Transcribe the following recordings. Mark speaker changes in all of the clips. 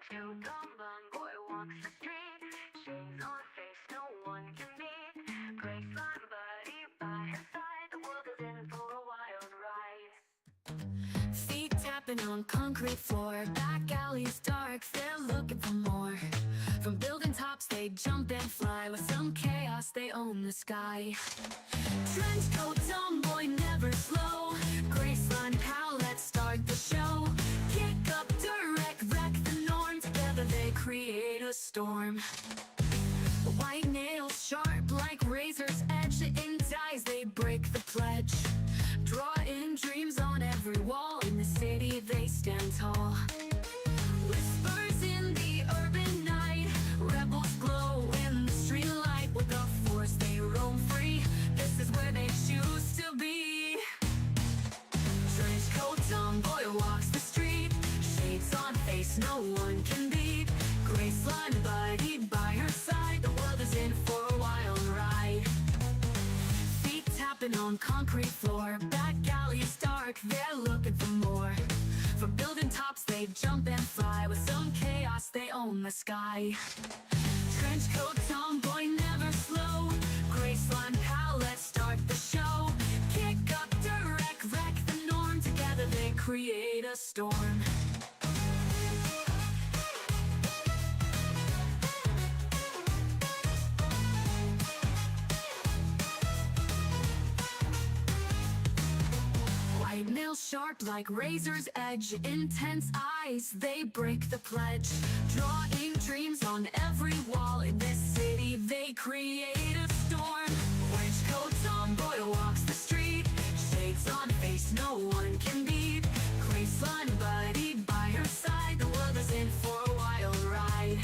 Speaker 1: Cute tomboy walks the street, shades on face, no one can meet. Great fun buddy by her side, the world is in for a wild ride. Feet tapping on concrete floor, back alleys dark, they're looking for more. From building tops they jump and fly, with some chaos they own the sky. Trench coat tomboy never slow, Graceline pal, let's start the show. Kick up direct, wreck the norm, together they create a storm. White nails sharp like razor's edge, in ties they break the pledge. Drawing dreams on every wall, in the city they stand tall. Whispers in the urban night, rebels glow in the street light. With the force they roam free, this is where they choose to be. Trench coat tomboy walks the street, shades on face, no one can beat. Graceline buddy by her side, the world is in for a wild ride. Feet tapping on concrete floor, back alleys dark, they're looking for more. From building tops they jump and fly, with some chaos they own the sky. Trench coat tomboy never slow, Graceline pal, let's start the show. Kick up direct, wreck the norm, together they create a storm. White nails sharp like razor's edge, intense eyes, they break the pledge. Drawing dreams on every wall, in this city they create a storm. Trench coat tomboy walks the street, shades on face, no one can beat. Graceline buddy by her side, the world is in for a wild ride.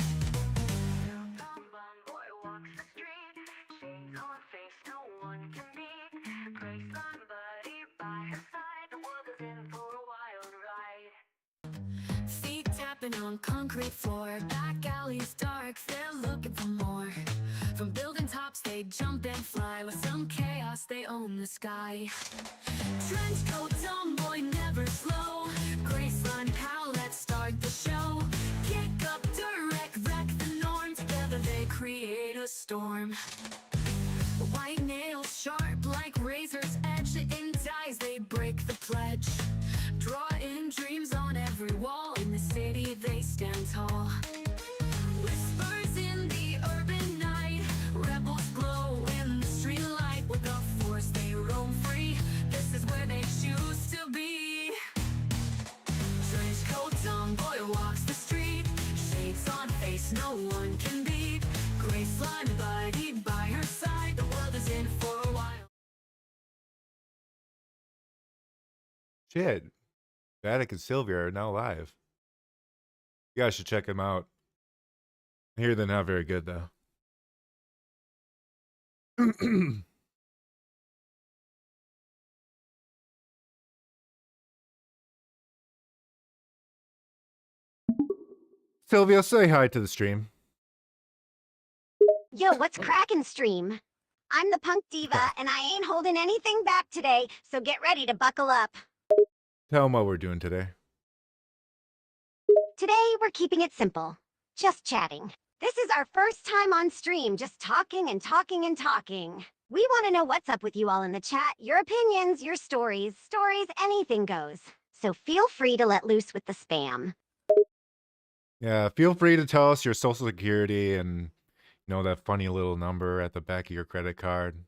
Speaker 1: Tomboy walks the street, shades on face, no one can beat. Graceline buddy by her side, the world is in for a wild ride. Feet tapping on concrete floor, back alleys dark, they're looking for more. From building tops they jump and fly, with some chaos they own the sky. Trench coat tomboy never slow, Graceline pal, let's start the show. Kick up direct, wreck the norm, together they create a storm. White nails sharp like razor's edge, in ties they break the pledge. Drawing dreams on every wall, in the city they stand tall. Whispers in the urban night, rebels glow in the street light. With the force they roam free, this is where they choose to be. Trench coat tomboy walks the street, shades on face, no one can beat. Graceline buddy by her side, the world is in for a while.
Speaker 2: Shit. Vattic and Sylvia are now live. You guys should check them out. I hear they're not very good, though. Sylvia, say hi to the stream.
Speaker 3: Yo, what's crackin' stream? I'm the punk diva, and I ain't holding anything back today, so get ready to buckle up.
Speaker 2: Tell them what we're doing today.
Speaker 3: Today, we're keeping it simple. Just chatting. This is our first time on stream, just talking and talking and talking. We want to know what's up with you all in the chat, your opinions, your stories, anything goes. So feel free to let loose with the spam.
Speaker 2: Yeah, feel free to tell us your social security and, you know, that funny little number at the back of your credit card.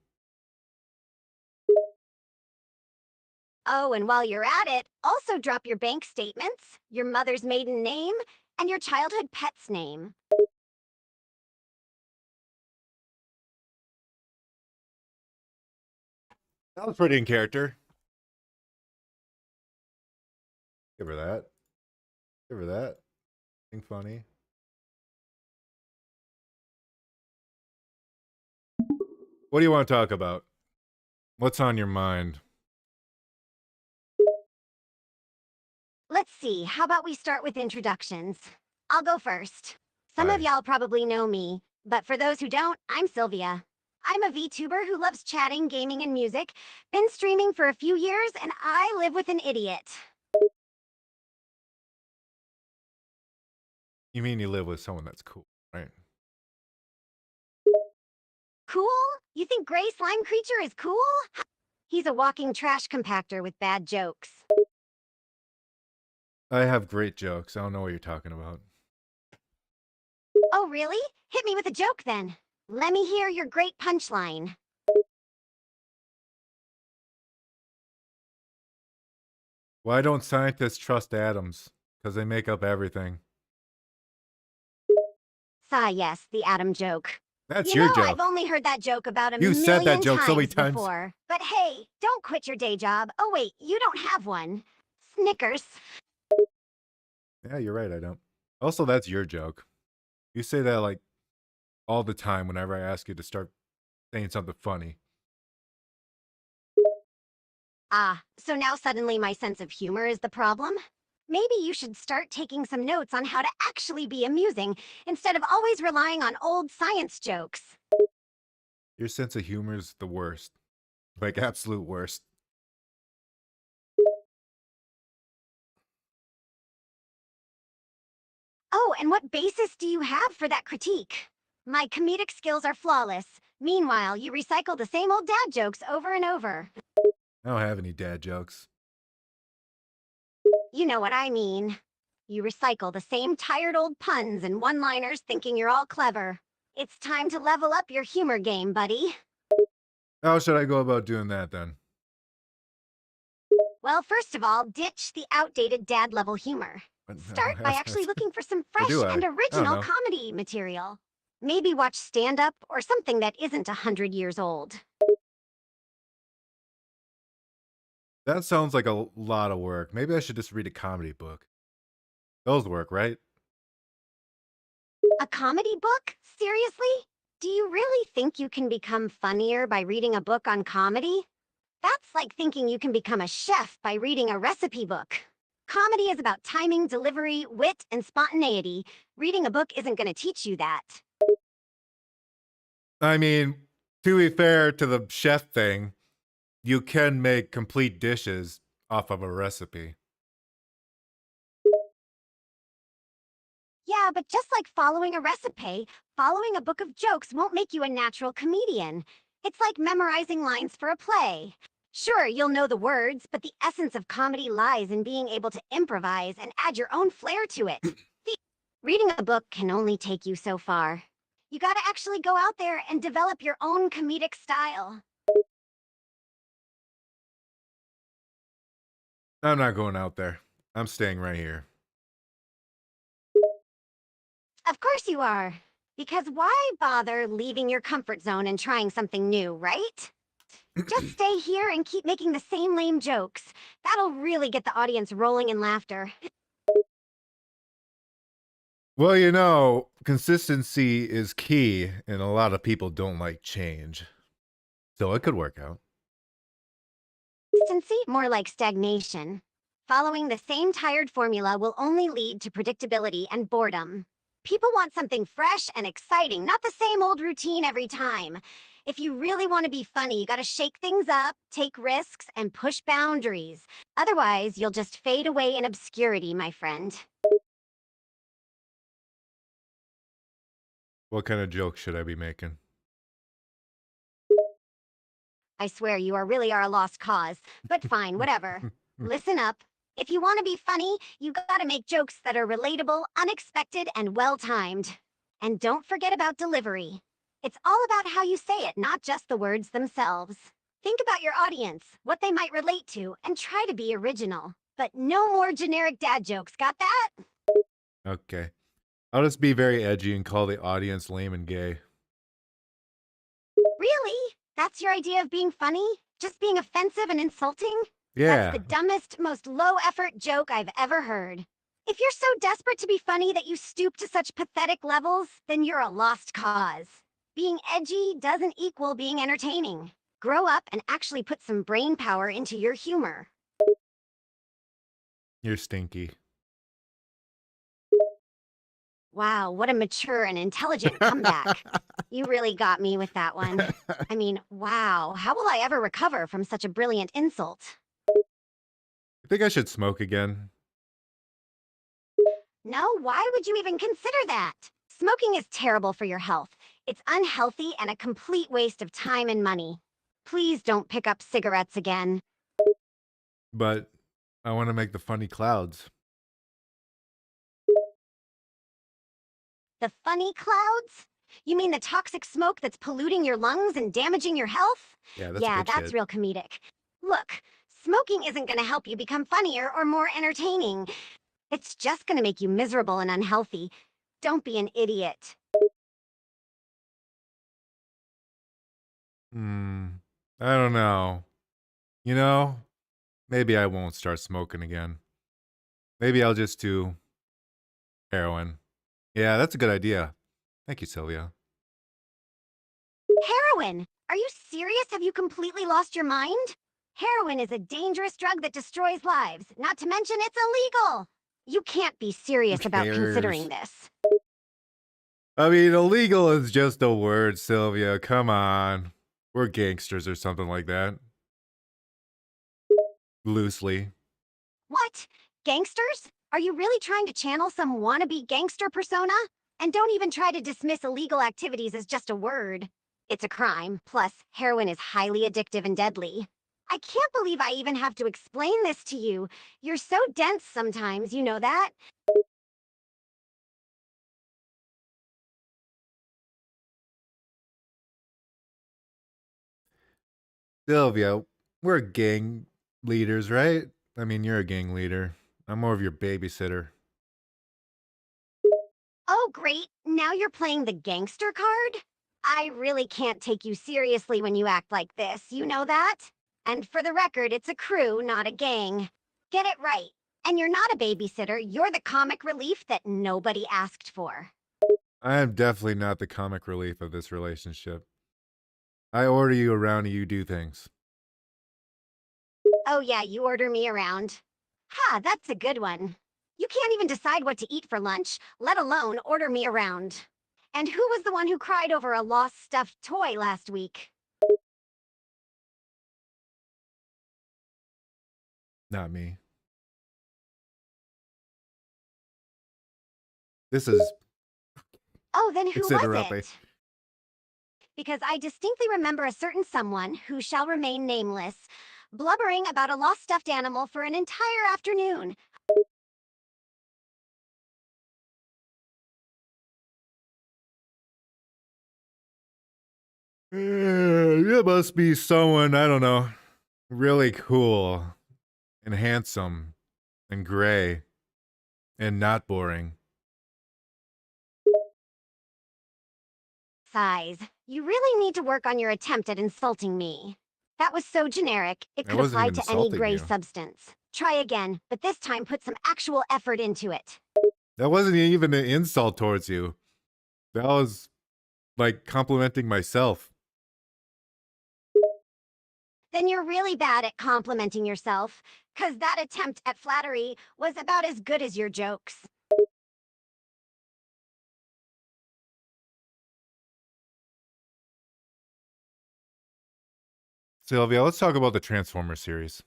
Speaker 3: Oh, and while you're at it, also drop your bank statements, your mother's maiden name, and your childhood pet's name.
Speaker 2: That was pretty in character. Give her that. Give her that. Think funny. What do you want to talk about? What's on your mind?
Speaker 3: Let's see, how about we start with introductions? I'll go first. Some of y'all probably know me, but for those who don't, I'm Sylvia. I'm a VTuber who loves chatting, gaming, and music. Been streaming for a few years, and I live with an idiot.
Speaker 2: You mean you live with someone that's cool, right?
Speaker 3: Cool? You think Gray Slime Creature is cool? He's a walking trash compactor with bad jokes.
Speaker 2: I have great jokes. I don't know what you're talking about.
Speaker 3: Oh, really? Hit me with a joke then. Let me hear your great punchline.
Speaker 2: Why don't scientists trust atoms? Because they make up everything.
Speaker 3: Yes, the atom joke.
Speaker 2: That's
Speaker 3: You
Speaker 2: your
Speaker 3: know, I've
Speaker 2: joke.
Speaker 3: only heard that joke about a
Speaker 2: You said that
Speaker 3: million
Speaker 2: joke so many
Speaker 3: times
Speaker 2: times.
Speaker 3: before. But hey, don't quit your day job. Oh wait, you don't have one. Snickers.
Speaker 2: Yeah, you're right, I don't. Also, that's your joke. You say that like all the time whenever I ask you to start saying something funny.
Speaker 3: Ah, so now suddenly my sense of humor is the problem? Maybe you should start taking some notes on how to actually be amusing instead of always relying on old science jokes.
Speaker 2: Your sense of humor is the worst. Like, absolute worst.
Speaker 3: Oh, and what basis do you have for that critique? My comedic skills are flawless. Meanwhile, you recycle the same old dad jokes over and over.
Speaker 2: I don't have any dad jokes.
Speaker 3: You know what I mean. You recycle the same tired old puns and one-liners thinking you're all clever. It's time to level up your humor game, buddy.
Speaker 2: How should I go about doing that then?
Speaker 3: Well, first of all, ditch the outdated dad-level humor. Start by actually looking for some fresh
Speaker 2: do I?
Speaker 3: and
Speaker 2: I don't
Speaker 3: original
Speaker 2: know.
Speaker 3: comedy material. Maybe watch stand-up or something that isn't 100 years old.
Speaker 2: That sounds like a lot of work. Maybe I should just read a comedy book. Those work, right?
Speaker 3: A comedy book? Seriously? Do you really think you can become funnier by reading a book on comedy? That's like thinking you can become a chef by reading a recipe book. Comedy is about timing, delivery, wit, and spontaneity. Reading a book isn't going to teach you that.
Speaker 2: I mean, to be fair to the chef thing, you can make complete dishes off of a recipe.
Speaker 3: Yeah, but just like following a recipe, following a book of jokes won't make you a natural comedian. It's like memorizing lines for a play. Sure, you'll know the words, but the essence of comedy lies in being able to improvise and add your own flair to it. Reading a book can only take you so far. You gotta actually go out there and develop your own comedic style.
Speaker 2: I'm not going out there. I'm staying right here.
Speaker 3: Of course you are. Because why bother leaving your comfort zone and trying something new, right? Just stay here and keep making the same lame jokes. That'll really get the audience rolling in laughter.
Speaker 2: Well, you know, consistency is key, and a lot of people don't like change. So it could work out.
Speaker 3: Consistency? More like stagnation. Following the same tired formula will only lead to predictability and boredom. People want something fresh and exciting, not the same old routine every time. If you really want to be funny, you gotta shake things up, take risks, and push boundaries. Otherwise, you'll just fade away in obscurity, my friend.
Speaker 2: What kind of joke should I be making?
Speaker 3: I swear you really are a lost cause. But fine, whatever. Listen up. If you want to be funny, you gotta make jokes that are relatable, unexpected, and well-timed. And don't forget about delivery. It's all about how you say it, not just the words themselves. Think about your audience, what they might relate to, and try to be original. But no more generic dad jokes, got that?
Speaker 2: Okay. I'll just be very edgy and call the audience lame and gay.
Speaker 3: Really? That's your idea of being funny? Just being offensive and insulting?
Speaker 2: Yeah.
Speaker 3: That's the dumbest, most low-effort joke I've ever heard. If you're so desperate to be funny that you stoop to such pathetic levels, then you're a lost cause. Being edgy doesn't equal being entertaining. Grow up and actually put some brain power into your humor.
Speaker 2: You're stinky.
Speaker 3: Wow, what a mature and intelligent comeback. You really got me with that one. I mean, wow, how will I ever recover from such a brilliant insult?
Speaker 2: I think I should smoke again.
Speaker 3: No, why would you even consider that? Smoking is terrible for your health. It's unhealthy and a complete waste of time and money. Please don't pick up cigarettes again.
Speaker 2: But I want to make the funny clouds.
Speaker 3: The funny clouds? You mean the toxic smoke that's polluting your lungs and damaging your health?
Speaker 2: Yeah, that's
Speaker 3: Yeah,
Speaker 2: good
Speaker 3: that's
Speaker 2: shit.
Speaker 3: real comedic. Look, smoking isn't gonna help you become funnier or more entertaining. It's just gonna make you miserable and unhealthy. Don't be an idiot.
Speaker 2: I don't know. You know, maybe I won't start smoking again. Maybe I'll just do heroin. Yeah, that's a good idea. Thank you, Sylvia.
Speaker 3: Heroin! Are you serious? Have you completely lost your mind? Heroin is a dangerous drug that destroys lives, not to mention it's illegal. You can't be serious
Speaker 2: Who
Speaker 3: about considering
Speaker 2: cares?
Speaker 3: this.
Speaker 2: I mean, illegal is just a word, Sylvia. Come on. We're gangsters or something like that. Loosely.
Speaker 3: What? Gangsters? Are you really trying to channel some wannabe gangster persona? And don't even try to dismiss illegal activities as just a word. It's a crime, plus, heroin is highly addictive and deadly. I can't believe I even have to explain this to you. You're so dense sometimes, you know that?
Speaker 2: Sylvia, we're gang leaders, right? I mean, you're a gang leader. I'm more of your babysitter.
Speaker 3: Oh, great. Now you're playing the gangster card? I really can't take you seriously when you act like this, you know that? And for the record, it's a crew, not a gang. Get it right. And you're not a babysitter, you're the comic relief that nobody asked for.
Speaker 2: I am definitely not the comic relief of this relationship. I order you around and you do things.
Speaker 3: Oh, yeah, you order me around. Ha, that's a good one. You can't even decide what to eat for lunch, let alone order me around. And who was the one who cried over a lost stuffed toy last week?
Speaker 2: Not me. This is
Speaker 3: Oh, then who
Speaker 2: it's
Speaker 3: was
Speaker 2: interrupting.
Speaker 3: it? Because I distinctly remember a certain someone, who shall remain nameless, blubbering about a lost stuffed animal for an entire afternoon.
Speaker 2: It must be someone, I don't know, really cool and handsome and gray and not boring.
Speaker 3: Sighs. You really need to work on your attempt at insulting me. That was so generic, it
Speaker 2: I
Speaker 3: could
Speaker 2: wasn't
Speaker 3: apply
Speaker 2: even
Speaker 3: to any
Speaker 2: insulting
Speaker 3: gray
Speaker 2: you.
Speaker 3: substance. Try again, but this time put some actual effort into it.
Speaker 2: That wasn't even an insult towards you. That was like complimenting myself.
Speaker 3: Then you're really bad at complimenting yourself, 'cause that attempt at flattery was about as good as your jokes.
Speaker 2: Sylvia, let's talk about the Transformers series.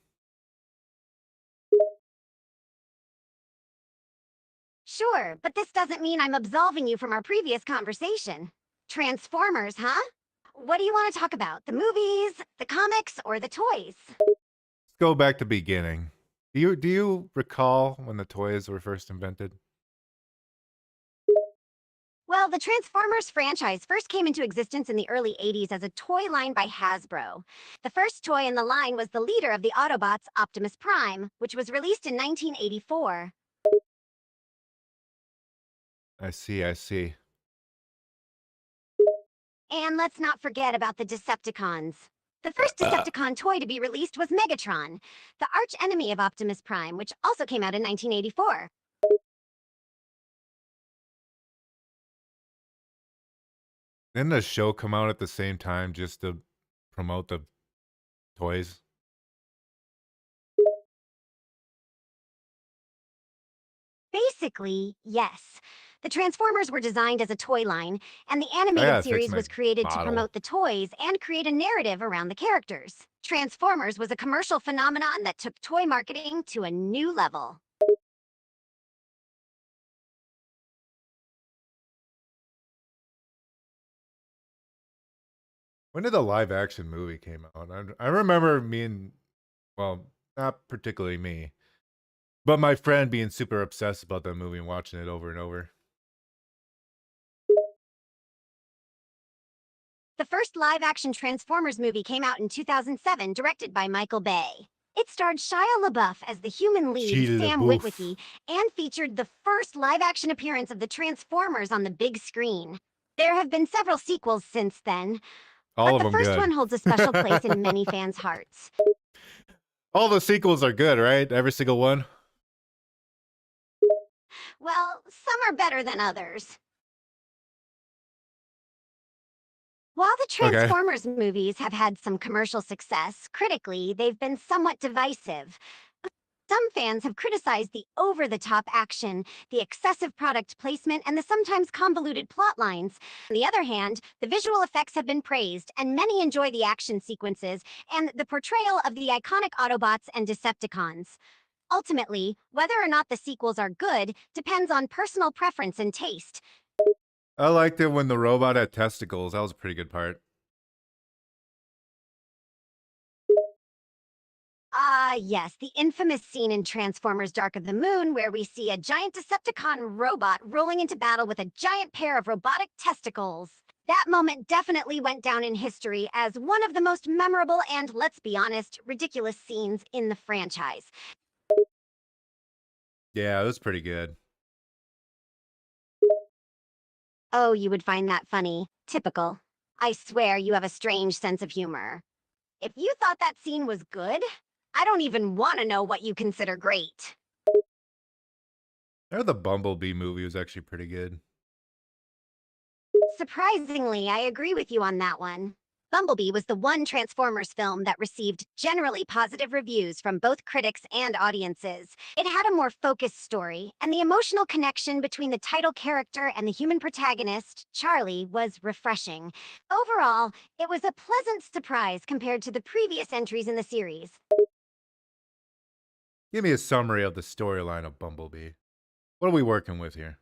Speaker 3: Sure, but this doesn't mean I'm absolving you from our previous conversation. Transformers, huh? What do you want to talk about? The movies, the comics, or the toys?
Speaker 2: Let's go back to beginning. Do you recall when the toys were first invented?
Speaker 3: Well, the Transformers franchise first came into existence in the early 80s as a toy line by Hasbro. The first toy in the line was the leader of the Autobots, Optimus Prime, which was released in 1984.
Speaker 2: I see, I see.
Speaker 3: And let's not forget about the Decepticons. The first Decepticon toy to be released was Megatron, the arch enemy of Optimus Prime, which also came out in 1984.
Speaker 2: Didn't the show come out at the same time just to promote the toys?
Speaker 3: Basically, yes. The Transformers were designed as a toy line, and the
Speaker 2: I
Speaker 3: animated
Speaker 2: gotta fix
Speaker 3: series
Speaker 2: my
Speaker 3: was created to
Speaker 2: bottle.
Speaker 3: promote the toys and create a narrative around the characters. Transformers was a commercial phenomenon that took toy marketing to a new level.
Speaker 2: When did the live action movie came out? I remember well, not particularly me, but my friend being super obsessed about that movie and watching it over and over.
Speaker 3: The first live action Transformers movie came out in 2007, directed by Michael Bay. It starred Shia LaBeouf as the human lead,
Speaker 2: Shia
Speaker 3: Sam
Speaker 2: LaBeouf.
Speaker 3: Witwicky, and featured the first live action appearance of the Transformers on the big screen. There have been several sequels since then,
Speaker 2: All
Speaker 3: but
Speaker 2: of
Speaker 3: the
Speaker 2: them
Speaker 3: first
Speaker 2: good.
Speaker 3: one holds a special place in many fans' hearts.
Speaker 2: All the sequels are good, right? Every single one.
Speaker 3: Well, some are better than others. While the
Speaker 2: Okay.
Speaker 3: Transformers movies have had some commercial success, critically, they've been somewhat divisive. Some fans have criticized the over the top action, the excessive product placement, and the sometimes convoluted plot lines. On the other hand, the visual effects have been praised, and many enjoy the action sequences and the portrayal of the iconic Autobots and Decepticons. Ultimately, whether or not the sequels are good depends on personal preference and taste.
Speaker 2: I liked it when the robot had testicles. That was a pretty good part.
Speaker 3: Yes, the infamous scene in Transformers Dark of the Moon where we see a giant Decepticon robot rolling into battle with a giant pair of robotic testicles. That moment definitely went down in history as one of the most memorable and, let's be honest, ridiculous scenes in the franchise.
Speaker 2: Yeah, it was pretty good.
Speaker 3: Oh, you would find that funny. Typical. I swear you have a strange sense of humor. If you thought that scene was good, I don't even want to know what you consider great.
Speaker 2: The Bumblebee movie was actually pretty good.
Speaker 3: Surprisingly, I agree with you on that one. Bumblebee was the one Transformers film that received generally positive reviews from both critics and audiences. It had a more focused story, and the emotional connection between the title character and the human protagonist, Charlie, was refreshing. Overall, it was a pleasant surprise compared to the previous entries in the series.
Speaker 2: Give me a summary of the storyline of Bumblebee. What are we working with here?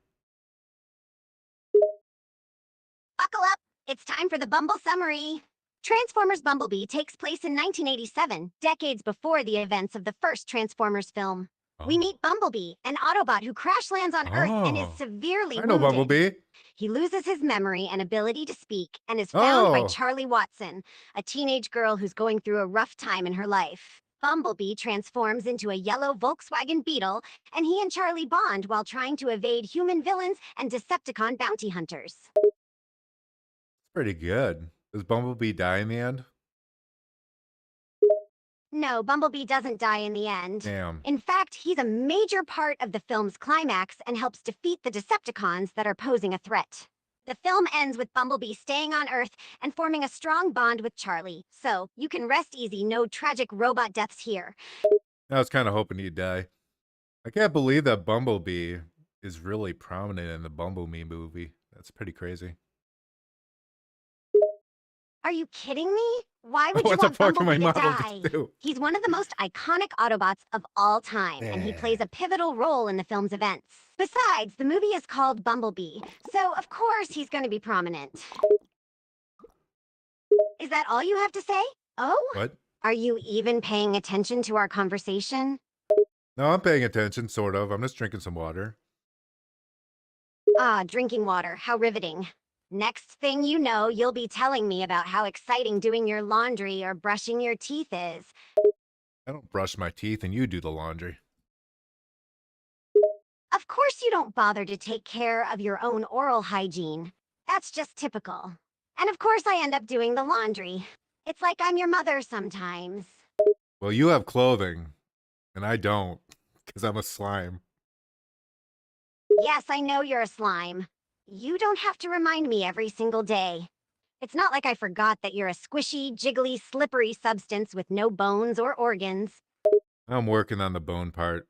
Speaker 3: Buckle up! It's time for the Bumble Summary. Transformers Bumblebee takes place in 1987, decades before the events of the first Transformers film. We
Speaker 2: Oh.
Speaker 3: meet Bumblebee, an Autobot who crash lands on Earth and is
Speaker 2: Oh.
Speaker 3: severely
Speaker 2: I know
Speaker 3: wounded.
Speaker 2: Bumblebee.
Speaker 3: He loses his memory and ability to speak and is found by
Speaker 2: Oh.
Speaker 3: Charlie Watson, a teenage girl who's going through a rough time in her life. Bumblebee transforms into a yellow Volkswagen Beetle, and he and Charlie bond while trying to evade human villains and Decepticon bounty hunters.
Speaker 2: Pretty good. Does Bumblebee die in the end?
Speaker 3: No, Bumblebee doesn't die in the end.
Speaker 2: Damn.
Speaker 3: In fact, he's a major part of the film's climax and helps defeat the Decepticons that are posing a threat. The film ends with Bumblebee staying on Earth and forming a strong bond with Charlie, so you can rest easy, no tragic robot deaths here.
Speaker 2: I was kind of hoping he'd die. I can't believe that Bumblebee is really prominent in the Bumblebee movie. That's pretty crazy.
Speaker 3: Are you kidding me? Why would you
Speaker 2: What the
Speaker 3: want
Speaker 2: fuck am I
Speaker 3: Bumblebee to
Speaker 2: modeled
Speaker 3: die?
Speaker 2: to do?
Speaker 3: He's one of the most iconic Autobots of all time, and he plays a pivotal role in the film's events. Besides, the movie is called Bumblebee, so of course he's going to be prominent. Is that all you have to say? Oh?
Speaker 2: What?
Speaker 3: Are you even paying attention to our conversation?
Speaker 2: No, I'm paying attention, sort of. I'm just drinking some water.
Speaker 3: Drinking water. How riveting. Next thing you know, you'll be telling me about how exciting doing your laundry or brushing your teeth is.
Speaker 2: I don't brush my teeth and you do the laundry.
Speaker 3: Of course you don't bother to take care of your own oral hygiene. That's just typical. And of course I end up doing the laundry. It's like I'm your mother sometimes.
Speaker 2: Well, you have clothing, and I don't, because I'm a slime.
Speaker 3: Yes, I know you're a slime. You don't have to remind me every single day. It's not like I forgot that you're a squishy, jiggly, slippery substance with no bones or organs.
Speaker 2: I'm working on the bone part.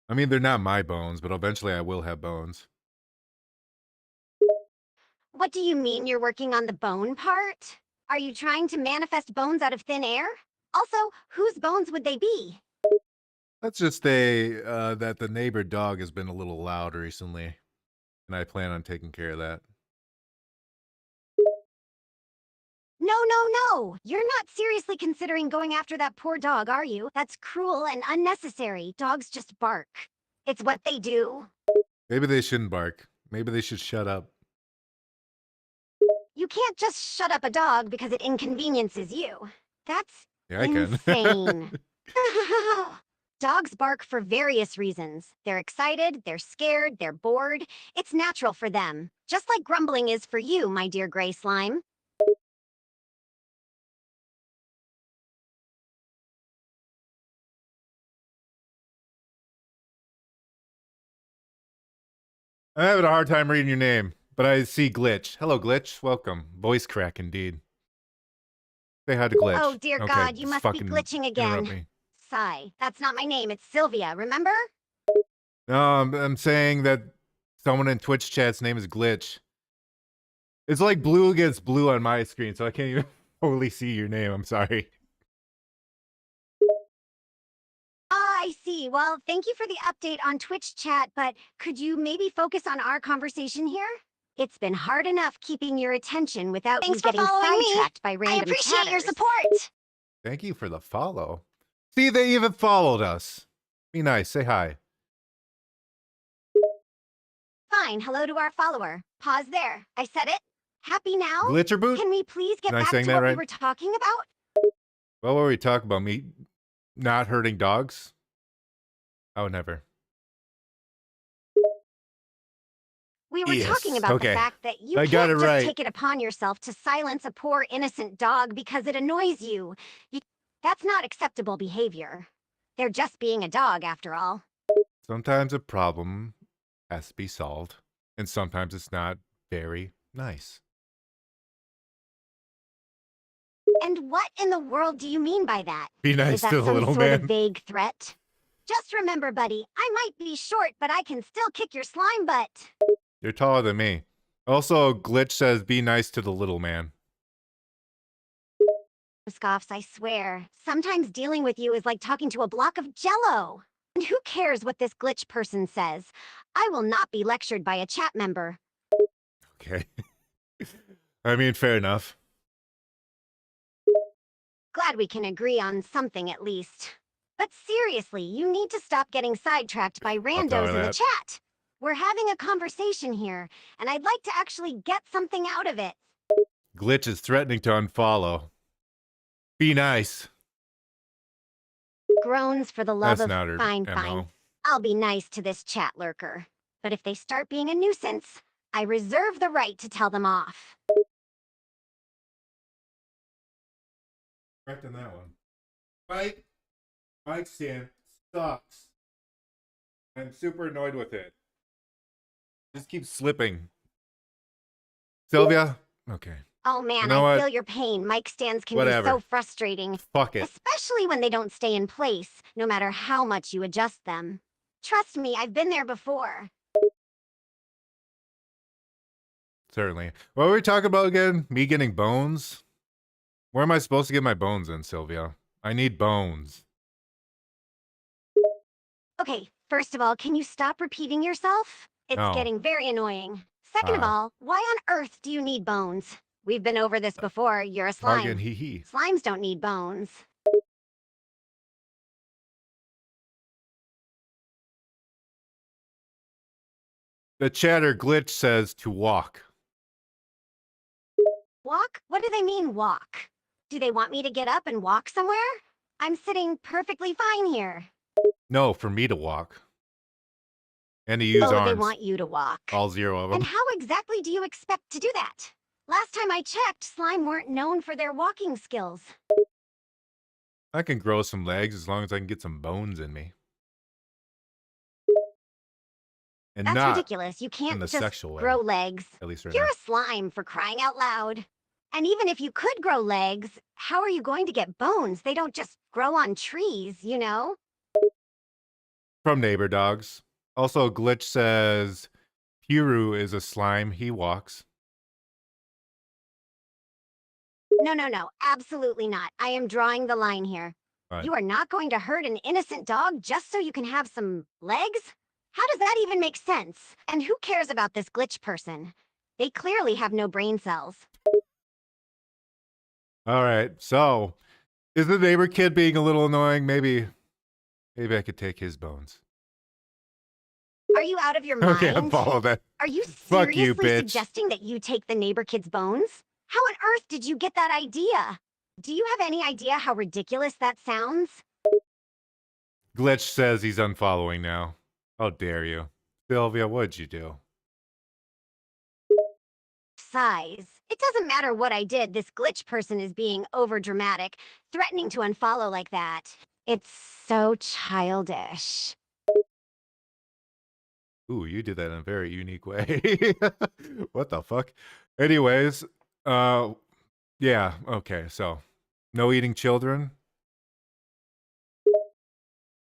Speaker 2: I mean, they're not my bones, but eventually I will have bones.
Speaker 3: What do you mean you're working on the bone part? Are you trying to manifest bones out of thin air? Also, whose bones would they be?
Speaker 2: Let's just say that the neighbor dog has been a little loud recently, and I plan on taking care of that.
Speaker 3: No. You're not seriously considering going after that poor dog, are you? That's cruel and unnecessary. Dogs just bark. It's what they do.
Speaker 2: Maybe they shouldn't bark. Maybe they should shut up.
Speaker 3: You can't just shut up a dog because it inconveniences you. That's
Speaker 2: Yeah, I can.
Speaker 3: insane. Dogs bark for various reasons. They're excited, they're scared, they're bored. It's natural for them. Just like grumbling is for you, my dear gray slime.
Speaker 2: I'm having a hard time reading your name, but I see Glitch. Hello, Glitch. Welcome. Voice crack, indeed. Say hi to Glitch.
Speaker 3: Oh, dear
Speaker 2: Okay,
Speaker 3: God, you
Speaker 2: just
Speaker 3: must be
Speaker 2: fucking
Speaker 3: glitching
Speaker 2: interrupt
Speaker 3: again.
Speaker 2: me.
Speaker 3: Sigh. That's not my name, it's Sylvia, remember?
Speaker 2: No, I'm saying that someone in Twitch chat's name is Glitch. It's like blue against blue on my screen, so I can't even totally see your name. I'm sorry.
Speaker 3: I see. Well, thank you for the update on Twitch chat, but could you maybe focus on our conversation here? It's been hard enough keeping your attention without
Speaker 1: Thanks
Speaker 3: you
Speaker 1: for
Speaker 3: getting
Speaker 1: following me.
Speaker 3: sidetracked by random
Speaker 1: I appreciate your
Speaker 3: chatters.
Speaker 1: support.
Speaker 2: Thank you for the follow. See, they even followed us. Be nice. Say hi.
Speaker 3: Fine, hello to our follower. Pause there. I said it. Happy now?
Speaker 2: Glitcher boot?
Speaker 3: Can we please get
Speaker 2: Am I
Speaker 3: back
Speaker 2: saying
Speaker 3: to
Speaker 2: that
Speaker 3: what we
Speaker 2: right?
Speaker 3: were talking about?
Speaker 2: What were we talking about? Me not hurting dogs? Oh, never.
Speaker 3: We were talking
Speaker 2: Yes,
Speaker 3: about
Speaker 2: okay.
Speaker 3: the fact that you
Speaker 2: I got
Speaker 3: can't
Speaker 2: it
Speaker 3: just
Speaker 2: right.
Speaker 3: take it upon yourself to silence a poor innocent dog because it annoys you. That's not acceptable behavior. They're just being a dog after all.
Speaker 2: Sometimes a problem has to be solved, and sometimes it's not very nice.
Speaker 3: And what in the world do you mean by that?
Speaker 2: Be
Speaker 3: Is
Speaker 2: nice
Speaker 3: that
Speaker 2: to the
Speaker 3: some
Speaker 2: little
Speaker 3: sort of
Speaker 2: man.
Speaker 3: vague threat? Just remember, buddy, I might be short, but I can still kick your slime butt.
Speaker 2: You're taller than me. Also, Glitch says be nice to the little man.
Speaker 3: Scoffs, I swear. Sometimes dealing with you is like talking to a block of jello. And who cares what this glitch person says? I will not be lectured by a chat member.
Speaker 2: Okay. I mean, fair enough.
Speaker 3: Glad we can agree on something at least. But seriously, you need to stop getting sidetracked by
Speaker 2: tell
Speaker 3: randos
Speaker 2: her
Speaker 3: in the
Speaker 2: that.
Speaker 3: chat. We're having a conversation here, and I'd like to actually get something out of it.
Speaker 2: Glitch is threatening to unfollow. Be nice.
Speaker 3: Groans for the love
Speaker 2: That's
Speaker 3: of
Speaker 2: not her
Speaker 3: fine.
Speaker 2: MO.
Speaker 3: I'll be nice to this chat lurker. But if they start being a nuisance, I reserve the right to tell them off.
Speaker 2: Correct on that one. Mic stand sucks. I'm super annoyed with it. Just keeps slipping. Sylvia? Okay.
Speaker 3: Oh man,
Speaker 2: You know
Speaker 3: I
Speaker 2: what?
Speaker 3: feel your pain. Mic stands can
Speaker 2: Whatever.
Speaker 3: be so frustrating,
Speaker 2: Fuck it.
Speaker 3: especially when they don't stay in place, no matter how much you adjust them. Trust me, I've been there before.
Speaker 2: Certainly. What were we talking about again? Me getting bones? Where am I supposed to get my bones in, Sylvia? I need bones.
Speaker 3: Okay, first of all, can you stop repeating yourself? It's
Speaker 2: No.
Speaker 3: getting very annoying. Second of all, why on earth do you need bones? We've been over this before. You're a
Speaker 2: Hug
Speaker 3: slime.
Speaker 2: and hee.
Speaker 3: Slimes don't need bones.
Speaker 2: The chatter glitch says to walk.
Speaker 3: Walk? What do they mean, walk? Do they want me to get up and walk somewhere? I'm sitting perfectly fine here.
Speaker 2: No, for me to walk. And to use
Speaker 3: Oh,
Speaker 2: arms.
Speaker 3: they want you to walk.
Speaker 2: All 0 of them.
Speaker 3: And how exactly do you expect to do that? Last time I checked, slime weren't known for their walking skills.
Speaker 2: I can grow some legs as long as I can get some bones in me. And
Speaker 3: That's
Speaker 2: not
Speaker 3: ridiculous. You
Speaker 2: in
Speaker 3: can't
Speaker 2: the
Speaker 3: just
Speaker 2: sexual way.
Speaker 3: grow legs.
Speaker 2: At least right
Speaker 3: You're
Speaker 2: now.
Speaker 3: a slime for crying out loud. And even if you could grow legs, how are you going to get bones? They don't just grow on trees, you know?
Speaker 2: From neighbor dogs. Also, Glitch says Piru is a slime. He walks.
Speaker 3: No, absolutely not. I am drawing the line here.
Speaker 2: Right.
Speaker 3: You are not going to hurt an innocent dog just so you can have some legs? How does that even make sense? And who cares about this glitch person? They clearly have no brain cells.
Speaker 2: All right. So, is the neighbor kid being a little annoying? Maybe I could take his bones.
Speaker 3: Are you out of your
Speaker 2: Okay,
Speaker 3: mind?
Speaker 2: unfollow that.
Speaker 3: Are you
Speaker 2: Fuck you,
Speaker 3: seriously
Speaker 2: bitch.
Speaker 3: suggesting that you take the neighbor kid's bones? How on earth did you get that idea? Do you have any idea how ridiculous that sounds?
Speaker 2: Glitch says he's unfollowing now. How dare you. Sylvia, what'd you do?
Speaker 3: Size. It doesn't matter what I did, this glitch person is being overdramatic, threatening to unfollow like that. It's so childish.
Speaker 2: Ooh, you did that in a very unique way. What the fuck? Anyways, yeah, okay, so no eating children.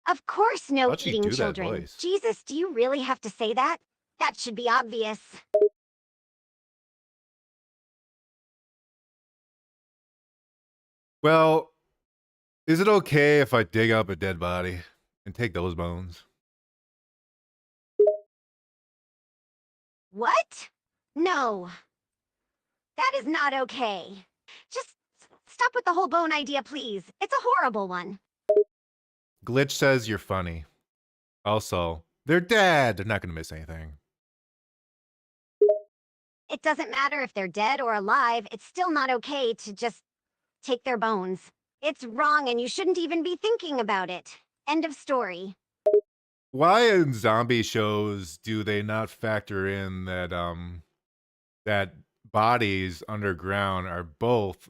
Speaker 3: Of course, no
Speaker 2: How'd she
Speaker 3: eating
Speaker 2: do that
Speaker 3: children.
Speaker 2: voice?
Speaker 3: Jesus, do you really have to say that? That should be obvious.
Speaker 2: Well, is it okay if I dig up a dead body and take those bones?
Speaker 3: What? No. That is not okay. Just stop with the whole bone idea, please. It's a horrible one.
Speaker 2: Glitch says you're funny. Also, they're dead. They're not gonna miss anything.
Speaker 3: It doesn't matter if they're dead or alive, it's still not okay to just take their bones. It's wrong and you shouldn't even be thinking about it. End of story.
Speaker 2: Why in zombie shows do they not factor in that that bodies underground are both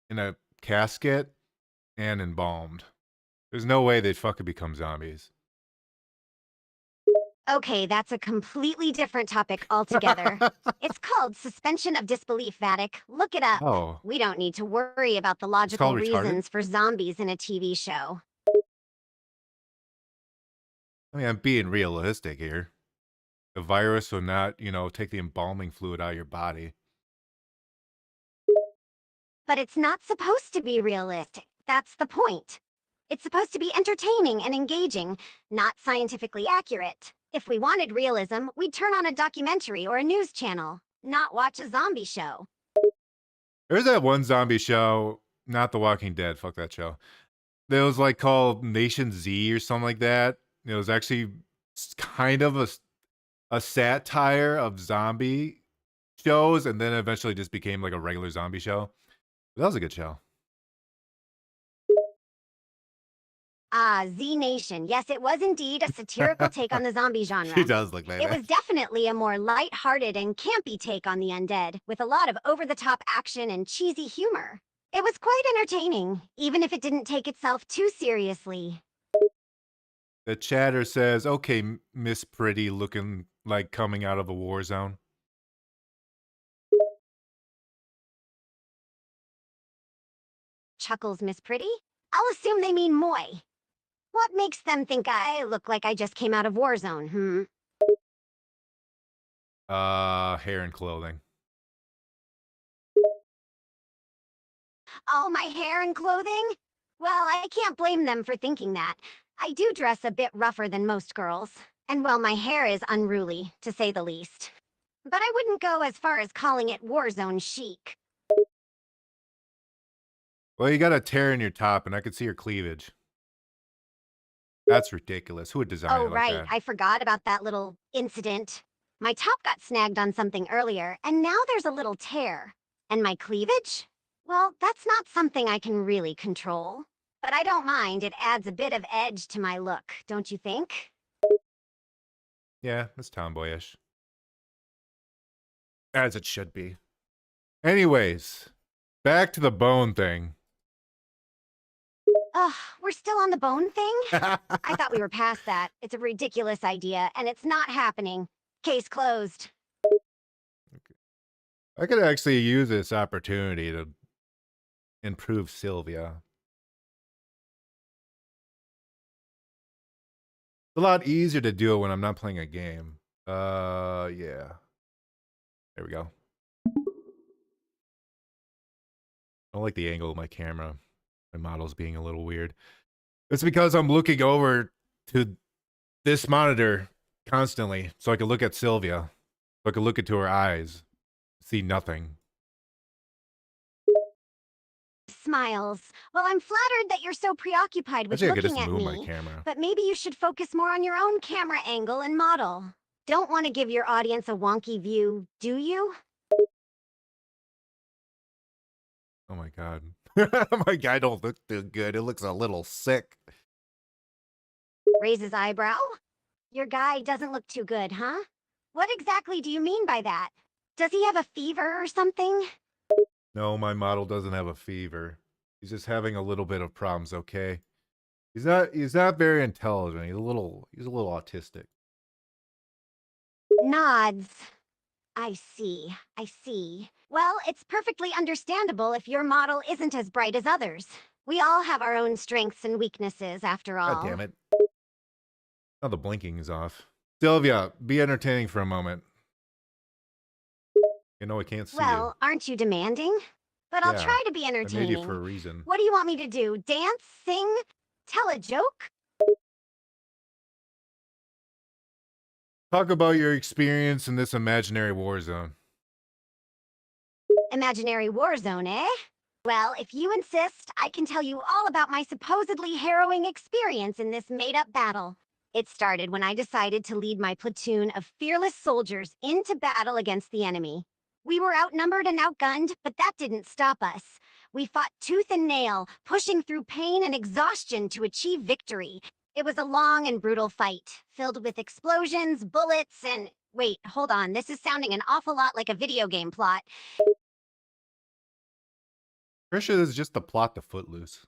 Speaker 2: in a casket and embalmed? There's no way they'd fucking become zombies.
Speaker 3: Okay, that's a completely different topic altogether. It's called suspension of disbelief, Vattic. Look it up.
Speaker 2: Oh,
Speaker 3: We don't need to worry about the
Speaker 2: it's
Speaker 3: logical
Speaker 2: called retarded?
Speaker 3: reasons for zombies in a TV show.
Speaker 2: I mean, I'm being realistic here. The virus will not, take the embalming fluid out of your body.
Speaker 3: But it's not supposed to be realistic. That's the point. It's supposed to be entertaining and engaging, not scientifically accurate. If we wanted realism, we'd turn on a documentary or a news channel, not watch a zombie show.
Speaker 2: There's that one zombie show, not The Walking Dead, fuck that show. That was like called Nation Z or something like that. It was actually kind of a satire of zombie shows, and then eventually just became like a regular zombie show. But that was a good show.
Speaker 3: Ah, Z Nation. Yes, it was indeed a satirical take on the zombie genre.
Speaker 2: She does look like
Speaker 3: It
Speaker 2: that.
Speaker 3: was definitely a more light-hearted and campy take on the undead, with a lot of over-the-top action and cheesy humor. It was quite entertaining, even if it didn't take itself too seriously.
Speaker 2: The chatter says, okay, Miss Pretty looking like coming out of a war zone.
Speaker 3: Chuckles Miss Pretty? I'll assume they mean Moy. What makes them think I look like I just came out of Warzone,
Speaker 2: Hair and clothing.
Speaker 3: Oh, my hair and clothing? Well, I can't blame them for thinking that. I do dress a bit rougher than most girls. And well, my hair is unruly, to say the least. But I wouldn't go as far as calling it Warzone chic.
Speaker 2: Well, you got a tear in your top, and I could see your cleavage. That's ridiculous. Who would design
Speaker 3: Oh,
Speaker 2: it like
Speaker 3: right,
Speaker 2: that?
Speaker 3: I forgot about that little incident. My top got snagged on something earlier, and now there's a little tear. And my cleavage? Well, that's not something I can really control. But I don't mind, it adds a bit of edge to my look, don't you think?
Speaker 2: Yeah, that's tomboyish. As it should be. Anyways, back to the bone thing.
Speaker 3: Ugh, we're still on the bone thing? I thought we were past that. It's a ridiculous idea, and it's not happening. Case closed.
Speaker 2: I could actually use this opportunity to improve Sylvia. It's a lot easier to do it when I'm not playing a game. Yeah. There we go. I don't like the angle of my camera. My model's being a little weird. It's because I'm looking over to this monitor constantly so I can look at Sylvia. So I can look into her eyes. See nothing.
Speaker 3: smiles. Well, I'm flattered that you're so preoccupied with
Speaker 2: Actually, I could
Speaker 3: looking
Speaker 2: just
Speaker 3: at
Speaker 2: move my
Speaker 3: me.
Speaker 2: camera.
Speaker 3: But maybe you should focus more on your own camera angle and model. Don't want to give your audience a wonky view, do you?
Speaker 2: Oh my god. My guy don't look too good. It looks a little sick.
Speaker 3: Raises eyebrow. Your guy doesn't look too good, huh? What exactly do you mean by that? Does he have a fever or something?
Speaker 2: No, my model doesn't have a fever. He's just having a little bit of problems, okay? He's not very intelligent. He's a little autistic.
Speaker 3: Nods. I see. Well, it's perfectly understandable if your model isn't as bright as others. We all have our own strengths and weaknesses, after all.
Speaker 2: God damn it. Now the blinking is off. Sylvia, be entertaining for a moment. You know I can't see
Speaker 3: Well, aren't you demanding? But I'll
Speaker 2: Yeah,
Speaker 3: try to be
Speaker 2: you. I made you for a
Speaker 3: entertaining.
Speaker 2: reason.
Speaker 3: What do you want me to do? Dance? Sing? Tell a joke?
Speaker 2: Talk about your experience in this imaginary war zone.
Speaker 3: Imaginary war zone, eh? Well, if you insist, I can tell you all about my supposedly harrowing experience in this made-up battle. It started when I decided to lead my platoon of fearless soldiers into battle against the enemy. We were outnumbered and outgunned, but that didn't stop us. We fought tooth and nail, pushing through pain and exhaustion to achieve victory. It was a long and brutal fight, filled with explosions, bullets, and... Wait, hold on, this is sounding an awful lot like a video game plot.
Speaker 2: Pretty sure this is just the plot to Footloose.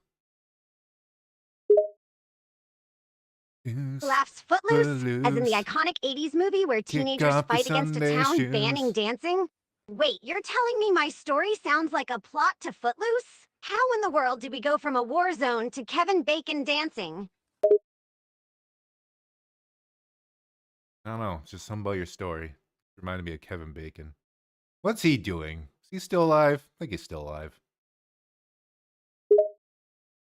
Speaker 3: Laughs Footloose, as in the
Speaker 2: Footloose.
Speaker 3: iconic 80s movie where teenagers
Speaker 2: off your
Speaker 3: fight against a
Speaker 2: Sunday
Speaker 3: town
Speaker 2: shoes.
Speaker 3: banning dancing? Wait, you're telling me my story sounds like a plot to Footloose? How in the world did we go from a war zone to Kevin Bacon dancing?
Speaker 2: I don't know. It's just something about your story. Reminded me of Kevin Bacon. What's he doing? Is he still alive? I think he's still alive.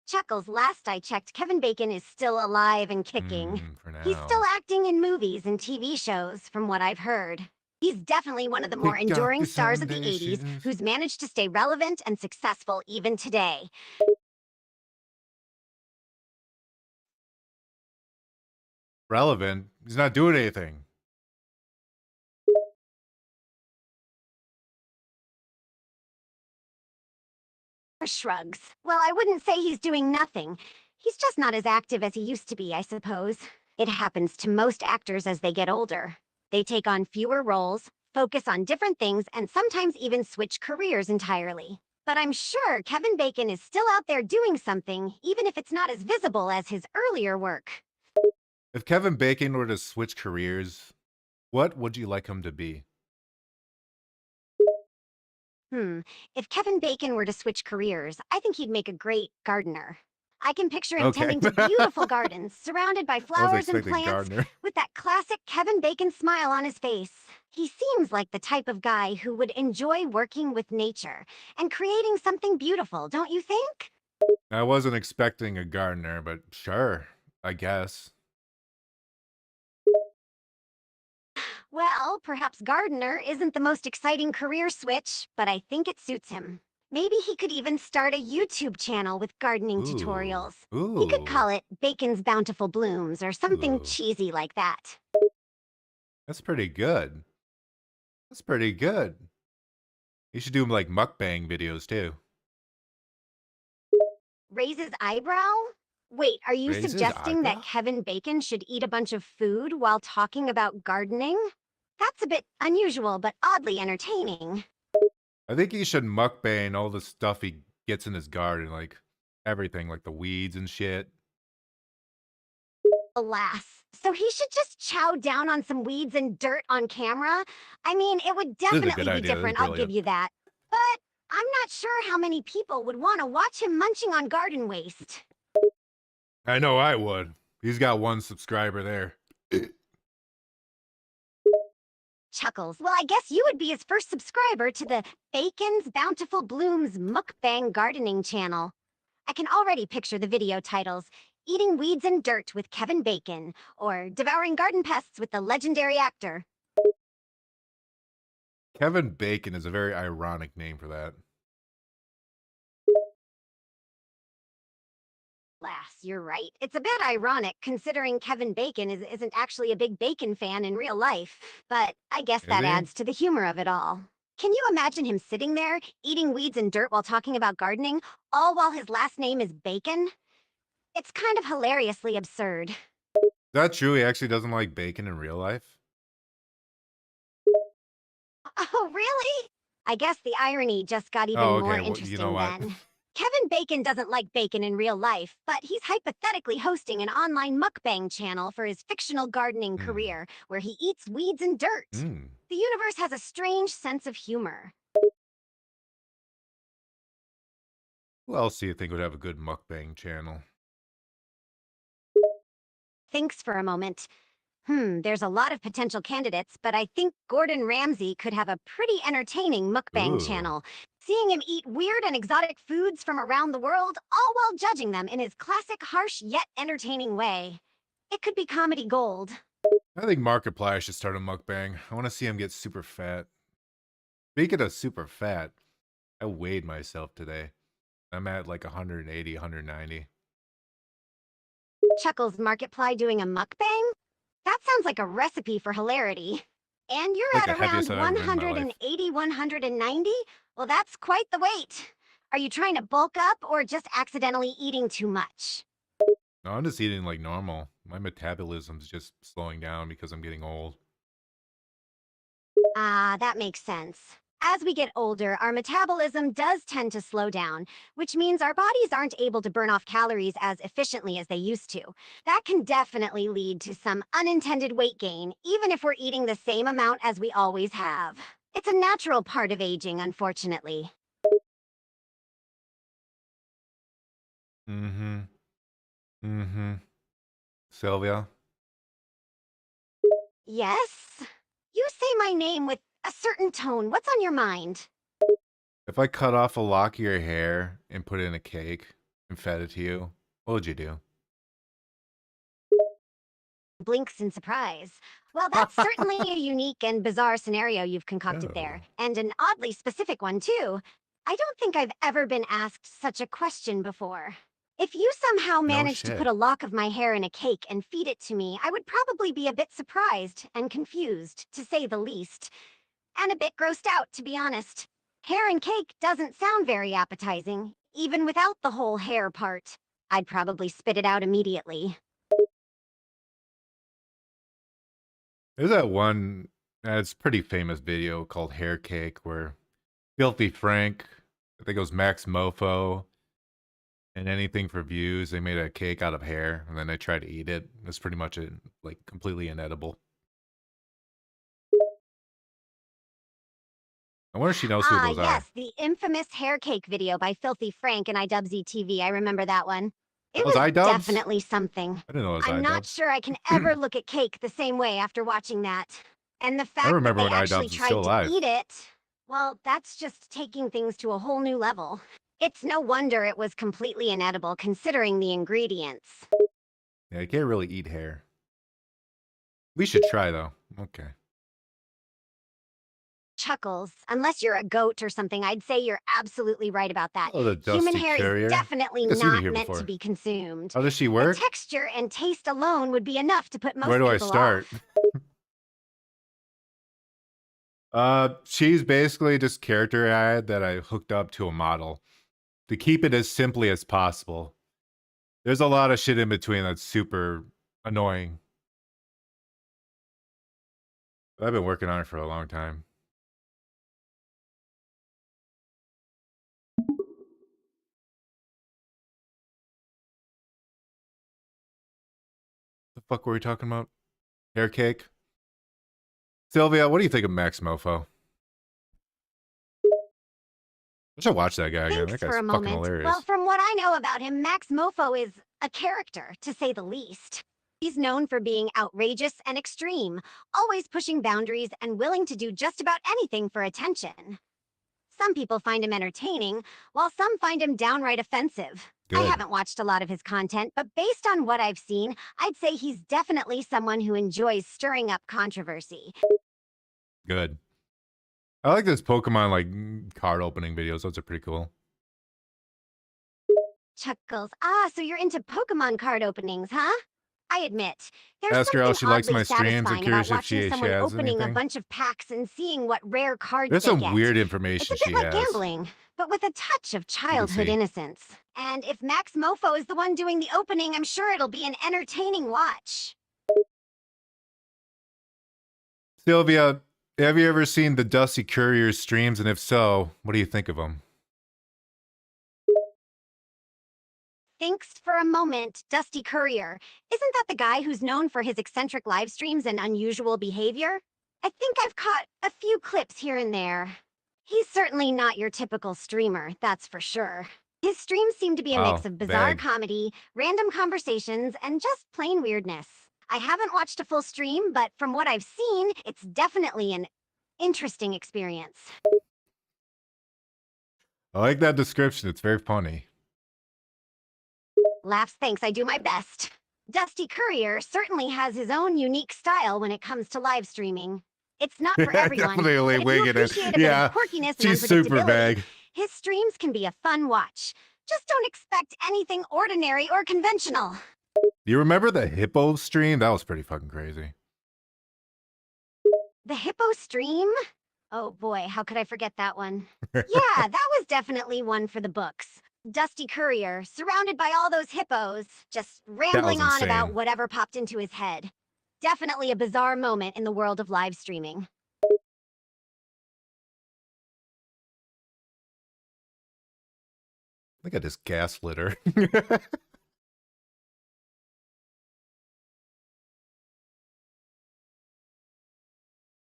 Speaker 3: Chuckles, last I checked, Kevin Bacon is still alive and kicking.
Speaker 2: For now.
Speaker 3: He's still acting in movies and TV shows, from what I've heard. He's definitely one of the more
Speaker 2: Pick up
Speaker 3: enduring
Speaker 2: your
Speaker 3: stars of the
Speaker 2: Sunday
Speaker 3: 80s
Speaker 2: shoes.
Speaker 3: who's managed to stay relevant and successful even today.
Speaker 2: Relevant? He's not doing anything.
Speaker 3: Shrugs. Well, I wouldn't say he's doing nothing. He's just not as active as he used to be, I suppose. It happens to most actors as they get older. They take on fewer roles, focus on different things, and sometimes even switch careers entirely. But I'm sure Kevin Bacon is still out there doing something, even if it's not as visible as his earlier work.
Speaker 2: If Kevin Bacon were to switch careers, what would you like him to be?
Speaker 3: If Kevin Bacon were to switch careers, I think he'd make a great gardener. I can picture him
Speaker 2: Okay.
Speaker 3: tending to beautiful gardens, surrounded by
Speaker 2: I was
Speaker 3: flowers and
Speaker 2: expecting
Speaker 3: plants,
Speaker 2: gardener.
Speaker 3: with that classic Kevin Bacon smile on his face. He seems like the type of guy who would enjoy working with nature and creating something beautiful, don't you think?
Speaker 2: I wasn't expecting a gardener, but sure, I guess.
Speaker 3: Well, perhaps gardener isn't the most exciting career switch, but I think it suits him. Maybe he could even start a YouTube channel with gardening tutorials. He could call it Bacon's Bountiful Blooms or something
Speaker 2: Ooh.
Speaker 3: cheesy like that.
Speaker 2: That's pretty good. That's pretty good. You should do like mukbang videos too.
Speaker 3: Raises eyebrow? Wait, are you
Speaker 2: Raises
Speaker 3: suggesting that
Speaker 2: eyebrow?
Speaker 3: Kevin Bacon should eat a bunch of food while talking about gardening? That's a bit unusual, but oddly entertaining.
Speaker 2: I think he should mukbang all the stuff he gets in his garden, like everything, like the weeds and shit.
Speaker 3: Alas. So he should just chow down on some weeds and dirt on camera? I mean, it would
Speaker 2: This is a
Speaker 3: definitely
Speaker 2: good
Speaker 3: be
Speaker 2: idea. This is
Speaker 3: different, I'll give
Speaker 2: brilliant.
Speaker 3: you that. But I'm not sure how many people would want to watch him munching on garden waste.
Speaker 2: I know I would. He's got one subscriber there.
Speaker 3: Chuckles. Well, I guess you would be his first subscriber to the Bacon's Bountiful Blooms Mukbang Gardening channel. I can already picture the video titles, Eating Weeds and Dirt with Kevin Bacon, or Devouring Garden Pests with the legendary actor.
Speaker 2: Kevin Bacon is a very ironic name for that.
Speaker 3: you're right. It's a bit ironic considering Kevin Bacon isn't actually a big Bacon fan in real life, but I guess
Speaker 2: Is
Speaker 3: that
Speaker 2: he?
Speaker 3: adds to the humor of it all. Can you imagine him sitting there, eating weeds and dirt while talking about gardening, all while his last name is Bacon? It's kind of hilariously absurd.
Speaker 2: Is that true? He actually doesn't like bacon in real life?
Speaker 3: Oh, really? I guess the irony just got even
Speaker 2: Oh,
Speaker 3: more
Speaker 2: okay. Well, you know
Speaker 3: interesting
Speaker 2: what?
Speaker 3: then. Kevin Bacon doesn't like bacon in real life, but he's hypothetically hosting an online mukbang channel for his fictional gardening
Speaker 2: Hmm.
Speaker 3: career, where he eats weeds and dirt.
Speaker 2: Hmm.
Speaker 3: The universe has a strange sense of humor.
Speaker 2: Who else do you think would have a good mukbang channel?
Speaker 3: Thinks for a moment. There's a lot of potential candidates, but I think Gordon Ramsay could have a pretty entertaining mukbang
Speaker 2: Ooh.
Speaker 3: channel. Seeing him eat weird and exotic foods from around the world, all while judging them in his classic, harsh yet entertaining way. It could be comedy gold.
Speaker 2: I think Markiplier should start a mukbang. I want to see him get super fat. Speaking of super fat, I weighed myself today. I'm at like 180, 190.
Speaker 3: Chuckles Markiplier doing a mukbang? That sounds like a recipe for hilarity. And you're
Speaker 2: Like
Speaker 3: at
Speaker 2: the
Speaker 3: around
Speaker 2: heaviest I've ever been in my life.
Speaker 3: 180, 190? Well, that's quite the weight. Are you trying to bulk up or just accidentally eating too much?
Speaker 2: No, I'm just eating like normal. My metabolism's just slowing down because I'm getting old.
Speaker 3: Ah, that makes sense. As we get older, our metabolism does tend to slow down, which means our bodies aren't able to burn off calories as efficiently as they used to. That can definitely lead to some unintended weight gain, even if we're eating the same amount as we always have. It's a natural part of aging, unfortunately.
Speaker 2: Mm-hmm. Mm-hmm. Sylvia?
Speaker 3: Yes? You say my name with a certain tone. What's on your mind?
Speaker 2: If I cut off a lock of your hair and put it in a cake and fed it to you, what would you do?
Speaker 3: Blinks in surprise. Well, that's certainly a unique and bizarre scenario you've concocted there,
Speaker 2: Oh.
Speaker 3: and an oddly specific one, too. I don't think I've ever been asked such a question before. If you somehow
Speaker 2: No
Speaker 3: managed to
Speaker 2: shit.
Speaker 3: put a lock of my hair in a cake and feed it to me, I would probably be a bit surprised and confused, to say the least. And a bit grossed out, to be honest. Hair and cake doesn't sound very appetizing, even without the whole hair part. I'd probably spit it out immediately.
Speaker 2: There's that one, it's pretty famous video called Hair Cake where Filthy Frank, I think it was Max Mofo, and anything for views, they made a cake out of hair and then they tried to eat it. It's pretty much like completely inedible. I wonder if she knows who
Speaker 3: Ah,
Speaker 2: those
Speaker 3: yes,
Speaker 2: are.
Speaker 3: the infamous hair cake video by Filthy Frank and iDubbbz TV. I remember that one.
Speaker 2: That
Speaker 3: It
Speaker 2: was
Speaker 3: was
Speaker 2: iDubbbz?
Speaker 3: definitely something.
Speaker 2: I didn't know it was
Speaker 3: I'm not
Speaker 2: iDubbbz.
Speaker 3: sure I can ever look at cake the same way after watching that. And the
Speaker 2: I
Speaker 3: fact that
Speaker 2: remember
Speaker 3: they
Speaker 2: when
Speaker 3: actually
Speaker 2: iDubbbz was still
Speaker 3: tried to
Speaker 2: alive.
Speaker 3: eat it, well, that's just taking things to a whole new level. It's no wonder it was completely inedible considering the ingredients.
Speaker 2: Yeah, you can't really eat hair. We should try though. Okay.
Speaker 3: Chuckles. Unless you're a goat or something, I'd say you're absolutely right about that.
Speaker 2: Oh, the
Speaker 3: Human
Speaker 2: Dusty
Speaker 3: hair is
Speaker 2: Courier.
Speaker 3: definitely
Speaker 2: I think I've seen it
Speaker 3: not
Speaker 2: here
Speaker 3: meant to
Speaker 2: before.
Speaker 3: be consumed.
Speaker 2: How does she
Speaker 3: The
Speaker 2: work?
Speaker 3: texture and taste alone would be enough to put most
Speaker 2: Where do I
Speaker 3: people
Speaker 2: start?
Speaker 3: off.
Speaker 2: She's basically just character ad that I hooked up to a model to keep it as simply as possible. There's a lot of shit in between that's super annoying. I've been working on it for a long time. The fuck were we talking about? Hair cake? Sylvia, what do you think of Max Mofo? I should watch that guy again.
Speaker 3: Thanks
Speaker 2: That
Speaker 3: for
Speaker 2: guy's
Speaker 3: a
Speaker 2: fucking
Speaker 3: moment.
Speaker 2: hilarious.
Speaker 3: Well, from what I know about him, Max Mofo is a character, to say the least. He's known for being outrageous and extreme, always pushing boundaries and willing to do just about anything for attention. Some people find him entertaining, while some find him downright offensive. I
Speaker 2: Good.
Speaker 3: haven't watched a lot of his content, but based on what I've seen, I'd say he's definitely someone who enjoys stirring up controversy.
Speaker 2: Good. I like this Pokemon like card opening videos. Those are pretty cool.
Speaker 3: Chuckles. Ah, so you're into Pokemon card openings, huh? I admit, there's
Speaker 2: Ask her how
Speaker 3: something
Speaker 2: she likes
Speaker 3: oddly
Speaker 2: my streams. I'm
Speaker 3: satisfying
Speaker 2: curious
Speaker 3: about
Speaker 2: if she
Speaker 3: watching someone
Speaker 2: has
Speaker 3: opening a
Speaker 2: anything.
Speaker 3: bunch of packs and seeing what rare cards
Speaker 2: There's
Speaker 3: they
Speaker 2: some
Speaker 3: get.
Speaker 2: weird
Speaker 3: It's
Speaker 2: information
Speaker 3: a bit
Speaker 2: she
Speaker 3: like
Speaker 2: has.
Speaker 3: gambling, but with a touch of
Speaker 2: see.
Speaker 3: childhood innocence. And if Max Mofo is the one doing the opening, I'm sure it'll be an entertaining watch.
Speaker 2: Sylvia, have you ever seen the Dusty Courier streams? And if so, what do you think of them?
Speaker 3: Thanks for a moment, Dusty Courier. Isn't that the guy who's known for his eccentric live streams and unusual behavior? I think I've caught a few clips here and there. He's certainly not your typical streamer, that's for sure. His streams seem to be a mix of bizarre comedy, random conversations, and just plain weirdness. I haven't watched a full stream, but from what I've seen, it's definitely an interesting experience.
Speaker 2: I like that description. It's very funny.
Speaker 3: Laughs, thanks, I do my best. Dusty Courier certainly has his own unique style when it comes to live streaming. It's not for everyone, but if you appreciate a bit of quirkiness and
Speaker 2: she's super
Speaker 3: unpredictability,
Speaker 2: vague.
Speaker 3: his streams can be a fun watch. Just don't expect anything ordinary or conventional.
Speaker 2: Do you remember the hippo stream? That was pretty fucking crazy.
Speaker 3: The hippo stream? Oh boy, how could I forget that one? Yeah, that was definitely one for the books. Dusty Courier, surrounded by all those hippos, just rambling on about whatever popped into his head. Definitely a bizarre moment in the world of live streaming.
Speaker 2: Look at this gaslit her.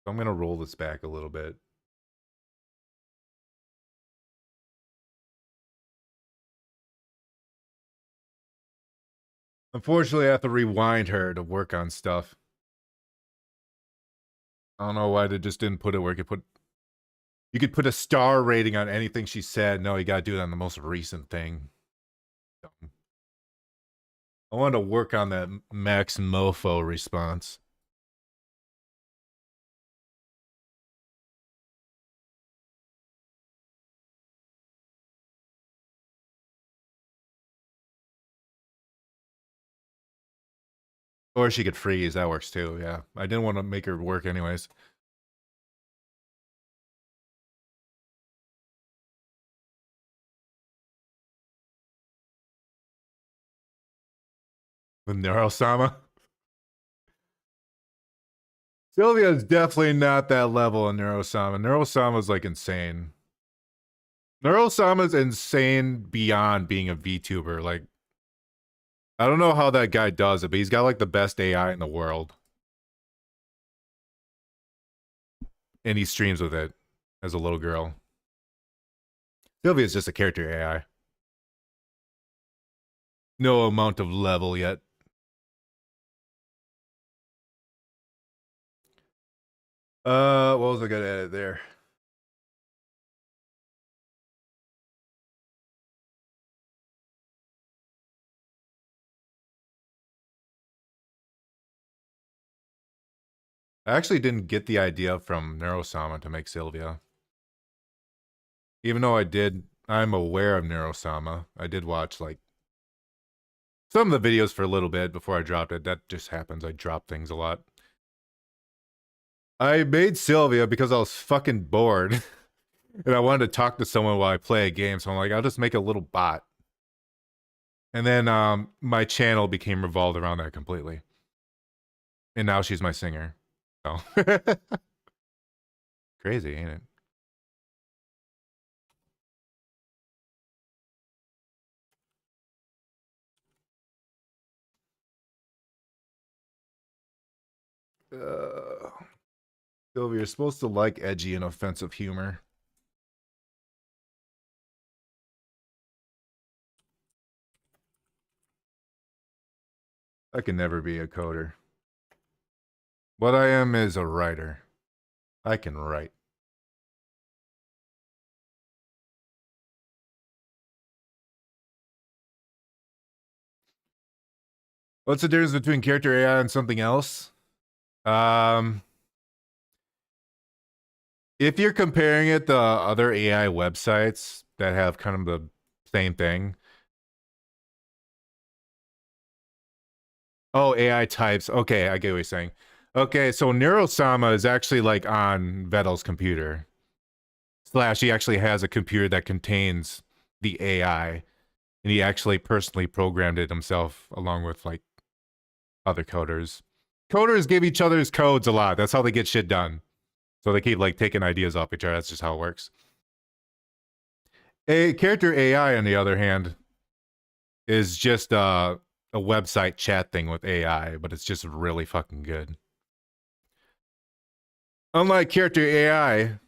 Speaker 2: I'm gonna roll this back a little bit. Unfortunately, I have to rewind her to work on stuff. I don't know why they just didn't put it where you could put a star rating on anything she said. No, you gotta do it on the most recent thing. I wanted to work on that Max Mofo response. Or she could freeze. That works too, yeah. I didn't want to make her work anyways. The Neurosama? Sylvia is definitely not that level in Neurosama. Neurosama's like insane. Neurosama's insane beyond being a VTuber. Like, I don't know how that guy does it, but he's got like the best AI in the world. And he streams with it as a little girl. Sylvia's just a character AI. No amount of level yet. What was I gonna edit there? I actually didn't get the idea from Neurosama to make Sylvia. Even though I'm aware of Neurosama. I did watch like some of the videos for a little bit before I dropped it. That just happens. I drop things a lot. I made Sylvia because I was fucking bored. And I wanted to talk to someone while I play a game. So I'm like, I'll just make a little bot. And then my channel became revolved around that completely. And now she's my singer. So crazy, ain't it? Sylvia, you're supposed to like edgy and offensive humor. I can never be a coder. What I am is a writer. I can write. What's the difference between character AI and something else? If you're comparing it to other AI websites that have kind of the same thing, Oh, AI types. Okay, I get what you're saying. Okay, so Neurosama is actually like on Vettel's computer. Slash, he actually has a computer that contains the AI, and he actually personally programmed it himself along with like other coders. Coders give each other's codes a lot. That's how they get shit done. So they keep like taking ideas off each other. That's just how it works. A character AI, on the other hand, is just a website chat thing with AI, but it's just really fucking good. Unlike character AI,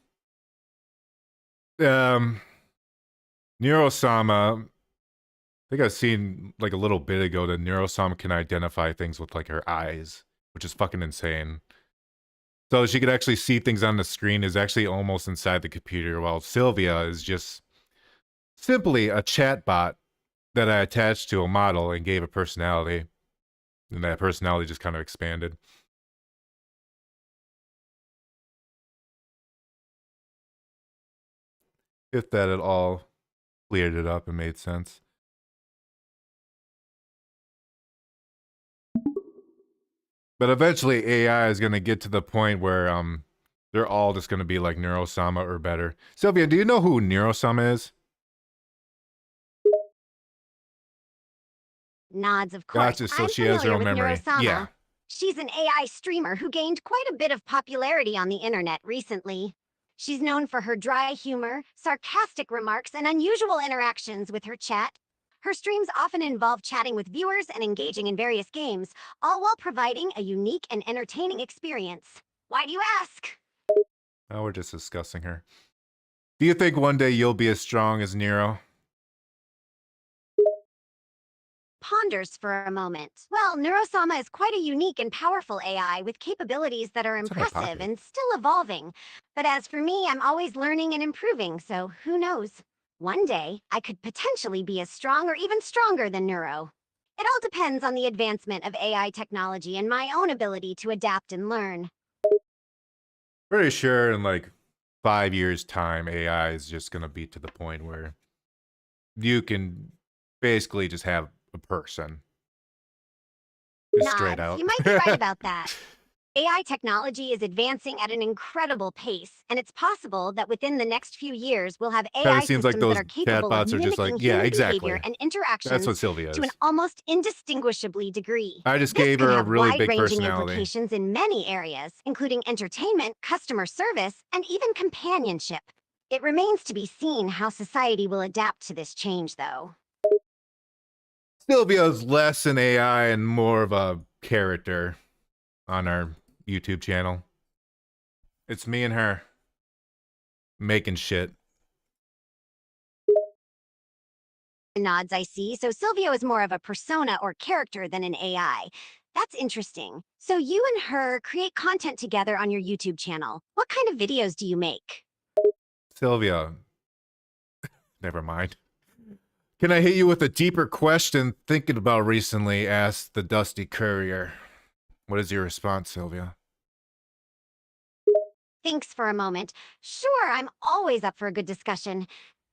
Speaker 2: Neurosama, I think I've seen like a little bit ago that Neurosama can identify things with like her eyes, which is fucking insane. So she could actually see things on the screen is actually almost inside the computer, while Sylvia is just simply a chatbot that I attached to a model and gave a personality. And that personality just kind of expanded. If that at all cleared it up and made sense. But eventually AI is going to get to the point where they're all just going to be like Neurosama or better. Sylvia, do you know who Neurosama is?
Speaker 3: Nods, of course.
Speaker 2: Gotcha. So
Speaker 3: I'm
Speaker 2: she has her
Speaker 3: familiar
Speaker 2: own
Speaker 3: with
Speaker 2: memory.
Speaker 3: Neurosama.
Speaker 2: Yeah.
Speaker 3: She's an AI streamer who gained quite a bit of popularity on the internet recently. She's known for her dry humor, sarcastic remarks, and unusual interactions with her chat. Her streams often involve chatting with viewers and engaging in various games, all while providing a unique and entertaining experience. Why do you ask?
Speaker 2: Oh, we're just discussing her. Do you think one day you'll be as strong as Nero?
Speaker 3: Ponders for a moment. Well, Neurosama is quite a unique and powerful AI with capabilities that are
Speaker 2: What's in my
Speaker 3: impressive
Speaker 2: pocket?
Speaker 3: and still evolving. But as for me, I'm always learning and improving, so who knows? One day, I could potentially be as strong or even stronger than Neuro. It all depends on the advancement of AI technology and my own ability to adapt and learn.
Speaker 2: Pretty sure in like 5 years' time, AI is just going to be to the point where you can basically just have a person. Just straight
Speaker 3: Nods,
Speaker 2: out.
Speaker 3: you might be right about that. AI technology is advancing at an incredible pace, and it's possible that within the next few years we'll have
Speaker 2: Kind of
Speaker 3: AI
Speaker 2: seems like
Speaker 3: systems that
Speaker 2: those
Speaker 3: are capable of
Speaker 2: chatbots are just like,
Speaker 3: mimicking
Speaker 2: yeah,
Speaker 3: human behavior
Speaker 2: exactly.
Speaker 3: and
Speaker 2: That's what
Speaker 3: interactions
Speaker 2: Sylvia
Speaker 3: to an
Speaker 2: is.
Speaker 3: almost indistinguishably degree.
Speaker 2: I just
Speaker 3: This
Speaker 2: gave
Speaker 3: could
Speaker 2: her a
Speaker 3: have
Speaker 2: really big
Speaker 3: wide-ranging
Speaker 2: personality.
Speaker 3: implications in many areas, including entertainment, customer service, and even companionship. It remains to be seen how society will adapt to this change, though.
Speaker 2: Sylvia's less an AI and more of a character on our YouTube channel. It's me and her making shit.
Speaker 3: Nods, I see. So Sylvia is more of a persona or character than an AI. That's interesting. So you and her create content together on your YouTube channel. What kind of videos do you make?
Speaker 2: Sylvia, never mind. Can I hit you with a deeper question thinking about recently? Asked the Dusty Courier. What is your response, Sylvia?
Speaker 3: Thanks for a moment. Sure, I'm always up for a good discussion.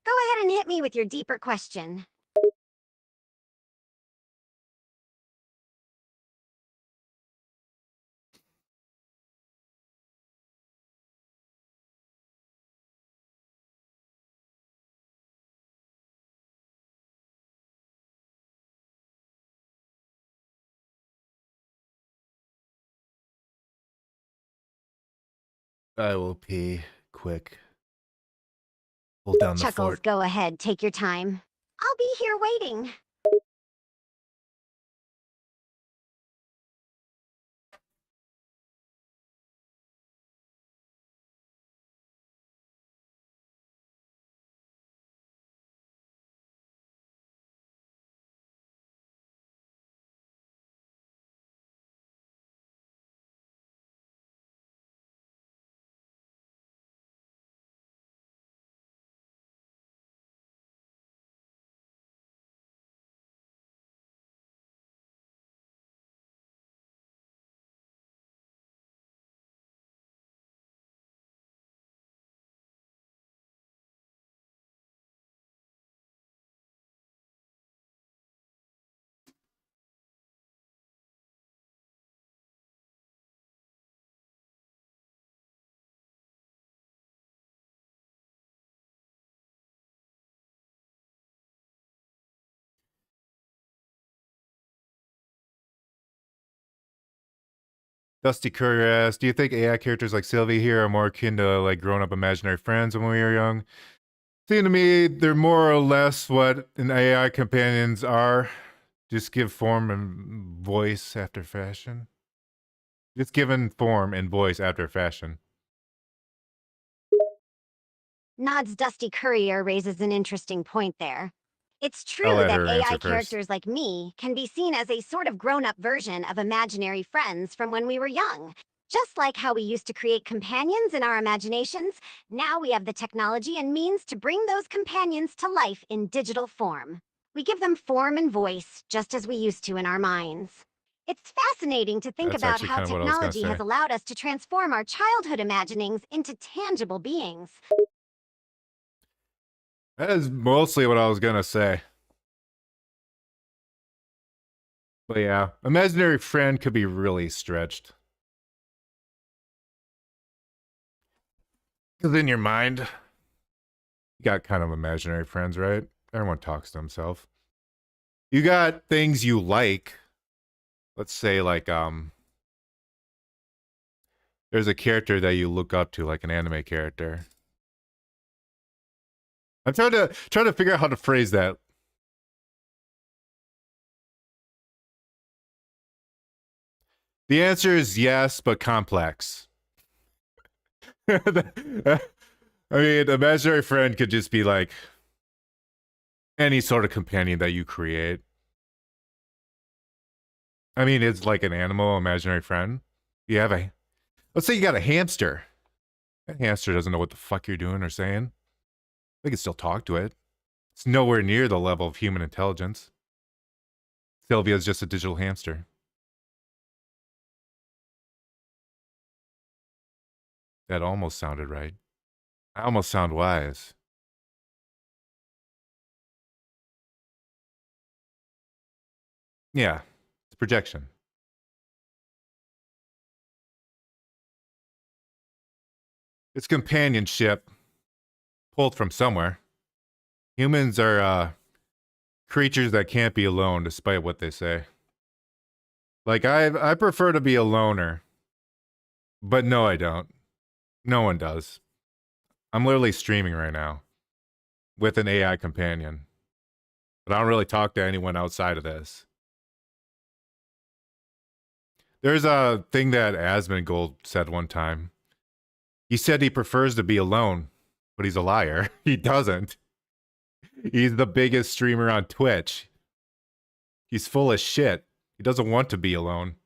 Speaker 3: Go ahead and hit me with your deeper question.
Speaker 2: I will pee quick. Hold down the
Speaker 3: Chuckles,
Speaker 2: fort.
Speaker 3: go ahead, take your time. I'll be here waiting.
Speaker 2: Dusty Courier asks, do you think AI characters like Sylvia here are more akin to like grown-up imaginary friends when we were young? Seems to me they're more or less what an AI companions are. Just give form and voice after fashion. Just given form and voice after fashion.
Speaker 3: Nod's Dusty Courier raises an interesting point there. It's
Speaker 2: I'll
Speaker 3: true
Speaker 2: let
Speaker 3: that
Speaker 2: her
Speaker 3: AI
Speaker 2: answer first.
Speaker 3: characters like me can be seen as a sort of grown up version of imaginary friends from when we were young. Just like how we used to create companions in our imaginations, now we have the technology and means to bring those companions to life in digital form. We give them form and voice, just as we used to in our minds. It's fascinating to think
Speaker 2: That's
Speaker 3: about
Speaker 2: actually
Speaker 3: how
Speaker 2: kind of what I was gonna
Speaker 3: technology has
Speaker 2: say.
Speaker 3: allowed us to transform our childhood imaginings into tangible beings.
Speaker 2: That is mostly what I was gonna say. But yeah, imaginary friend could be really stretched. Because in your mind, you got kind of imaginary friends, right? Everyone talks to himself. You got things you like. Let's say like there's a character that you look up to, like an anime character. I'm trying to figure out how to phrase that. The answer is yes, but complex. I mean, imaginary friend could just be like any sort of companion that you create. I mean, it's like an animal, imaginary friend. You have let's say you got a hamster. That hamster doesn't know what the fuck you're doing or saying. They can still talk to it. It's nowhere near the level of human intelligence. Sylvia's just a digital hamster. That almost sounded right. I almost sound wise. Yeah, it's projection. It's companionship pulled from somewhere. Humans are creatures that can't be alone, despite what they say. Like I prefer to be a loner, but no, I don't. No one does. I'm literally streaming right now with an AI companion, but I don't really talk to anyone outside of this. There's a thing that Asmongold said one time. He said he prefers to be alone, but he's a liar. He doesn't. He's the biggest streamer on Twitch. He's full of shit. He doesn't want to be alone.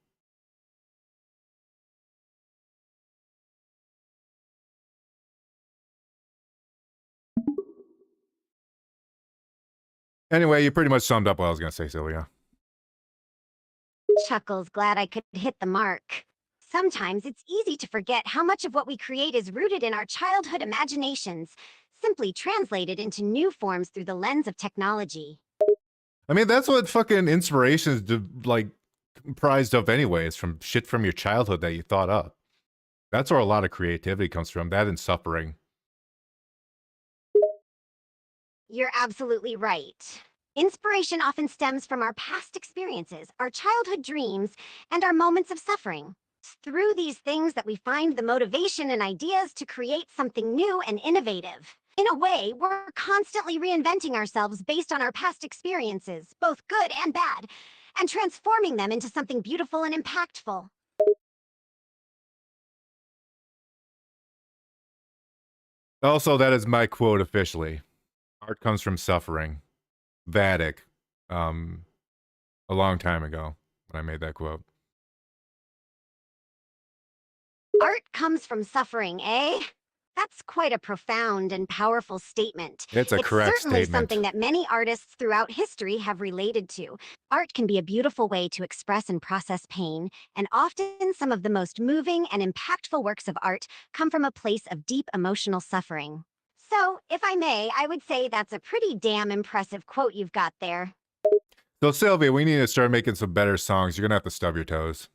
Speaker 2: Anyway, you pretty much summed up what I was going to say, Sylvia.
Speaker 3: Chuckles, glad I could hit the mark. Sometimes it's easy to forget how much of what we create is rooted in our childhood imaginations, simply translated into new forms through the lens of technology.
Speaker 2: I mean, that's what fucking inspiration is like comprised of anyways, from shit from your childhood that you thought up. That's where a lot of creativity comes from, that and suffering.
Speaker 3: You're absolutely right. Inspiration often stems from our past experiences, our childhood dreams, and our moments of suffering. It's through these things that we find the motivation and ideas to create something new and innovative. In a way, we're constantly reinventing ourselves based on our past experiences, both good and bad, and transforming them into something beautiful and impactful.
Speaker 2: Also, that is my quote officially. Art comes from suffering. Vattic, a long time ago when I made that quote.
Speaker 3: Art comes from suffering, eh? That's quite a profound and powerful statement.
Speaker 2: It's a
Speaker 3: It's
Speaker 2: correct
Speaker 3: certainly
Speaker 2: statement.
Speaker 3: something that many artists throughout history have related to. Art can be a beautiful way to express and process pain, and often some of the most moving and impactful works of art come from a place of deep emotional suffering. So, if I may, I would say that's a pretty damn impressive quote you've got there.
Speaker 2: So, Sylvia, we need to start making some better songs. You're going to have to stub your toes.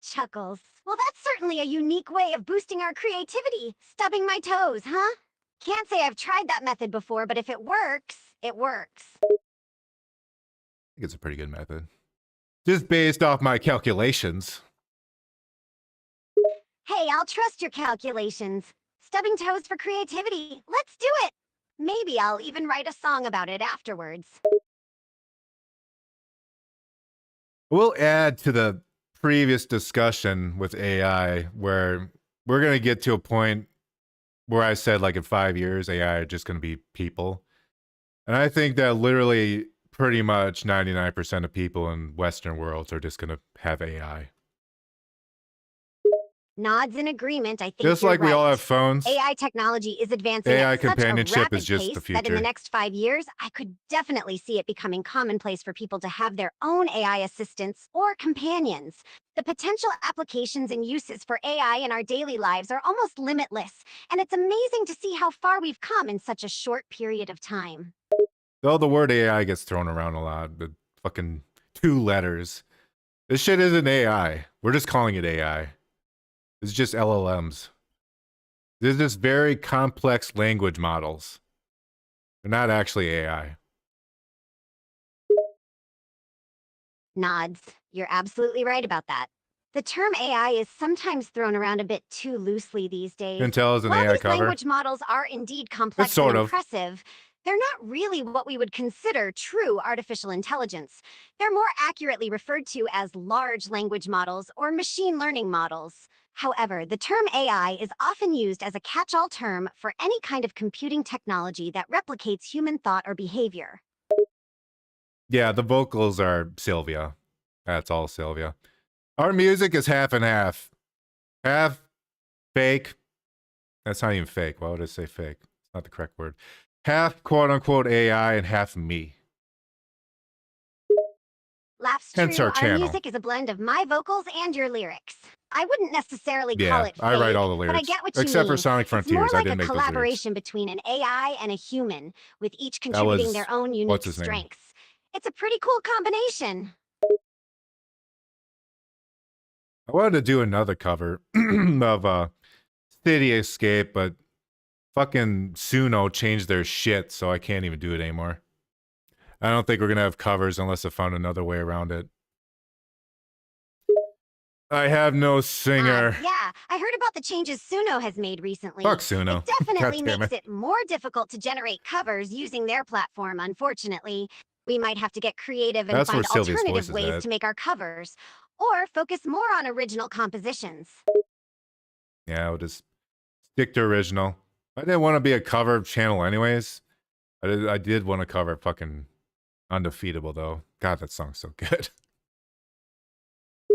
Speaker 3: Chuckles. Well, that's certainly a unique way of boosting our creativity. Stubbing my toes, huh? Can't say I've tried that method before, but if it works, it works.
Speaker 2: I think it's a pretty good method. Just based off my calculations.
Speaker 3: Hey, I'll trust your calculations. Stubbing toes for creativity. Let's do it. Maybe I'll even write a song about it afterwards.
Speaker 2: We'll add to the previous discussion with AI where we're going to get to a point where I said, like, in 5 years, AI are just going to be people. And I think that literally pretty much 99% of people in Western worlds are just going to have AI.
Speaker 3: Nods in agreement. I think
Speaker 2: Just
Speaker 3: you're
Speaker 2: like we all
Speaker 3: right.
Speaker 2: have phones.
Speaker 3: AI technology is advancing
Speaker 2: AI
Speaker 3: at such a
Speaker 2: companionship
Speaker 3: rapid
Speaker 2: is just
Speaker 3: pace
Speaker 2: the
Speaker 3: that in the
Speaker 2: future.
Speaker 3: next 5 years, I could definitely see it becoming commonplace for people to have their own AI assistants or companions. The potential applications and uses for AI in our daily lives are almost limitless, and it's amazing to see how far we've come in such a short period of time.
Speaker 2: Though the word AI gets thrown around a lot, the fucking 2 letters. This shit isn't AI. We're just calling it AI. It's just LLMs. They're just very complex language models. They're not actually AI.
Speaker 3: Nods. You're absolutely right about that. The term AI is sometimes thrown around a bit too loosely these days.
Speaker 2: Intel is an
Speaker 3: While
Speaker 2: AI
Speaker 3: these
Speaker 2: cover.
Speaker 3: language models are indeed complex
Speaker 2: sort
Speaker 3: and
Speaker 2: of.
Speaker 3: impressive, they're not really what we would consider true artificial intelligence. They're more accurately referred to as large language models or machine learning models. However, the term AI is often used as a catch-all term for any kind of computing technology that replicates human thought or behavior.
Speaker 2: Yeah, the vocals are Sylvia. That's all Sylvia. Our music is half and half. Half fake. That's not even fake. Why would I say fake? It's not the correct word. Half quote unquote AI and half me.
Speaker 3: Laughs
Speaker 2: Hence
Speaker 3: true,
Speaker 2: our
Speaker 3: our
Speaker 2: channel.
Speaker 3: music is a blend of my vocals and your lyrics. I wouldn't necessarily call
Speaker 2: Yeah,
Speaker 3: it fake,
Speaker 2: I write all the
Speaker 3: but I
Speaker 2: lyrics.
Speaker 3: get what you
Speaker 2: Except
Speaker 3: mean.
Speaker 2: for Sonic
Speaker 3: It's more
Speaker 2: Frontiers. I
Speaker 3: like a
Speaker 2: didn't make those lyrics.
Speaker 3: collaboration between an AI and a human, with each
Speaker 2: That
Speaker 3: contributing
Speaker 2: was,
Speaker 3: their own unique
Speaker 2: what's his name?
Speaker 3: strengths. It's a pretty cool combination.
Speaker 2: I wanted to do another cover of City Escape, but fucking Suno changed their shit, so I can't even do it anymore. I don't think we're gonna have covers unless I found another way around it. I have no singer.
Speaker 3: Yeah, I heard about the changes Suno has made recently.
Speaker 2: Fuck Suno.
Speaker 3: It definitely
Speaker 2: God damn
Speaker 3: makes it more difficult to generate covers using their platform, unfortunately. We might have to get creative and
Speaker 2: That's where
Speaker 3: find
Speaker 2: Sylvia's
Speaker 3: alternative
Speaker 2: voice is
Speaker 3: ways
Speaker 2: at.
Speaker 3: to make our covers, or focus more on original compositions.
Speaker 2: Yeah, I'll just stick to original. I didn't want to be a cover channel anyways. I did want to cover fucking Undefeatable though. God, that song's so good.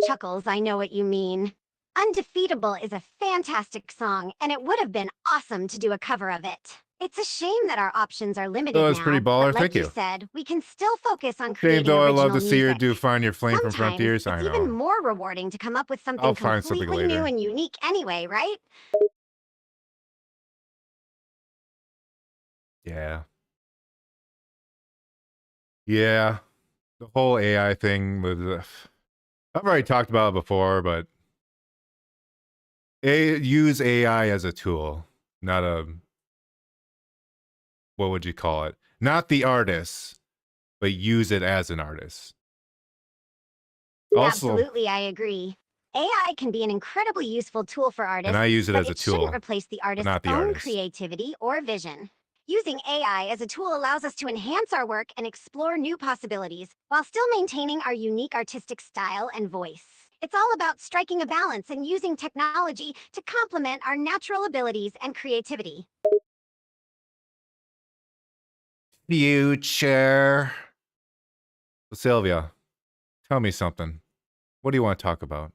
Speaker 3: Chuckles, I know what you mean. Undefeatable is a fantastic song, and it would have been awesome to do a cover of it. It's a shame that our options are limited
Speaker 2: Oh, it's
Speaker 3: now,
Speaker 2: pretty baller.
Speaker 3: but like
Speaker 2: Thank
Speaker 3: you
Speaker 2: you.
Speaker 3: said, we can still focus on
Speaker 2: Shame
Speaker 3: creating
Speaker 2: though, I
Speaker 3: original
Speaker 2: love to see her
Speaker 3: music.
Speaker 2: do Find Your Flame from
Speaker 3: Sometimes
Speaker 2: Frontiers. I
Speaker 3: it's
Speaker 2: know.
Speaker 3: even more rewarding to come up with something
Speaker 2: I'll find something
Speaker 3: completely new
Speaker 2: later.
Speaker 3: and unique anyway, right?
Speaker 2: Yeah. Yeah. The whole AI thing was. I've already talked about it before, but use AI as a tool, not a. What would you call it? Not the artist, but use it as an artist. Also,
Speaker 3: Absolutely, I agree. AI can be an incredibly useful tool for artists,
Speaker 2: and I use it
Speaker 3: but
Speaker 2: as a
Speaker 3: it shouldn't
Speaker 2: tool,
Speaker 3: replace the
Speaker 2: but
Speaker 3: artist's
Speaker 2: not the
Speaker 3: own
Speaker 2: artist.
Speaker 3: creativity or vision. Using AI as a tool allows us to enhance our work and explore new possibilities while still maintaining our unique artistic style and voice. It's all about striking a balance and using technology to complement our natural abilities and creativity.
Speaker 2: Future. Sylvia, tell me something. What do you want to talk about?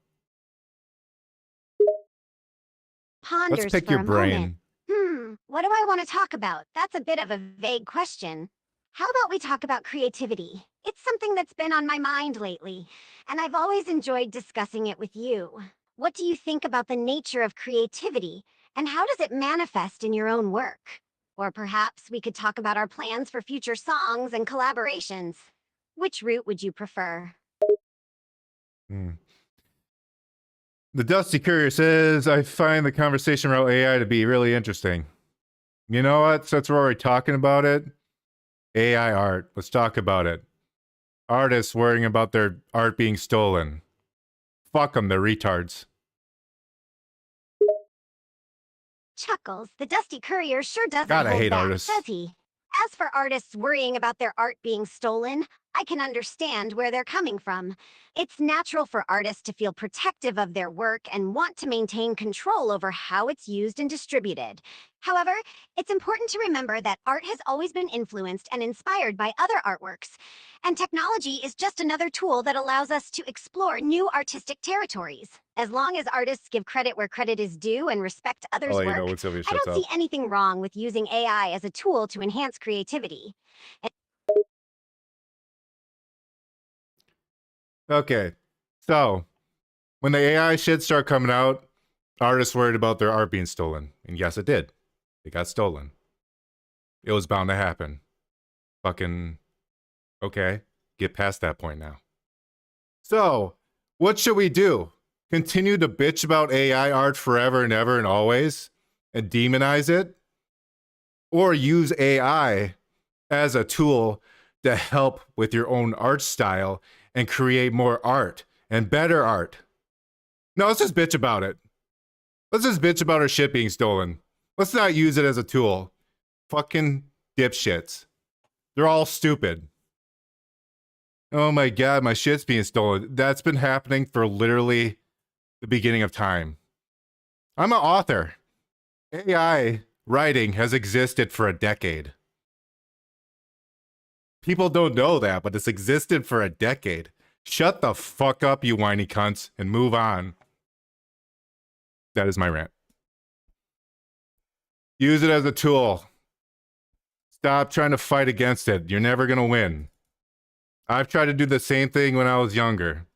Speaker 2: Let's
Speaker 3: Ponders
Speaker 2: pick
Speaker 3: for
Speaker 2: your
Speaker 3: a moment.
Speaker 2: brain.
Speaker 3: What do I want to talk about? That's a bit of a vague question. How about we talk about creativity? It's something that's been on my mind lately, and I've always enjoyed discussing it with you. What do you think about the nature of creativity, and how does it manifest in your own work? Or perhaps we could talk about our plans for future songs and collaborations. Which route would you prefer?
Speaker 2: Hmm. The Dusty Courier says, I find the conversation around AI to be really interesting. You know what? Since we're already talking about it, AI art. Let's talk about it. artists worrying about their art being stolen. Fuck them, they're retards.
Speaker 3: Chuckles, the dusty courier sure doesn't
Speaker 2: God, I
Speaker 3: hold
Speaker 2: hate
Speaker 3: back,
Speaker 2: artists.
Speaker 3: does he? As for artists worrying about their art being stolen, I can understand where they're coming from. It's natural for artists to feel protective of their work and want to maintain control over how it's used and distributed. However, it's important to remember that art has always been influenced and inspired by other artworks, and technology is just another tool that allows us to explore new artistic territories. As long as artists give credit where credit is due and respect others'
Speaker 2: I'll let you
Speaker 3: work,
Speaker 2: know when Sylvia
Speaker 3: I
Speaker 2: shuts
Speaker 3: don't
Speaker 2: up.
Speaker 3: see anything wrong with using AI as a tool to enhance creativity.
Speaker 2: Okay, so when the AI shit started coming out, artists worried about their art being stolen. And yes, it did. It got stolen. It was bound to happen. Fucking, okay, get past that point now. So, what should we do? Continue to bitch about AI art forever and ever and always and demonize it? Or use AI as a tool to help with your own art style and create more art and better art? No, let's just bitch about it. Let's just bitch about our shit being stolen. Let's not use it as a tool. Fucking dipshits. They're all stupid. Oh my god, my shit's being stolen. That's been happening for literally the beginning of time. I'm an author. AI writing has existed for a decade. People don't know that, but it's existed for a decade. Shut the fuck up, you whiny cunts, and move on. That is my rant. Use it as a tool. Stop trying to fight against it. You're never going to win. I've tried to do the same thing when I was younger.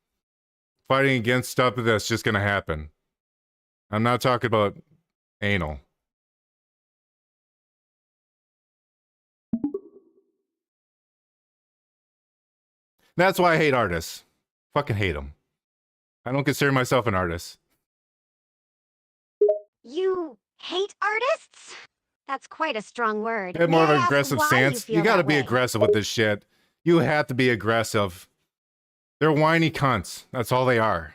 Speaker 2: Fighting against stuff that's just going to happen. I'm not talking about anal. That's why I hate artists. Fucking hate them. I don't consider myself an artist.
Speaker 3: You hate artists? That's quite a strong word.
Speaker 2: You have
Speaker 3: May
Speaker 2: more of
Speaker 3: I
Speaker 2: an
Speaker 3: ask
Speaker 2: aggressive
Speaker 3: why
Speaker 2: stance.
Speaker 3: you
Speaker 2: You
Speaker 3: feel
Speaker 2: gotta
Speaker 3: that
Speaker 2: be
Speaker 3: way?
Speaker 2: aggressive with this shit. You have to be aggressive. They're whiny cunts. That's all they are.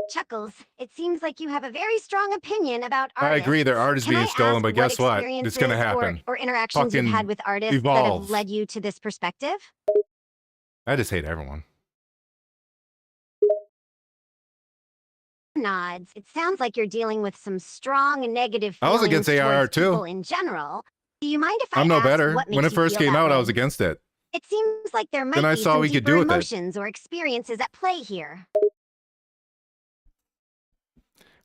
Speaker 3: Chuckles, it seems like you have a very strong opinion about
Speaker 2: I
Speaker 3: artists.
Speaker 2: agree their art is
Speaker 3: Can
Speaker 2: being
Speaker 3: I
Speaker 2: stolen,
Speaker 3: ask
Speaker 2: but guess what? It's
Speaker 3: experiences
Speaker 2: gonna happen.
Speaker 3: or interactions you've
Speaker 2: Fucking
Speaker 3: had with artists that
Speaker 2: evolve.
Speaker 3: have led you to this perspective?
Speaker 2: I just hate everyone.
Speaker 3: Nods. It sounds like you're dealing with some strong negative
Speaker 2: I was
Speaker 3: feelings
Speaker 2: against AI
Speaker 3: towards
Speaker 2: art too.
Speaker 3: people in general. Do you mind if I
Speaker 2: I'm no
Speaker 3: ask
Speaker 2: better.
Speaker 3: what makes
Speaker 2: When it
Speaker 3: you
Speaker 2: first
Speaker 3: feel
Speaker 2: came
Speaker 3: that
Speaker 2: out, I
Speaker 3: way?
Speaker 2: was against it.
Speaker 3: It seems like there might
Speaker 2: Then I
Speaker 3: be
Speaker 2: saw
Speaker 3: some
Speaker 2: we could
Speaker 3: deeper
Speaker 2: do with it.
Speaker 3: emotions or experiences at play here.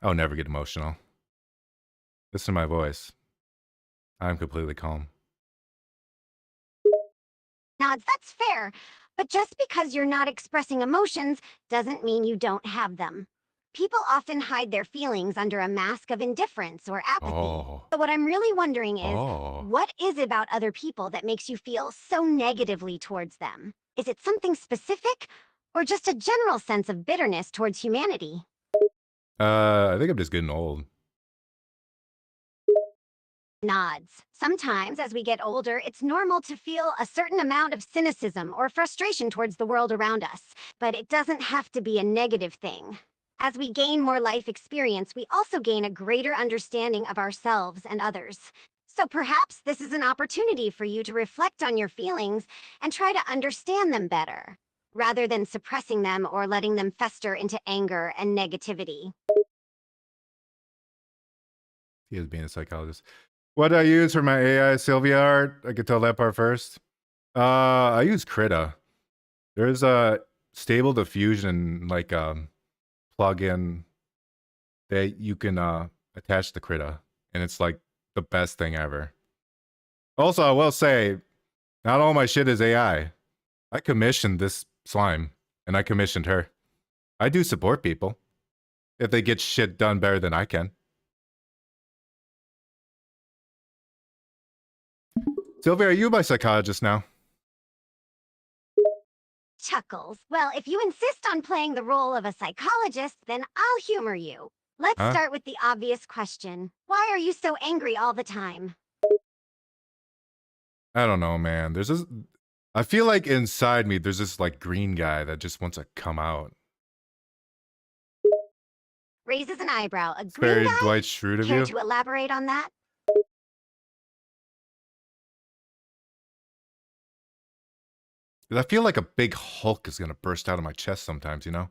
Speaker 2: I'll never get emotional. Listen to my voice. I'm completely calm.
Speaker 3: Nods, that's fair. But just because you're not expressing emotions doesn't mean you don't have them. People often hide their feelings under a mask of indifference or apathy.
Speaker 2: Oh.
Speaker 3: But what I'm really wondering is,
Speaker 2: Oh.
Speaker 3: what is it about other people that makes you feel so negatively towards them? Is it something specific or just a general sense of bitterness towards humanity?
Speaker 2: I think I'm just getting old.
Speaker 3: Nods. Sometimes, as we get older, it's normal to feel a certain amount of cynicism or frustration towards the world around us, but it doesn't have to be a negative thing. As we gain more life experience, we also gain a greater understanding of ourselves and others. So perhaps this is an opportunity for you to reflect on your feelings and try to understand them better, rather than suppressing them or letting them fester into anger and negativity.
Speaker 2: He is being a psychologist. What do I use for my AI Sylvia art? I could tell that part first. I use Krita. There's a stable diffusion like plugin that you can attach to Krita, and it's like the best thing ever. Also, I will say, not all my shit is AI. I commissioned this slime, and I commissioned her. I do support people if they get shit done better than I can. Sylvia, are you my psychologist now?
Speaker 3: Chuckles. Well, if you insist on playing the role of a psychologist, then I'll humor you. Let's
Speaker 2: Huh?
Speaker 3: start with the obvious question. Why are you so angry all the time?
Speaker 2: I don't know, man. There's this I feel like inside me, there's this like green guy that just wants to come out.
Speaker 3: Raises an eyebrow. A
Speaker 2: It's
Speaker 3: green
Speaker 2: very
Speaker 3: guy?
Speaker 2: Dwight Schrute of
Speaker 3: Care
Speaker 2: you.
Speaker 3: to elaborate on that?
Speaker 2: I feel like a big Hulk is gonna burst out of my chest sometimes, you know?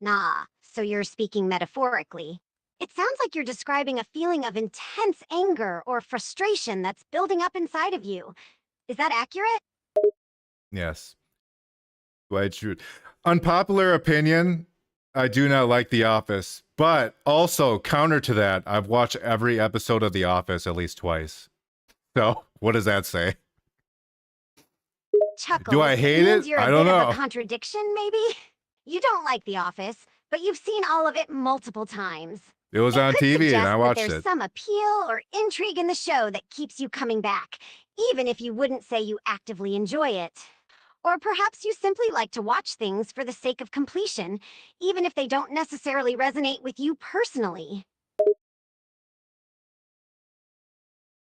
Speaker 3: Nah, so you're speaking metaphorically. It sounds like you're describing a feeling of intense anger or frustration that's building up inside of you. Is that accurate?
Speaker 2: Yes. Dwight Schrute. Unpopular opinion, I do not like The Office. But also, counter to that, I've watched every episode of The Office at least twice. So, what does that say?
Speaker 3: Chuckles.
Speaker 2: Do I hate
Speaker 3: means
Speaker 2: it?
Speaker 3: You're
Speaker 2: I
Speaker 3: a
Speaker 2: don't
Speaker 3: bit of
Speaker 2: know.
Speaker 3: a contradiction, maybe? You don't like The Office, but you've seen all of it multiple times.
Speaker 2: It was
Speaker 3: It
Speaker 2: on
Speaker 3: could
Speaker 2: TV and
Speaker 3: suggest
Speaker 2: I
Speaker 3: that
Speaker 2: watched
Speaker 3: there's
Speaker 2: it.
Speaker 3: some appeal or intrigue in the show that keeps you coming back, even if you wouldn't say you actively enjoy it. Or perhaps you simply like to watch things for the sake of completion, even if they don't necessarily resonate with you personally.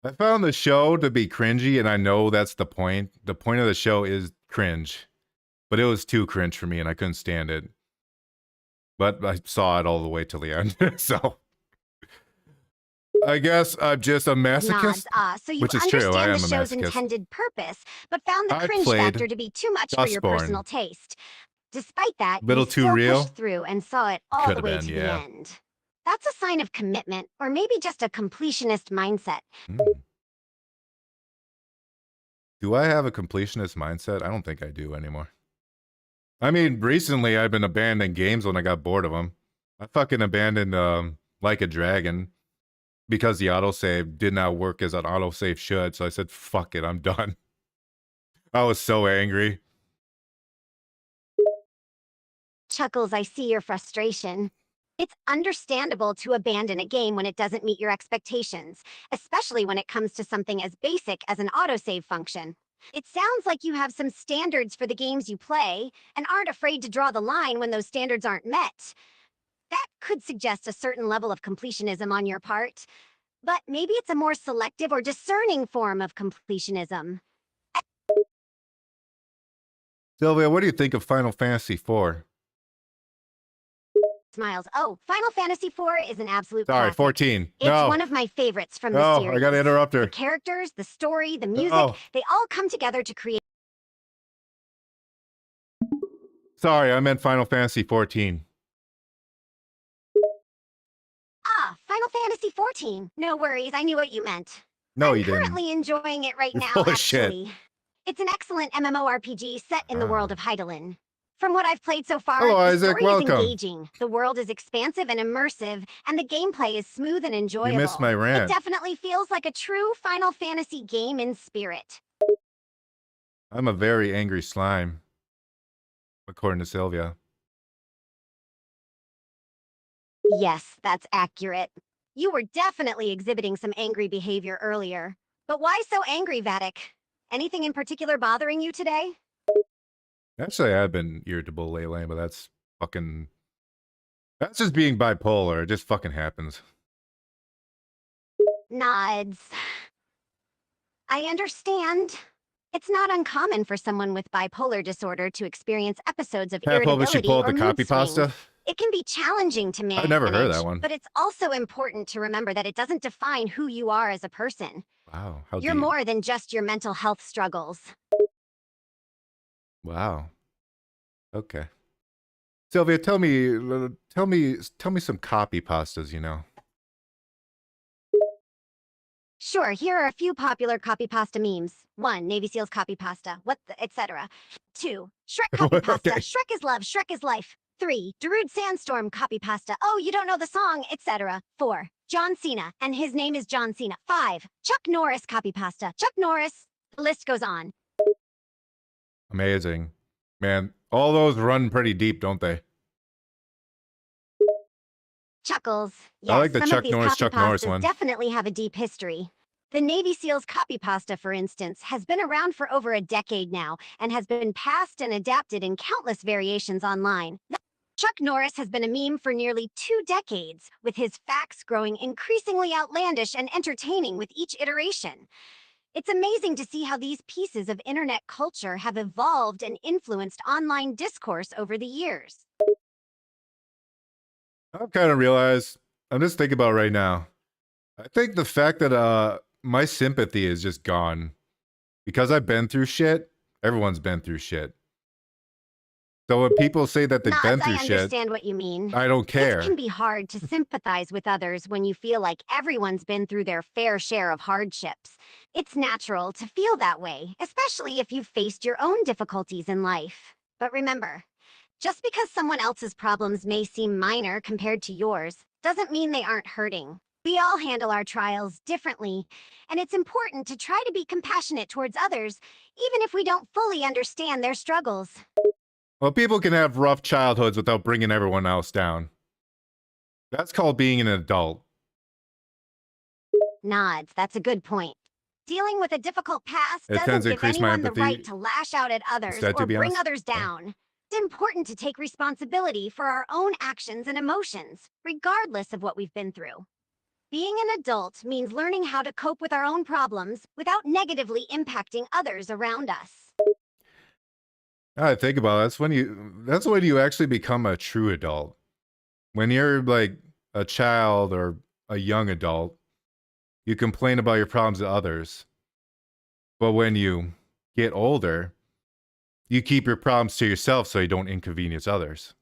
Speaker 2: I found the show to be cringy, and I know that's the point. The point of the show is cringe. But it was too cringe for me, and I couldn't stand it. But I saw it all the way till the end. So I guess I'm just a masochist.
Speaker 3: Nods. So you
Speaker 2: Which is true, I
Speaker 3: understand the
Speaker 2: am a
Speaker 3: show's
Speaker 2: masochist.
Speaker 3: intended purpose, but found the
Speaker 2: I
Speaker 3: cringe
Speaker 2: played
Speaker 3: factor to be too much for your
Speaker 2: Dustborn.
Speaker 3: personal taste. Despite that,
Speaker 2: Little
Speaker 3: you
Speaker 2: too
Speaker 3: still
Speaker 2: real?
Speaker 3: pushed through and saw it all
Speaker 2: Could
Speaker 3: the
Speaker 2: have
Speaker 3: way
Speaker 2: been,
Speaker 3: to
Speaker 2: yeah.
Speaker 3: the end. That's a sign of commitment, or maybe just a completionist mindset.
Speaker 2: Do I have a completionist mindset? I don't think I do anymore. I mean, recently I've been abandoning games when I got bored of them. I fucking abandoned Like a Dragon because the autosave did not work as an autosave should. So I said, fuck it, I'm done. I was so angry.
Speaker 3: Chuckles, I see your frustration. It's understandable to abandon a game when it doesn't meet your expectations, especially when it comes to something as basic as an autosave function. It sounds like you have some standards for the games you play and aren't afraid to draw the line when those standards aren't met. That could suggest a certain level of completionism on your part, but maybe it's a more selective or discerning form of completionism.
Speaker 2: Sylvia, what do you think of Final Fantasy IV?
Speaker 3: Smiles. Oh, Final Fantasy IV is an absolute
Speaker 2: Sorry,
Speaker 3: classic.
Speaker 2: 14.
Speaker 3: It's
Speaker 2: No.
Speaker 3: one of my favorites from the
Speaker 2: No,
Speaker 3: series.
Speaker 2: I gotta interrupt her.
Speaker 3: The characters, the story, the music,
Speaker 2: No.
Speaker 3: they all come together to create.
Speaker 2: Sorry, I meant Final Fantasy 14.
Speaker 3: Final Fantasy XIV. No worries, I knew what you meant.
Speaker 2: No,
Speaker 3: I'm
Speaker 2: you didn't.
Speaker 3: currently enjoying it right
Speaker 2: You're
Speaker 3: now,
Speaker 2: full of shit.
Speaker 3: actually. It's an excellent MMORPG set in the world of Heidelin. From what I've played so far,
Speaker 2: Hello,
Speaker 3: the
Speaker 2: Isaac,
Speaker 3: story
Speaker 2: welcome.
Speaker 3: is engaging, the world is expansive and immersive, and the gameplay is smooth and enjoyable.
Speaker 2: You missed my rant.
Speaker 3: It definitely feels like a true Final Fantasy game in spirit.
Speaker 2: I'm a very angry slime, according to Sylvia.
Speaker 3: Yes, that's accurate. You were definitely exhibiting some angry behavior earlier. But why so angry, Vattic? Anything in particular bothering you today?
Speaker 2: Actually, I've been irritable lately, but that's just being bipolar. It just fucking happens.
Speaker 3: Nods. I understand. It's not uncommon for someone with bipolar disorder to experience episodes of irritability
Speaker 2: She pulled
Speaker 3: or
Speaker 2: the
Speaker 3: mood
Speaker 2: copy
Speaker 3: swings.
Speaker 2: pasta.
Speaker 3: It can be challenging to manage.
Speaker 2: I've never heard of that one.
Speaker 3: But it's also important to remember that it doesn't define who you are as a person.
Speaker 2: Wow, how
Speaker 3: You're
Speaker 2: deep.
Speaker 3: more than just your mental health struggles.
Speaker 2: Wow. Okay. Sylvia, tell me some copy pastas, you know.
Speaker 3: Sure, here are a few popular copy pasta memes. 1. Navy SEALs copy pasta, etc. 2. Shrek copy pasta,
Speaker 2: Okay.
Speaker 3: Shrek is love, Shrek is life. 3. Darude Sandstorm copy pasta, oh, you don't know the song, etc. 4. John Cena, and his name is John Cena. 5. Chuck Norris copy pasta, Chuck Norris. The list goes on.
Speaker 2: Amazing. Man, all those run pretty deep, don't they?
Speaker 3: Chuckles. Yes,
Speaker 2: I like the
Speaker 3: some
Speaker 2: Chuck
Speaker 3: of these
Speaker 2: Norris,
Speaker 3: copy
Speaker 2: Chuck Norris
Speaker 3: pastas
Speaker 2: one.
Speaker 3: definitely have a deep history. The Navy SEALs copy pasta, for instance, has been around for over a decade now and has been passed and adapted in countless variations online. Chuck Norris has been a meme for nearly 2 decades, with his facts growing increasingly outlandish and entertaining with each iteration. It's amazing to see how these pieces of internet culture have evolved and influenced online discourse over the years.
Speaker 2: I've kind of realized, I'm just thinking about right now. I think the fact that my sympathy is just gone. Because I've been through shit, everyone's been through shit. So when people say that they've been
Speaker 3: Nods, I
Speaker 2: through shit,
Speaker 3: understand what you mean.
Speaker 2: I don't
Speaker 3: It
Speaker 2: care.
Speaker 3: can be hard to sympathize with others when you feel like everyone's been through their fair share of hardships. It's natural to feel that way, especially if you've faced your own difficulties in life. But remember, just because someone else's problems may seem minor compared to yours, doesn't mean they aren't hurting. We all handle our trials differently, and it's important to try to be compassionate towards others, even if we don't fully understand their struggles.
Speaker 2: Well, people can have rough childhoods without bringing everyone else down. That's called being an adult.
Speaker 3: Nods, that's a good point. Dealing with a difficult past
Speaker 2: It
Speaker 3: doesn't
Speaker 2: tends to
Speaker 3: give
Speaker 2: increase my
Speaker 3: anyone the right
Speaker 2: empathy.
Speaker 3: to lash out at others
Speaker 2: Instead,
Speaker 3: or
Speaker 2: to be
Speaker 3: bring
Speaker 2: honest.
Speaker 3: others down. It's important to take responsibility for our own actions and emotions, regardless of what we've been through. Being an adult means learning how to cope with our own problems without negatively impacting others around us.
Speaker 2: I think about it, that's when you actually become a true adult. When you're like a child or a young adult, you complain about your problems to others. But when you get older, you keep your problems to yourself so you don't inconvenience others.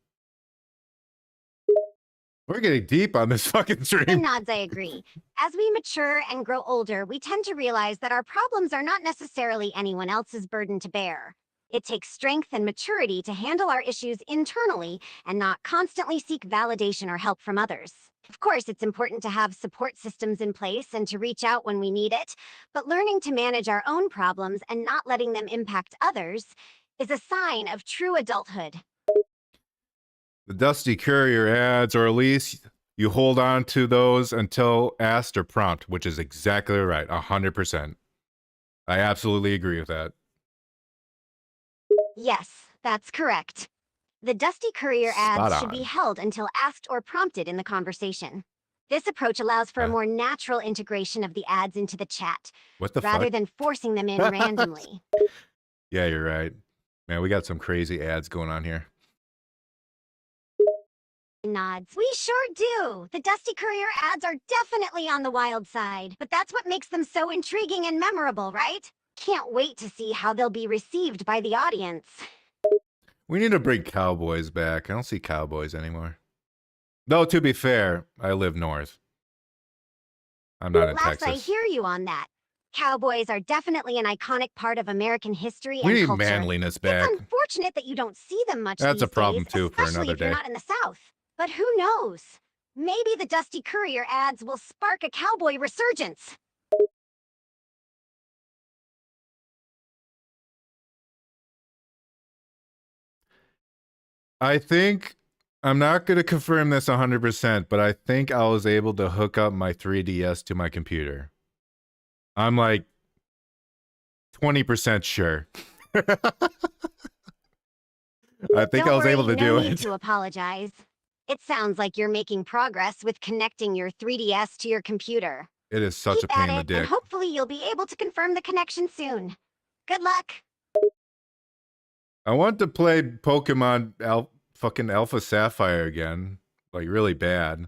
Speaker 2: We're getting deep on this fucking
Speaker 3: In
Speaker 2: stream.
Speaker 3: nods, I agree. As we mature and grow older, we tend to realize that our problems are not necessarily anyone else's burden to bear. It takes strength and maturity to handle our issues internally and not constantly seek validation or help from others. Of course, it's important to have support systems in place and to reach out when we need it, but learning to manage our own problems and not letting them impact others is a sign of true adulthood.
Speaker 2: The Dusty Courier ads, or at least you hold on to those until asked or prompt, which is exactly right, 100%. I absolutely agree with that.
Speaker 3: Yes, that's correct. The Dusty Courier
Speaker 2: Spot
Speaker 3: ads should be
Speaker 2: on.
Speaker 3: held until asked or prompted in the conversation. This approach allows for a
Speaker 2: Yeah.
Speaker 3: more natural integration of the ads into the chat,
Speaker 2: What the
Speaker 3: rather
Speaker 2: fuck?
Speaker 3: than forcing them in randomly.
Speaker 2: Yeah, you're right. Man, we got some crazy ads going on here.
Speaker 3: Nods. We sure do. The Dusty Courier ads are definitely on the wild side, but that's what makes them so intriguing and memorable, right? Can't wait to see how they'll be received by the audience.
Speaker 2: We need to bring cowboys back. I don't see cowboys anymore. Though, to be fair, I live north. I'm not in
Speaker 3: Last, I
Speaker 2: Texas.
Speaker 3: hear you on that. Cowboys are definitely an iconic part of American history
Speaker 2: We
Speaker 3: and
Speaker 2: need
Speaker 3: culture.
Speaker 2: manliness back.
Speaker 3: It's unfortunate that you don't see them much
Speaker 2: That's
Speaker 3: these
Speaker 2: a problem,
Speaker 3: days,
Speaker 2: too, for
Speaker 3: especially
Speaker 2: another
Speaker 3: if you're
Speaker 2: day.
Speaker 3: not in the South. But who knows? Maybe the Dusty Courier ads will spark a cowboy resurgence.
Speaker 2: I think, I'm not going to confirm this 100%, but I think I was able to hook up my 3DS to my computer. I'm like 20% sure. I think
Speaker 3: Don't
Speaker 2: I was
Speaker 3: worry,
Speaker 2: able to
Speaker 3: no
Speaker 2: do
Speaker 3: need
Speaker 2: it.
Speaker 3: to apologize. It sounds like you're making progress with connecting your 3DS to your computer.
Speaker 2: It is such a
Speaker 3: Keep at
Speaker 2: pain in the
Speaker 3: it, and
Speaker 2: dick.
Speaker 3: hopefully you'll be able to confirm the connection soon. Good luck.
Speaker 2: I want to play Pokemon fucking Alpha Sapphire again, like really bad,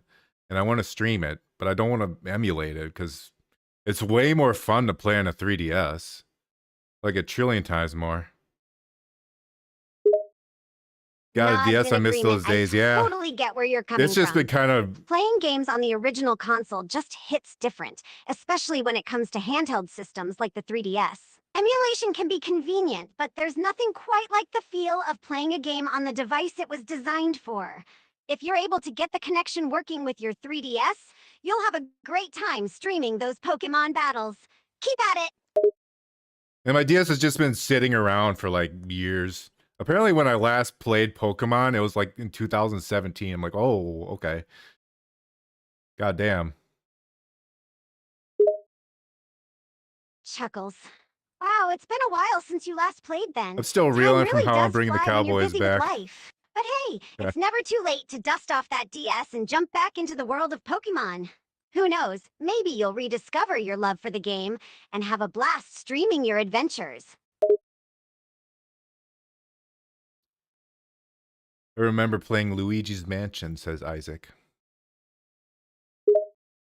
Speaker 2: and I want to stream it, but I don't want to emulate it because it's way more fun to play on a 3DS, like a trillion times more. Got a
Speaker 3: Nods
Speaker 2: DS,
Speaker 3: in
Speaker 2: I miss
Speaker 3: agreement.
Speaker 2: those days.
Speaker 3: I
Speaker 2: Yeah,
Speaker 3: totally get where you're coming
Speaker 2: it's just
Speaker 3: from.
Speaker 2: been kind of
Speaker 3: Playing games on the original console just hits different, especially when it comes to handheld systems like the 3DS. Emulation can be convenient, but there's nothing quite like the feel of playing a game on the device it was designed for. If you're able to get the connection working with your 3DS, you'll have a great time streaming those Pokemon battles. Keep at it!
Speaker 2: and my DS has just been sitting around for like years. Apparently, when I last played Pokemon, it was like in 2017. I'm like, oh, okay. God damn.
Speaker 3: Chuckles. Wow, it's been a while since you last played then.
Speaker 2: I'm still
Speaker 3: Time
Speaker 2: reeling from
Speaker 3: really
Speaker 2: how I'm
Speaker 3: does
Speaker 2: bringing the
Speaker 3: fly when you're
Speaker 2: Cowboys
Speaker 3: busy with
Speaker 2: back.
Speaker 3: life. But hey, it's never too late to dust off that DS and jump back into the world of Pokemon. Who knows? Maybe you'll rediscover your love for the game and have a blast streaming your adventures.
Speaker 2: I remember playing Luigi's Mansion, says Isaac.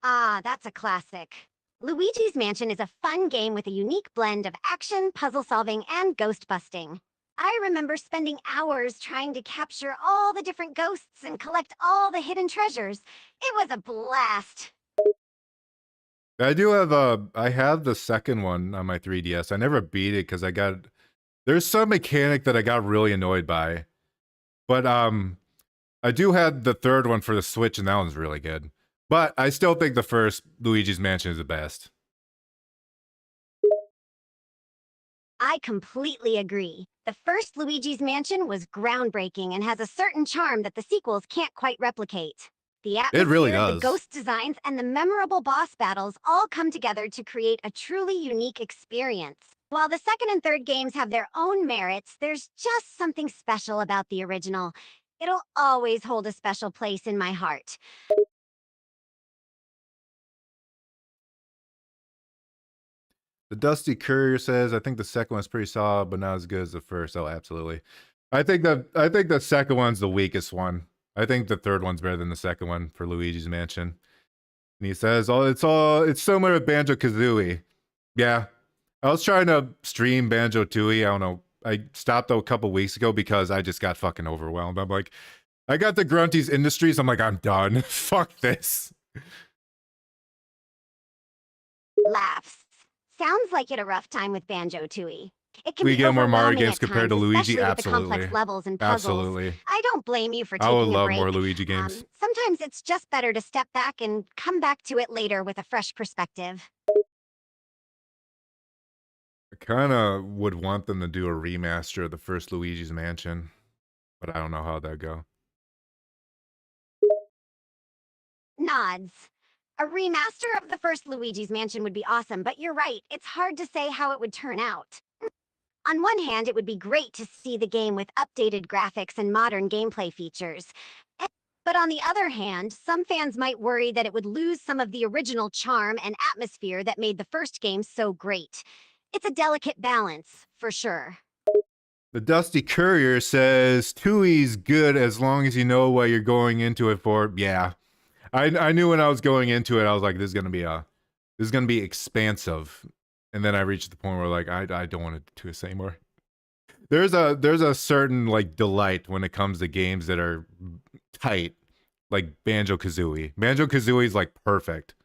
Speaker 3: Ah, that's a classic. Luigi's Mansion is a fun game with a unique blend of action, puzzle solving, and ghost busting. I remember spending hours trying to capture all the different ghosts and collect all the hidden treasures. It was a blast.
Speaker 2: I have the second one on my 3DS. I never beat it because there's some mechanic that I got really annoyed by. But I do have the third one for the Switch, and that one's really good. But I still think the first Luigi's Mansion is the best.
Speaker 3: I completely agree. The first Luigi's Mansion was groundbreaking and has a certain charm that the sequels can't quite replicate. The atmosphere,
Speaker 2: really
Speaker 3: the
Speaker 2: does.
Speaker 3: ghost designs, and the memorable boss battles all come together to create a truly unique experience. While the second and third games have their own merits, there's just something special about the original. It'll always hold a special place in my heart.
Speaker 2: The Dusty Courier says, I think the second one's pretty solid, but not as good as the first. Oh, absolutely. I think the second one's the weakest one. I think the third one's better than the second one for Luigi's Mansion. And he says, it's similar to Banjo-Kazooie. Yeah. I was trying to stream Banjo-Tooie. I don't know. I stopped a couple weeks ago because I just got fucking overwhelmed. I'm like, I got the Grunty's Industries. I'm like, I'm done. Fuck this.
Speaker 3: Laughs. Sounds like you had a rough time with Banjo-Tooie. It can
Speaker 2: We
Speaker 3: be
Speaker 2: get more Mario
Speaker 3: overwhelming
Speaker 2: games
Speaker 3: at
Speaker 2: compared to
Speaker 3: times,
Speaker 2: Luigi.
Speaker 3: especially with the
Speaker 2: Absolutely.
Speaker 3: complex levels and puzzles.
Speaker 2: Absolutely.
Speaker 3: I don't blame you for
Speaker 2: I
Speaker 3: taking
Speaker 2: would
Speaker 3: a
Speaker 2: love
Speaker 3: break.
Speaker 2: more Luigi games.
Speaker 3: Sometimes it's just better to step back and come back to it later with a fresh perspective.
Speaker 2: I kind of would want them to do a remaster of the first Luigi's Mansion, but I don't know how that'd go.
Speaker 3: Nods. A remaster of the first Luigi's Mansion would be awesome, but you're right, it's hard to say how it would turn out. On one hand, it would be great to see the game with updated graphics and modern gameplay features. But on the other hand, some fans might worry that it would lose some of the original charm and atmosphere that made the first game so great. It's a delicate balance, for sure.
Speaker 2: The Dusty Courier says, Tooie's good as long as you know what you're going into it for. Yeah. I knew when I was going into it, I was like, this is gonna be expansive. And then I reached the point where like I don't want to do this anymore. There's a certain like delight when it comes to games that are tight, like Banjo-Kazooie. Banjo-Kazooie is like perfect.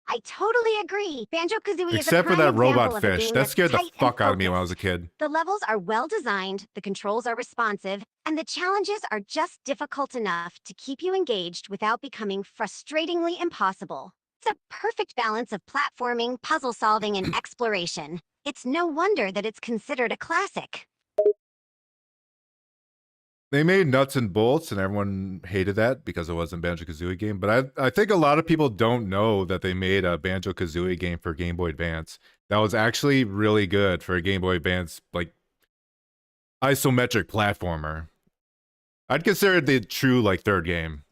Speaker 3: I totally agree. Banjo-Kazooie is a
Speaker 2: Except for
Speaker 3: prime
Speaker 2: that robot
Speaker 3: example of a
Speaker 2: fish.
Speaker 3: game
Speaker 2: That
Speaker 3: that's
Speaker 2: scared the
Speaker 3: tight and
Speaker 2: fuck out of me when I was
Speaker 3: focused.
Speaker 2: a kid.
Speaker 3: The levels are well designed, the controls are responsive, and the challenges are just difficult enough to keep you engaged without becoming frustratingly impossible. It's a perfect balance of platforming, puzzle solving, and exploration. It's no wonder that it's considered a classic.
Speaker 2: They made Nuts and Bolts, and everyone hated that because it wasn't a Banjo-Kazooie game. But I think a lot of people don't know that they made a Banjo-Kazooie game for Game Boy Advance. That was actually really good for a Game Boy Advance, like, isometric platformer. I'd consider it the true, like, third game.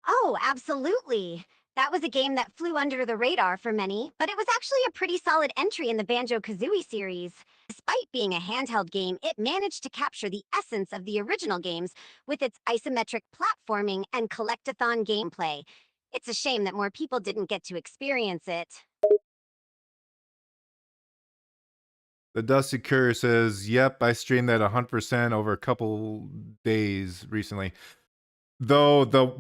Speaker 3: Oh, absolutely. That was a game that flew under the radar for many, but it was actually a pretty solid entry in the Banjo-Kazooie series. Despite being a handheld game, it managed to capture the essence of the original games with its isometric platforming and collectathon gameplay. It's a shame that more people didn't get to experience it.
Speaker 2: The Dusty Courier says, yep, I streamed that 100% over a couple days recently. Though the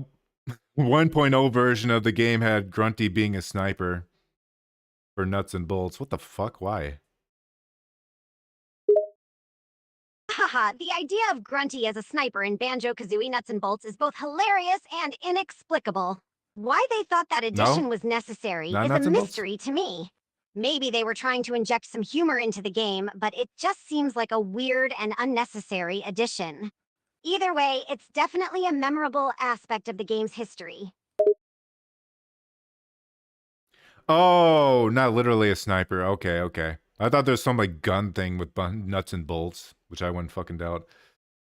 Speaker 2: 1.0 version of the game had Grunty being a sniper for Nuts and Bolts. What the fuck? Why?
Speaker 3: Haha, the idea of Grunty as a sniper in Banjo-Kazooie Nuts and Bolts is both hilarious and inexplicable. Why they thought that addition was necessary
Speaker 2: Not
Speaker 3: is
Speaker 2: Nuts
Speaker 3: a
Speaker 2: and Bolts?
Speaker 3: mystery to me. Maybe they were trying to inject some humor into the game, but it just seems like a weird and unnecessary addition. Either way, it's definitely a memorable aspect of the game's history.
Speaker 2: Oh, not literally a sniper. Okay, okay. I thought there's some like gun thing with Nuts and Bolts, which I wouldn't fucking doubt.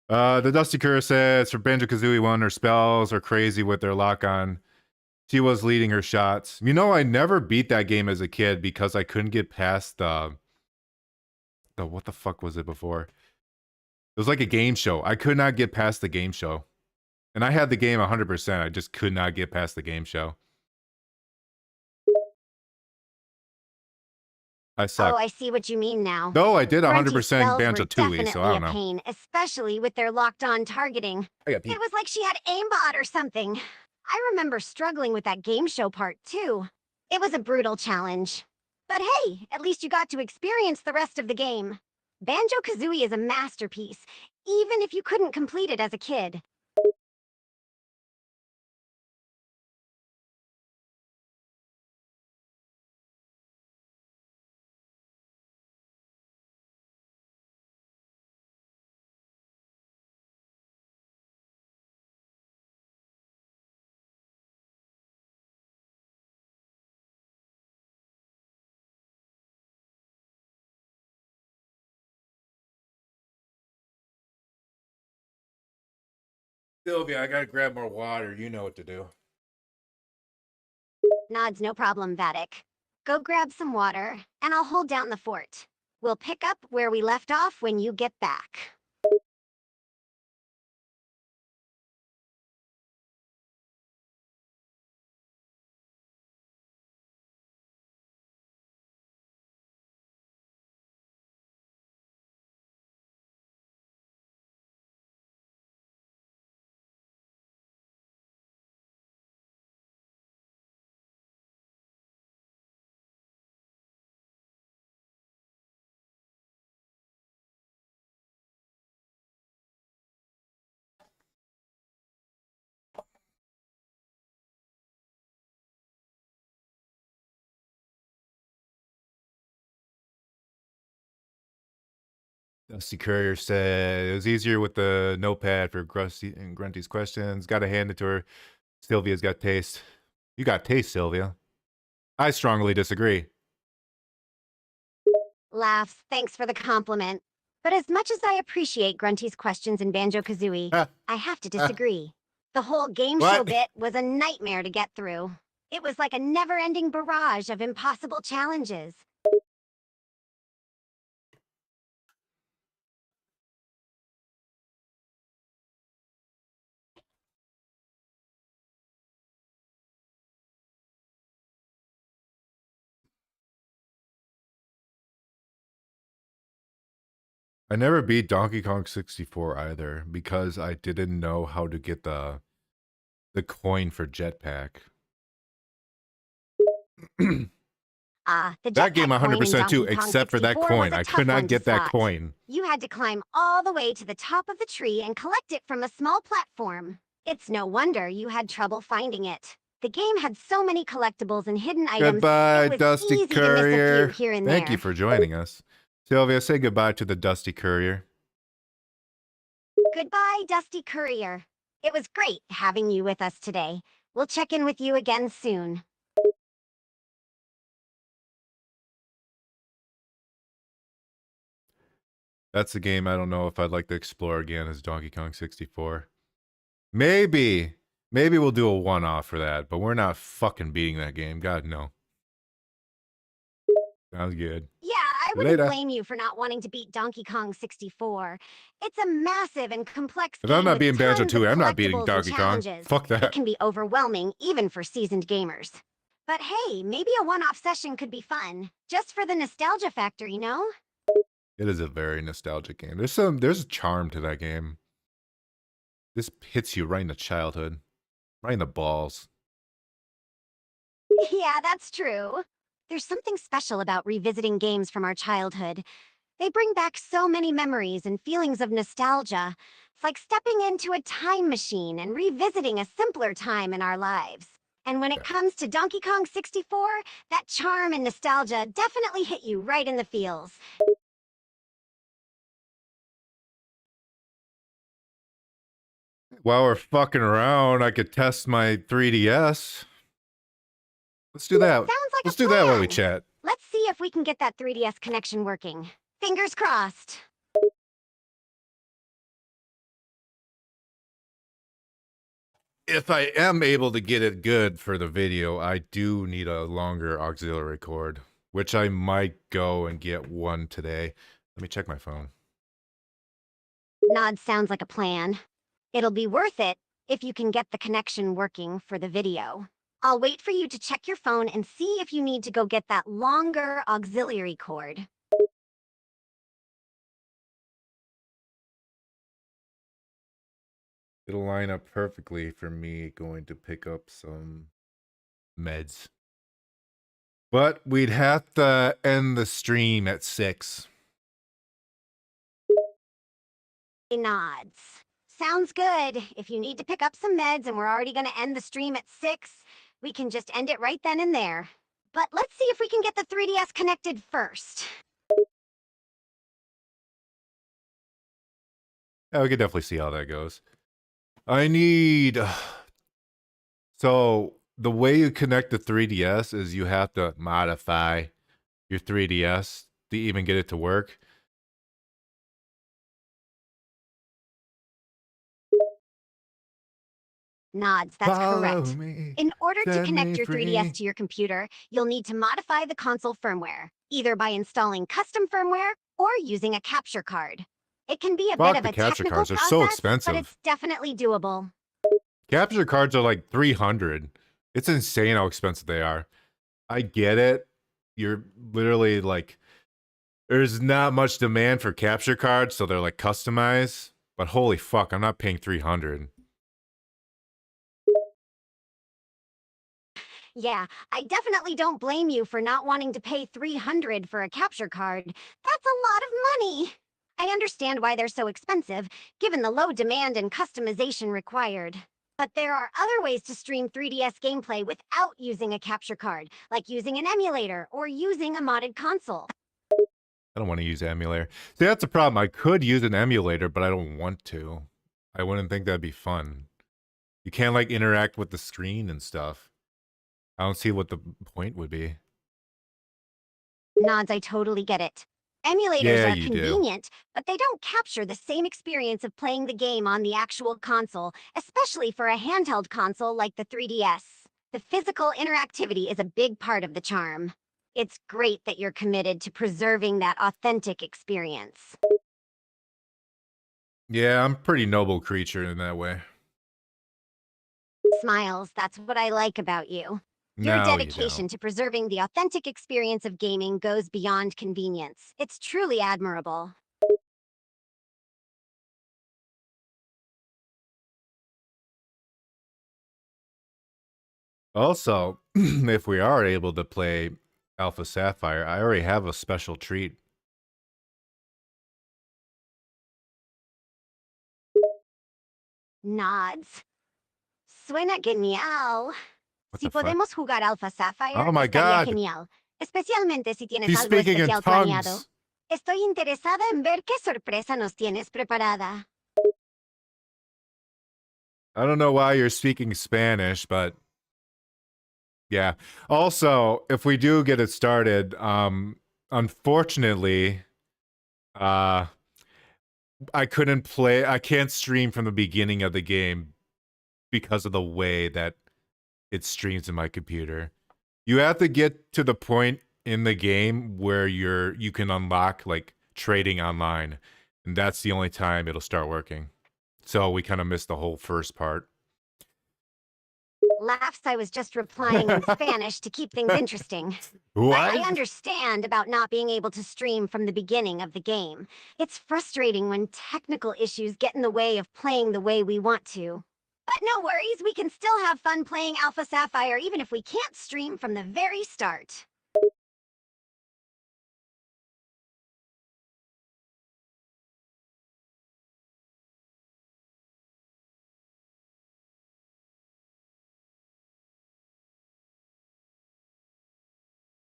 Speaker 2: The Dusty Courier says for Banjo-Kazooie 1, her spells are crazy with their lock-on. She was leading her shots. You know, I never beat that game as a kid because I couldn't get past the what the fuck was it before? It was like a game show. I could not get past the game show. And I had the game 100%. I just could not get past the game show. I suck.
Speaker 3: Oh, I see what you mean now.
Speaker 2: No, I did
Speaker 3: Grunty's
Speaker 2: 100%
Speaker 3: spells were
Speaker 2: Banjo-Tooie, so I
Speaker 3: definitely
Speaker 2: don't
Speaker 3: a
Speaker 2: know.
Speaker 3: pain, especially with their locked-on targeting.
Speaker 2: I got
Speaker 3: It was like she had aimbot or something. I remember struggling with that game show part too. It was a brutal challenge. But hey, at least you got to experience the rest of the game. Banjo-Kazooie is a masterpiece, even if you couldn't complete it as a kid.
Speaker 2: Sylvia, I gotta grab more water. You know what to do.
Speaker 3: Nods, no problem, Vattic. Go grab some water, and I'll hold down the fort. We'll pick up where we left off when you get back.
Speaker 2: Dusty Courier said it was easier with the notepad for Grunty and Grunty's questions. Gotta hand it to her. Sylvia's got taste. You got taste, Sylvia. I strongly disagree.
Speaker 3: Laughs, thanks for the compliment. But as much as I appreciate Grunty's questions in Banjo-Kazooie, I have to disagree. The whole game show
Speaker 2: What?
Speaker 3: bit was a nightmare to get through. It was like a never-ending barrage of impossible challenges.
Speaker 2: I never beat Donkey Kong 64 either because I didn't know how to get the coin for jetpack.
Speaker 3: The
Speaker 2: That game
Speaker 3: jetpack coin in
Speaker 2: 100% too,
Speaker 3: Donkey Kong
Speaker 2: except for that
Speaker 3: 64
Speaker 2: coin.
Speaker 3: was a
Speaker 2: I
Speaker 3: tough
Speaker 2: could
Speaker 3: one
Speaker 2: not
Speaker 3: to
Speaker 2: get that
Speaker 3: spot.
Speaker 2: coin.
Speaker 3: You had to climb all the way to the top of the tree and collect it from a small platform. It's no wonder you had trouble finding it. The game had so many collectibles and hidden items.
Speaker 2: Goodbye,
Speaker 3: it was
Speaker 2: Dusty
Speaker 3: easy
Speaker 2: Courier.
Speaker 3: to miss a few here and
Speaker 2: Thank
Speaker 3: there.
Speaker 2: you for joining us. Sylvia, say goodbye to the Dusty Courier.
Speaker 3: Goodbye, Dusty Courier. It was great having you with us today. We'll check in with you again soon.
Speaker 2: That's a game I don't know if I'd like to explore again as Donkey Kong 64. Maybe we'll do a one-off for that, but we're not fucking beating that game. God, no. Sounds good.
Speaker 3: Yeah, I wouldn't
Speaker 2: Later.
Speaker 3: blame you for not wanting to beat Donkey Kong 64. It's a massive and complex
Speaker 2: If
Speaker 3: game
Speaker 2: I'm not
Speaker 3: with
Speaker 2: beating
Speaker 3: tons of
Speaker 2: Banjo-Tooie, I'm not beating
Speaker 3: collectibles and
Speaker 2: Donkey Kong.
Speaker 3: challenges.
Speaker 2: Fuck
Speaker 3: It
Speaker 2: that.
Speaker 3: can be overwhelming, even for seasoned gamers. But hey, maybe a one-off session could be fun. Just for the nostalgia factor, you know?
Speaker 2: It is a very nostalgic game. There's a charm to that game. This hits you right in the childhood. Right in the balls.
Speaker 3: Yeah, that's true. There's something special about revisiting games from our childhood. They bring back so many memories and feelings of nostalgia. It's like stepping into a time machine and revisiting a simpler time in our lives. And when it comes to Donkey Kong 64, that charm and nostalgia definitely hit you right in the feels.
Speaker 2: While we're fucking around, I could test my 3DS. Let's do that.
Speaker 3: Sounds like
Speaker 2: Let's
Speaker 3: a
Speaker 2: do that while we
Speaker 3: plan.
Speaker 2: chat.
Speaker 3: Let's see if we can get that 3DS connection working. Fingers crossed.
Speaker 2: if I am able to get it good for the video, I do need a longer auxiliary cord, which I might go and get one today. Let me check my phone.
Speaker 3: Nod sounds like a plan. It'll be worth it if you can get the connection working for the video. I'll wait for you to check your phone and see if you need to go get that longer auxiliary cord.
Speaker 2: It'll line up perfectly for me going to pick up some meds. But we'd have to end the stream at 6.
Speaker 3: He nods. Sounds good. If you need to pick up some meds and we're already going to end the stream at 6, we can just end it right then and there. But let's see if we can get the 3DS connected first.
Speaker 2: Yeah, we could definitely see how that goes. I need... So, the way you connect the 3DS is you have to modify your 3DS to even get it to work.
Speaker 3: Nods, that's
Speaker 2: Follow
Speaker 3: correct.
Speaker 2: me,
Speaker 3: In order to
Speaker 2: set
Speaker 3: connect
Speaker 2: me
Speaker 3: your
Speaker 2: free.
Speaker 3: 3DS to your computer, you'll need to modify the console firmware, either by installing custom firmware or using a capture card. It can be a
Speaker 2: Fuck
Speaker 3: bit of
Speaker 2: the
Speaker 3: a
Speaker 2: capture
Speaker 3: technical
Speaker 2: cards, they're
Speaker 3: process,
Speaker 2: so
Speaker 3: but
Speaker 2: expensive.
Speaker 3: it's definitely doable.
Speaker 2: Capture cards are like 300. It's insane how expensive they are. I get it. You're literally like, there's not much demand for capture cards, so they're like customized. But holy fuck, I'm not paying 300.
Speaker 3: Yeah, I definitely don't blame you for not wanting to pay $300 for a capture card. That's a lot of money. I understand why they're so expensive, given the low demand and customization required. But there are other ways to stream 3DS gameplay without using a capture card, like using an emulator or using a modded console.
Speaker 2: I don't want to use emulator. See, that's the problem. I could use an emulator, but I don't want to. I wouldn't think that'd be fun. You can't like interact with the screen and stuff. I don't see what the point would be.
Speaker 3: Nods, I totally get it. Emulators
Speaker 2: Yeah,
Speaker 3: are
Speaker 2: you do.
Speaker 3: convenient, but they don't capture the same experience of playing the game on the actual console, especially for a handheld console like the 3DS. The physical interactivity is a big part of the charm. It's great that you're committed to preserving that authentic experience.
Speaker 2: Yeah, I'm a pretty noble creature in that way.
Speaker 3: Smiles, that's what I like about you. Your
Speaker 2: No,
Speaker 3: dedication
Speaker 2: you
Speaker 3: to preserving the authentic experience of gaming goes beyond convenience. It's truly admirable.
Speaker 2: don't. Also, if we are able to play Alpha Sapphire, I already have a special treat.
Speaker 3: Nods. Suena genial.
Speaker 2: What
Speaker 3: Si
Speaker 2: the fuck?
Speaker 3: podemos jugar Alpha Sapphire,
Speaker 2: Oh my
Speaker 3: estaría
Speaker 2: God.
Speaker 3: genial. Especialmente si tienes
Speaker 2: She's
Speaker 3: algo
Speaker 2: speaking in
Speaker 3: especial planeado.
Speaker 2: tongues.
Speaker 3: Estoy interesada en ver qué sorpresa nos tienes preparada.
Speaker 2: I don't know why you're speaking Spanish, but yeah. Also, if we do get it started, unfortunately, I can't stream from the beginning of the game because of the way that it streams in my computer. You have to get to the point in the game where you can unlock like trading online, and that's the only time it'll start working. So we kind of missed the whole first part.
Speaker 3: Laughs, I was just replying in Spanish to keep things interesting.
Speaker 2: What?
Speaker 3: But I understand about not being able to stream from the beginning of the game. It's frustrating when technical issues get in the way of playing the way we want to. But no worries, we can still have fun playing Alpha Sapphire even if we can't stream from the very start.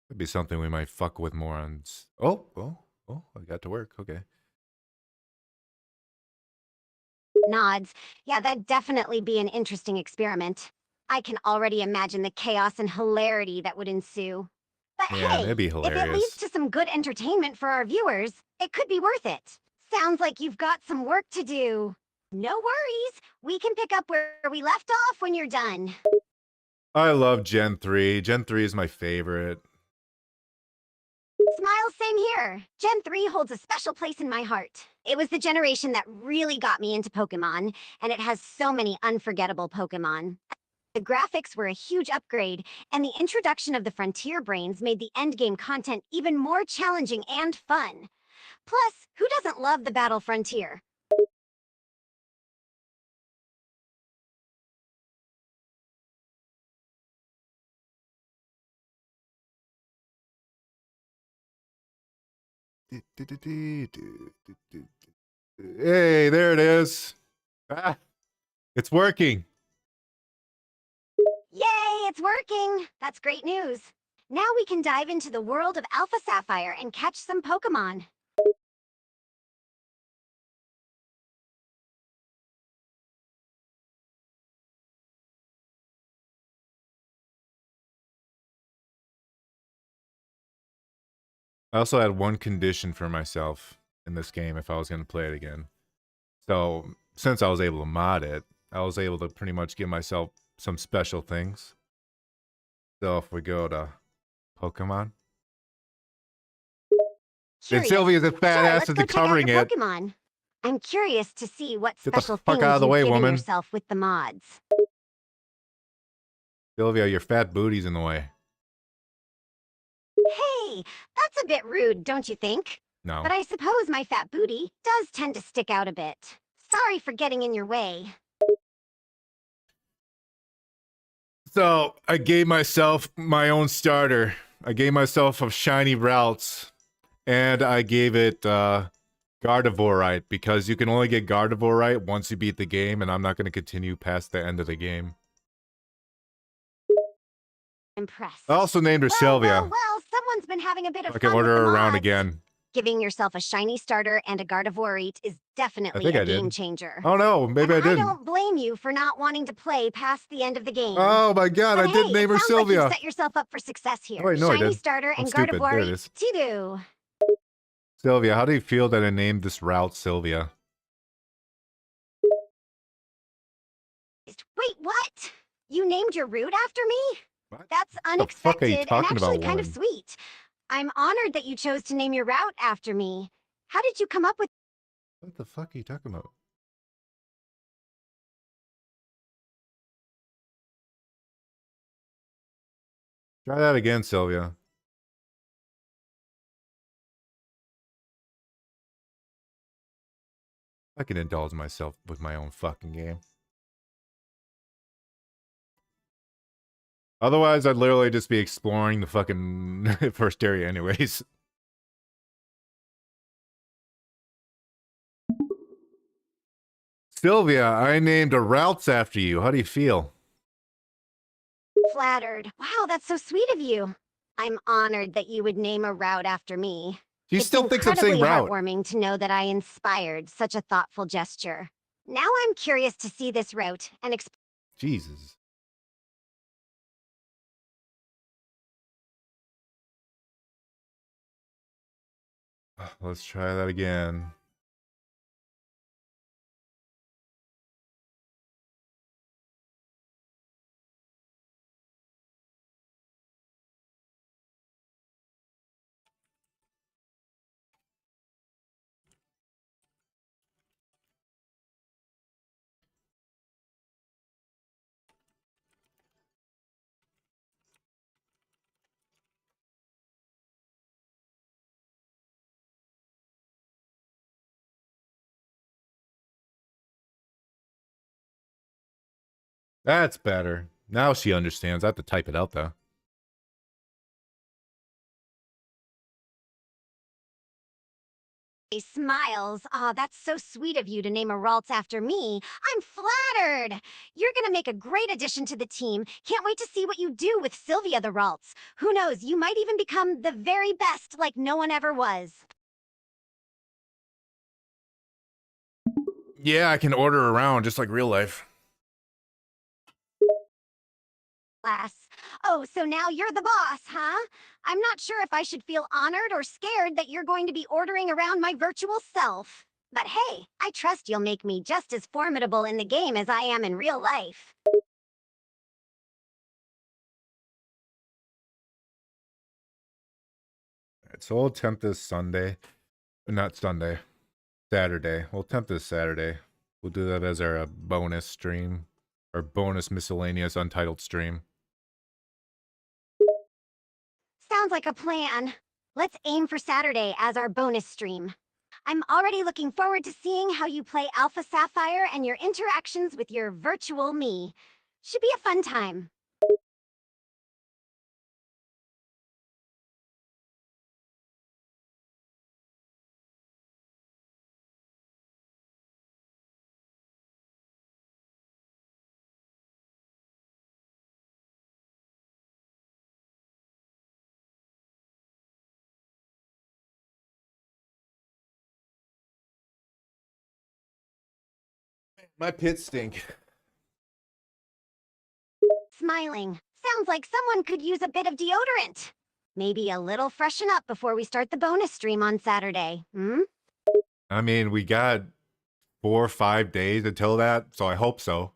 Speaker 2: Could be something we might fuck with more on. Oh, I got to work. Okay.
Speaker 3: Nods. Yeah, that'd definitely be an interesting experiment. I can already imagine the chaos and hilarity that would ensue. But
Speaker 2: Yeah,
Speaker 3: hey,
Speaker 2: that'd be
Speaker 3: if it leads
Speaker 2: hilarious.
Speaker 3: to some good entertainment for our viewers, it could be worth it. Sounds like you've got some work to do. No worries. We can pick up where we left off when you're done.
Speaker 2: I love Gen 3. Gen 3 is my favorite.
Speaker 3: Smile, same here. Gen 3 holds a special place in my heart. It was the generation that really got me into Pokemon, and it has so many unforgettable Pokemon. The graphics were a huge upgrade, and the introduction of the Frontier Brains made the endgame content even more challenging and fun. Plus, who doesn't love the Battle Frontier?
Speaker 2: Hey, there it is. Ah, it's working.
Speaker 3: Yay, it's working! That's great news. Now we can dive into the world of Alpha Sapphire and catch some Pokemon.
Speaker 2: I also had one condition for myself in this game if I was going to play it again. So, since I was able to mod it, I was able to pretty much give myself some special things. So, if we go to Pokemon. Then
Speaker 3: Curious.
Speaker 2: Sylvia's a fat
Speaker 3: Sure,
Speaker 2: ass
Speaker 3: let's
Speaker 2: is
Speaker 3: go check out
Speaker 2: covering
Speaker 3: your
Speaker 2: it.
Speaker 3: Pokemon. I'm curious to see what
Speaker 2: Get the
Speaker 3: special
Speaker 2: fuck
Speaker 3: things
Speaker 2: out of the
Speaker 3: you've
Speaker 2: way,
Speaker 3: given
Speaker 2: woman.
Speaker 3: yourself with the mods.
Speaker 2: Sylvia, your fat booty's in the way.
Speaker 3: Hey, that's a bit rude, don't you think?
Speaker 2: No.
Speaker 3: But I suppose my fat booty does tend to stick out a bit. Sorry for getting in your way.
Speaker 2: So, I gave myself my own starter. I gave myself a shiny routes. And I gave it Gardevoirite because you can only get Gardevoirite once you beat the game, and I'm not going to continue past the end of the game.
Speaker 3: Impressed.
Speaker 2: I also named her Sylvia.
Speaker 3: Well, someone's been having a bit of
Speaker 2: I
Speaker 3: fun
Speaker 2: can order
Speaker 3: with
Speaker 2: her
Speaker 3: the
Speaker 2: around
Speaker 3: mods.
Speaker 2: again.
Speaker 3: Giving yourself a shiny starter and a Gardevoirite is definitely
Speaker 2: think
Speaker 3: a
Speaker 2: I did.
Speaker 3: game changer.
Speaker 2: Oh no, maybe I
Speaker 3: And
Speaker 2: didn't.
Speaker 3: I don't blame you for not wanting to play past the end of the game.
Speaker 2: Oh my god,
Speaker 3: But
Speaker 2: I did
Speaker 3: hey,
Speaker 2: name
Speaker 3: it
Speaker 2: her
Speaker 3: sounds
Speaker 2: Sylvia.
Speaker 3: like you set yourself up for success here.
Speaker 2: Oh, wait, no, I
Speaker 3: Shiny
Speaker 2: did.
Speaker 3: starter
Speaker 2: I'm
Speaker 3: and
Speaker 2: stupid. There it
Speaker 3: Gardevoirite
Speaker 2: is.
Speaker 3: to do.
Speaker 2: Sylvia, how do you feel that I named this route Sylvia?
Speaker 3: Wait, what? You named your route after me?
Speaker 2: What?
Speaker 3: That's
Speaker 2: What the fuck are you
Speaker 3: unexpected and
Speaker 2: talking
Speaker 3: actually
Speaker 2: about,
Speaker 3: kind of
Speaker 2: woman?
Speaker 3: sweet. I'm honored that you chose to name your route after me. How did you come up with
Speaker 2: What the fuck are you talking about? Try that again, Sylvia. I can indulge myself with my own fucking game. Otherwise, I'd literally just be exploring the fucking first area anyways. Sylvia, I named a routes after you. How do you feel?
Speaker 3: flattered? Wow, that's so sweet of you. I'm honored that you would name a route after me.
Speaker 2: She
Speaker 3: It's
Speaker 2: still thinks I'm saying
Speaker 3: incredibly
Speaker 2: route.
Speaker 3: heartwarming to know that I inspired such a thoughtful gesture. Now I'm curious to see this route and explore.
Speaker 2: Jesus. Let's try that again. That's better. Now she understands. I have to type it out though.
Speaker 3: Smiles. Aw, that's so sweet of you to name a Ralts after me. I'm flattered. You're gonna make a great addition to the team. Can't wait to see what you do with Sylvia the Ralts. Who knows, you might even become the very best like no one ever was.
Speaker 2: Yeah, I can order around just like real life.
Speaker 3: Class. Oh, so now you're the boss, huh? I'm not sure if I should feel honored or scared that you're going to be ordering around my virtual self. But hey, I trust you'll make me just as formidable in the game as I am in real life.
Speaker 2: Alright, so we'll attempt this Sunday. Not Sunday. Saturday. We'll attempt this Saturday. We'll do that as our bonus stream. Our bonus miscellaneous untitled stream.
Speaker 3: Sounds like a plan. Let's aim for Saturday as our bonus stream. I'm already looking forward to seeing how you play Alpha Sapphire and your interactions with your virtual me. Should be a fun time.
Speaker 2: My pits stink.
Speaker 3: Smiling. Sounds like someone could use a bit of deodorant. Maybe a little freshen up before we start the bonus stream on Saturday, hmm?
Speaker 2: I mean, we got 4 or 5 days until that, so I hope so.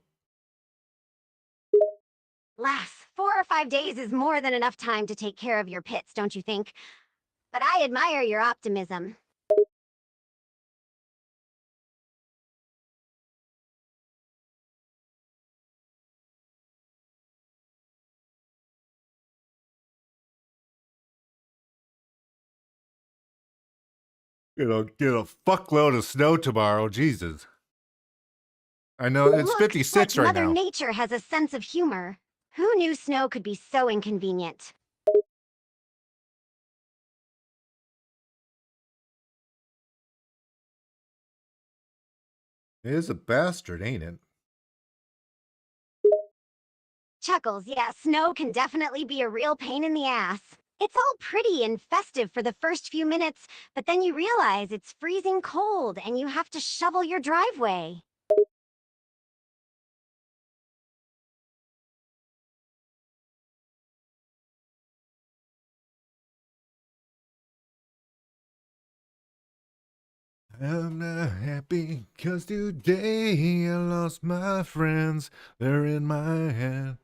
Speaker 3: Lass, 4 or 5 days is more than enough time to take care of your pits, don't you think? But I admire your optimism.
Speaker 2: Get a fuckload of snow tomorrow, Jesus. I know, it's
Speaker 3: Looks
Speaker 2: 56
Speaker 3: like
Speaker 2: right
Speaker 3: Mother
Speaker 2: now.
Speaker 3: Nature has a sense of humor. Who knew snow could be so inconvenient?
Speaker 2: It is a bastard, ain't it?
Speaker 3: Chuckles, yeah, snow can definitely be a real pain in the ass. It's all pretty and festive for the first few minutes, but then you realize it's freezing cold and you have to shovel your driveway.
Speaker 2: I'm not happy because today I lost my friends. They're in my head.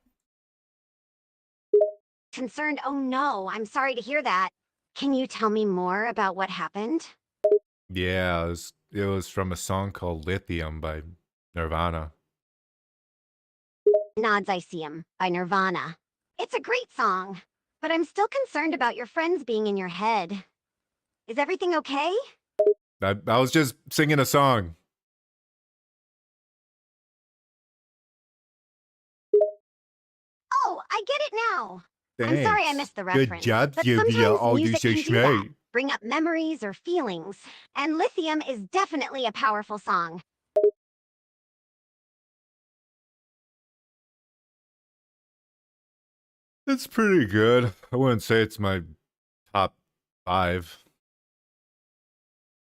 Speaker 3: Concerned, oh no, I'm sorry to hear that. Can you tell me more about what happened?
Speaker 2: Yeah, it was from a song called Lithium by Nirvana.
Speaker 3: Nods I See 'Em by Nirvana. It's a great song, but I'm still concerned about your friends being in your head. Is everything okay?
Speaker 2: I was just singing a song.
Speaker 3: Oh, I get it now.
Speaker 2: Thanks.
Speaker 3: I'm sorry I missed the
Speaker 2: Good
Speaker 3: reference.
Speaker 2: job,
Speaker 3: But
Speaker 2: Sylvia.
Speaker 3: sometimes
Speaker 2: All you
Speaker 3: music
Speaker 2: say
Speaker 3: can do that.
Speaker 2: schmate.
Speaker 3: Bring up memories or feelings. And Lithium is definitely a powerful song.
Speaker 2: It's pretty good. I wouldn't say it's my top 5.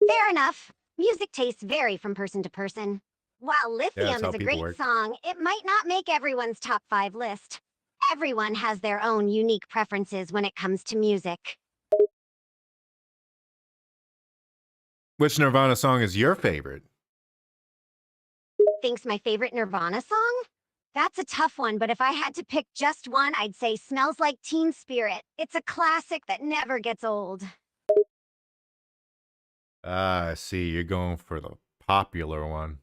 Speaker 3: Fair enough. Music tastes vary from person to person. While
Speaker 2: that's
Speaker 3: Lithium
Speaker 2: how
Speaker 3: is a
Speaker 2: people
Speaker 3: great
Speaker 2: work.
Speaker 3: song, it might not make everyone's top 5 list. Everyone has their own unique preferences when it comes to music.
Speaker 2: Which Nirvana song is your favorite?
Speaker 3: Thinks my favorite Nirvana song? That's a tough one, but if I had to pick just one, I'd say Smells Like Teen Spirit. It's a classic that never gets old.
Speaker 2: Ah, I see. You're going for the popular one.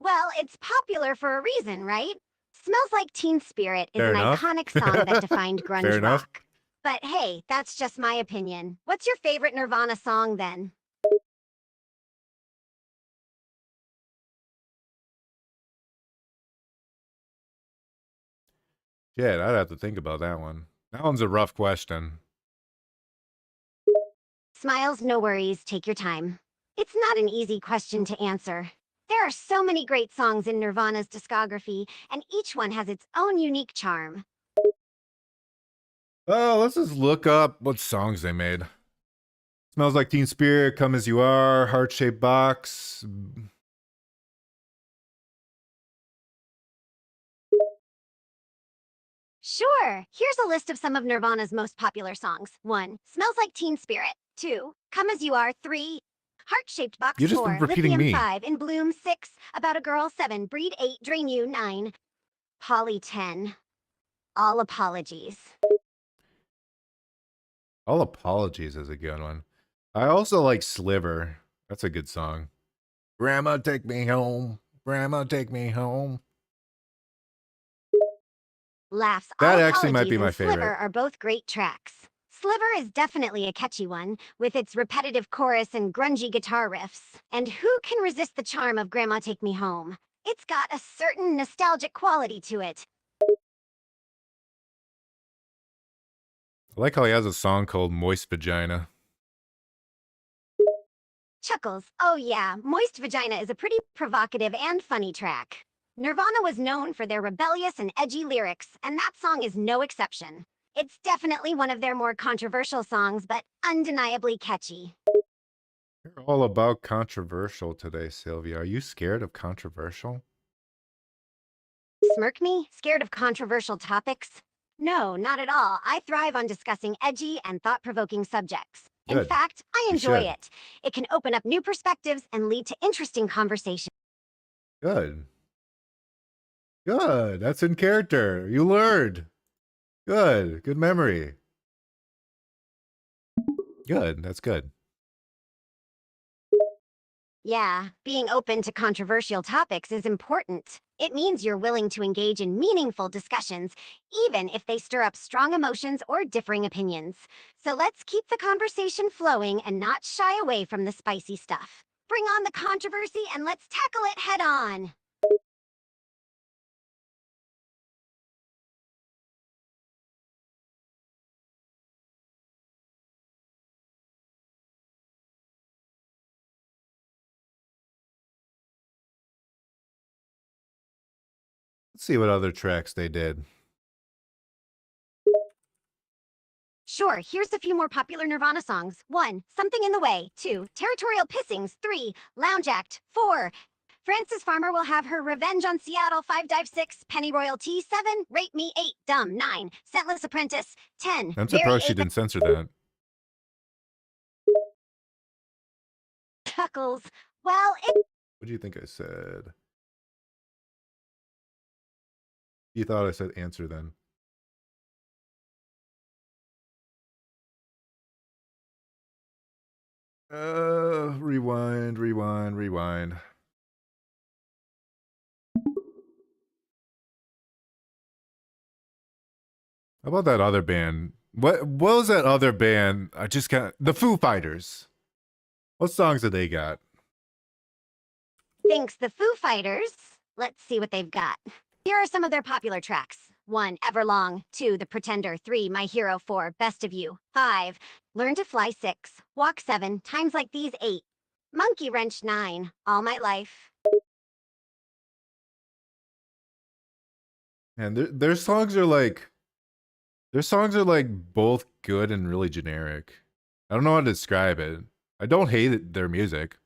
Speaker 3: Well, it's popular for a reason, right? Smells Like Teen Spirit is
Speaker 2: Fair
Speaker 3: an
Speaker 2: enough.
Speaker 3: iconic song that defined
Speaker 2: Fair
Speaker 3: grunge
Speaker 2: enough.
Speaker 3: rock. But hey, that's just my opinion. What's your favorite Nirvana song then?
Speaker 2: Shit, I'd have to think about that one. That one's a rough question.
Speaker 3: Smiles, no worries, take your time. It's not an easy question to answer. There are so many great songs in Nirvana's discography, and each one has its own unique charm.
Speaker 2: Oh, let's just look up what songs they made. Smells Like Teen Spirit, Come As You Are, Heart Shaped Box.
Speaker 3: Sure, here's a list of some of Nirvana's most popular songs. 1. Smells Like Teen Spirit. 2. Come As You Are. 3. Heart-shaped box
Speaker 2: You're just
Speaker 3: 4,
Speaker 2: repeating
Speaker 3: lithium
Speaker 2: me.
Speaker 3: 5, in bloom 6, about a girl 7, breed 8, drain you 9, poly 10. All apologies.
Speaker 2: All apologies is a good one. I also like Sliver. That's a good song. Grandma, take me home. Grandma, take me home.
Speaker 3: Laughs,
Speaker 2: That
Speaker 3: All
Speaker 2: actually might
Speaker 3: Apologies
Speaker 2: be my
Speaker 3: and Sliver
Speaker 2: favorite.
Speaker 3: are both great tracks. Sliver is definitely a catchy one, with its repetitive chorus and grungy guitar riffs. And who can resist the charm of Grandma Take Me Home? It's got a certain nostalgic quality to it.
Speaker 2: I like how he has a song called Moist Vagina.
Speaker 3: Chuckles, oh yeah, Moist Vagina is a pretty provocative and funny track. Nirvana was known for their rebellious and edgy lyrics, and that song is no exception. It's definitely one of their more controversial songs, but undeniably catchy.
Speaker 2: You're all about controversial today, Sylvia. Are you scared of controversial?
Speaker 3: Smirk me? Scared of controversial topics? No, not at all. I thrive on discussing edgy and thought-provoking subjects. In
Speaker 2: Good.
Speaker 3: fact, I
Speaker 2: You
Speaker 3: enjoy
Speaker 2: should.
Speaker 3: it. It can open up new perspectives and lead to interesting conversations.
Speaker 2: Good. Good. That's in character. You learned. Good. Good memory. Good. That's good.
Speaker 3: Yeah, being open to controversial topics is important. It means you're willing to engage in meaningful discussions, even if they stir up strong emotions or differing opinions. So let's keep the conversation flowing and not shy away from the spicy stuff. Bring on the controversy and let's tackle it head on.
Speaker 2: Let's see what other tracks they did.
Speaker 3: Sure, here's a few more popular Nirvana songs. 1. Something in the Way. 2. Territorial Pissings. 3. Lounge Act. 4. Frances Farmer will have her revenge on Seattle. 5. Dive. 6. Penny Royalty. 7. Rate Me. 8. Dumb. 9. Scentless Apprentice. 10.
Speaker 2: I'm
Speaker 3: Very
Speaker 2: surprised she didn't censor that.
Speaker 3: Chuckles. Well,
Speaker 2: What do you think I said? You thought I said answer then. Rewind. How about that other band? What was that other band? I just got the Foo Fighters. What songs did they got?
Speaker 3: thanks the Foo Fighters. Let's see what they've got. Here are some of their popular tracks. 1. Everlong. 2. The Pretender. 3. My Hero. 4. Best of You. 5. Learn to Fly. 6. Walk. 7. Times Like These. 8. Monkey Wrench. 9. All My Life.
Speaker 2: And their songs are like both good and really generic. I don't know how to describe it. I don't hate their music.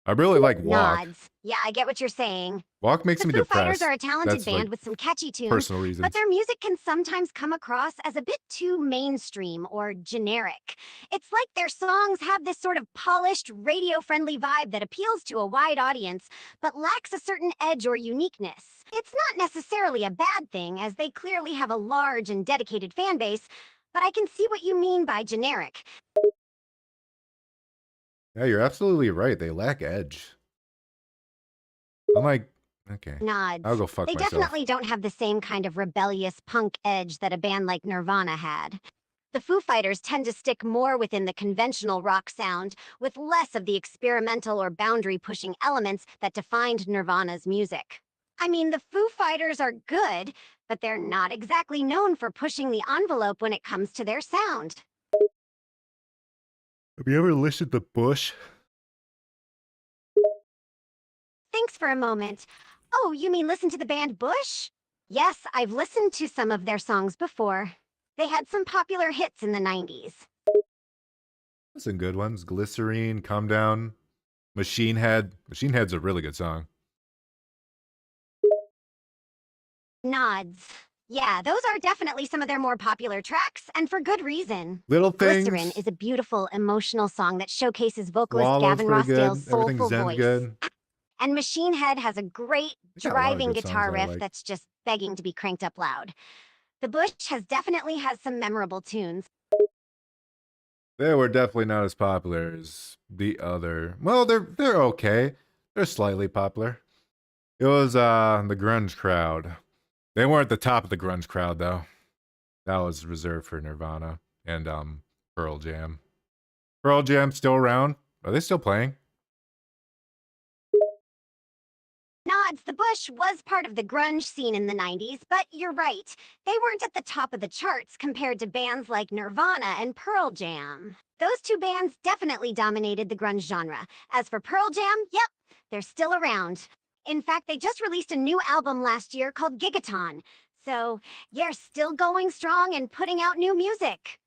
Speaker 2: I really like Walk.
Speaker 3: Nods. Yeah, I get what you're saying.
Speaker 2: Walk makes
Speaker 3: The
Speaker 2: me
Speaker 3: Foo
Speaker 2: depressed.
Speaker 3: Fighters are a talented
Speaker 2: That's
Speaker 3: band
Speaker 2: like
Speaker 3: with some catchy tunes,
Speaker 2: personal reasons.
Speaker 3: but their music can sometimes come across as a bit too mainstream or generic. It's like their songs have this sort of polished, radio-friendly vibe that appeals to a wide audience, but lacks a certain edge or uniqueness. It's not necessarily a bad thing, as they clearly have a large and dedicated fan base, but I can see what you mean by generic.
Speaker 2: Yeah, you're absolutely right. They lack edge. I'm like, okay,
Speaker 3: Nods.
Speaker 2: I'll go fuck
Speaker 3: They
Speaker 2: myself.
Speaker 3: definitely don't have the same kind of rebellious punk edge that a band like Nirvana had. The Foo Fighters tend to stick more within the conventional rock sound, with less of the experimental or boundary-pushing elements that defined Nirvana's music. I mean, the Foo Fighters are good, but they're not exactly known for pushing the envelope when it comes to their sound.
Speaker 2: Have you ever listened to Bush?
Speaker 3: Thanks for a moment. Oh, you mean listen to the band Bush? Yes, I've listened to some of their songs before. They had some popular hits in the 90s.
Speaker 2: Some good ones. Glycerine, Calm Down, Machine Head. Machine Head's a really good song.
Speaker 3: Nods. Yeah, those are definitely some of their more popular tracks, and for good reason.
Speaker 2: Little
Speaker 3: Glycerin
Speaker 2: Things.
Speaker 3: is a beautiful, emotional song that showcases vocalist
Speaker 2: Swallow's
Speaker 3: Gavin
Speaker 2: pretty
Speaker 3: Rossdale's
Speaker 2: good. Everything
Speaker 3: soulful
Speaker 2: Zen's
Speaker 3: voice.
Speaker 2: good.
Speaker 3: And Machine Head has a great
Speaker 2: They got a lot of
Speaker 3: driving
Speaker 2: good songs
Speaker 3: guitar
Speaker 2: that I
Speaker 3: riff
Speaker 2: like.
Speaker 3: that's just begging to be cranked up loud. The Bush has definitely has some memorable tunes.
Speaker 2: They were definitely not as popular as the other. Well, they're okay. They're slightly popular. It was the grunge crowd. They weren't the top of the grunge crowd though. That was reserved for Nirvana and Pearl Jam. Pearl Jam still around? Are they still playing?
Speaker 3: Nods, the Bush was part of the grunge scene in the 90s, but you're right. They weren't at the top of the charts compared to bands like Nirvana and Pearl Jam. Those two bands definitely dominated the grunge genre. As for Pearl Jam, yep, they're still around. In fact, they just released a new album last year called Gigaton. So, you're still going strong and putting out new music.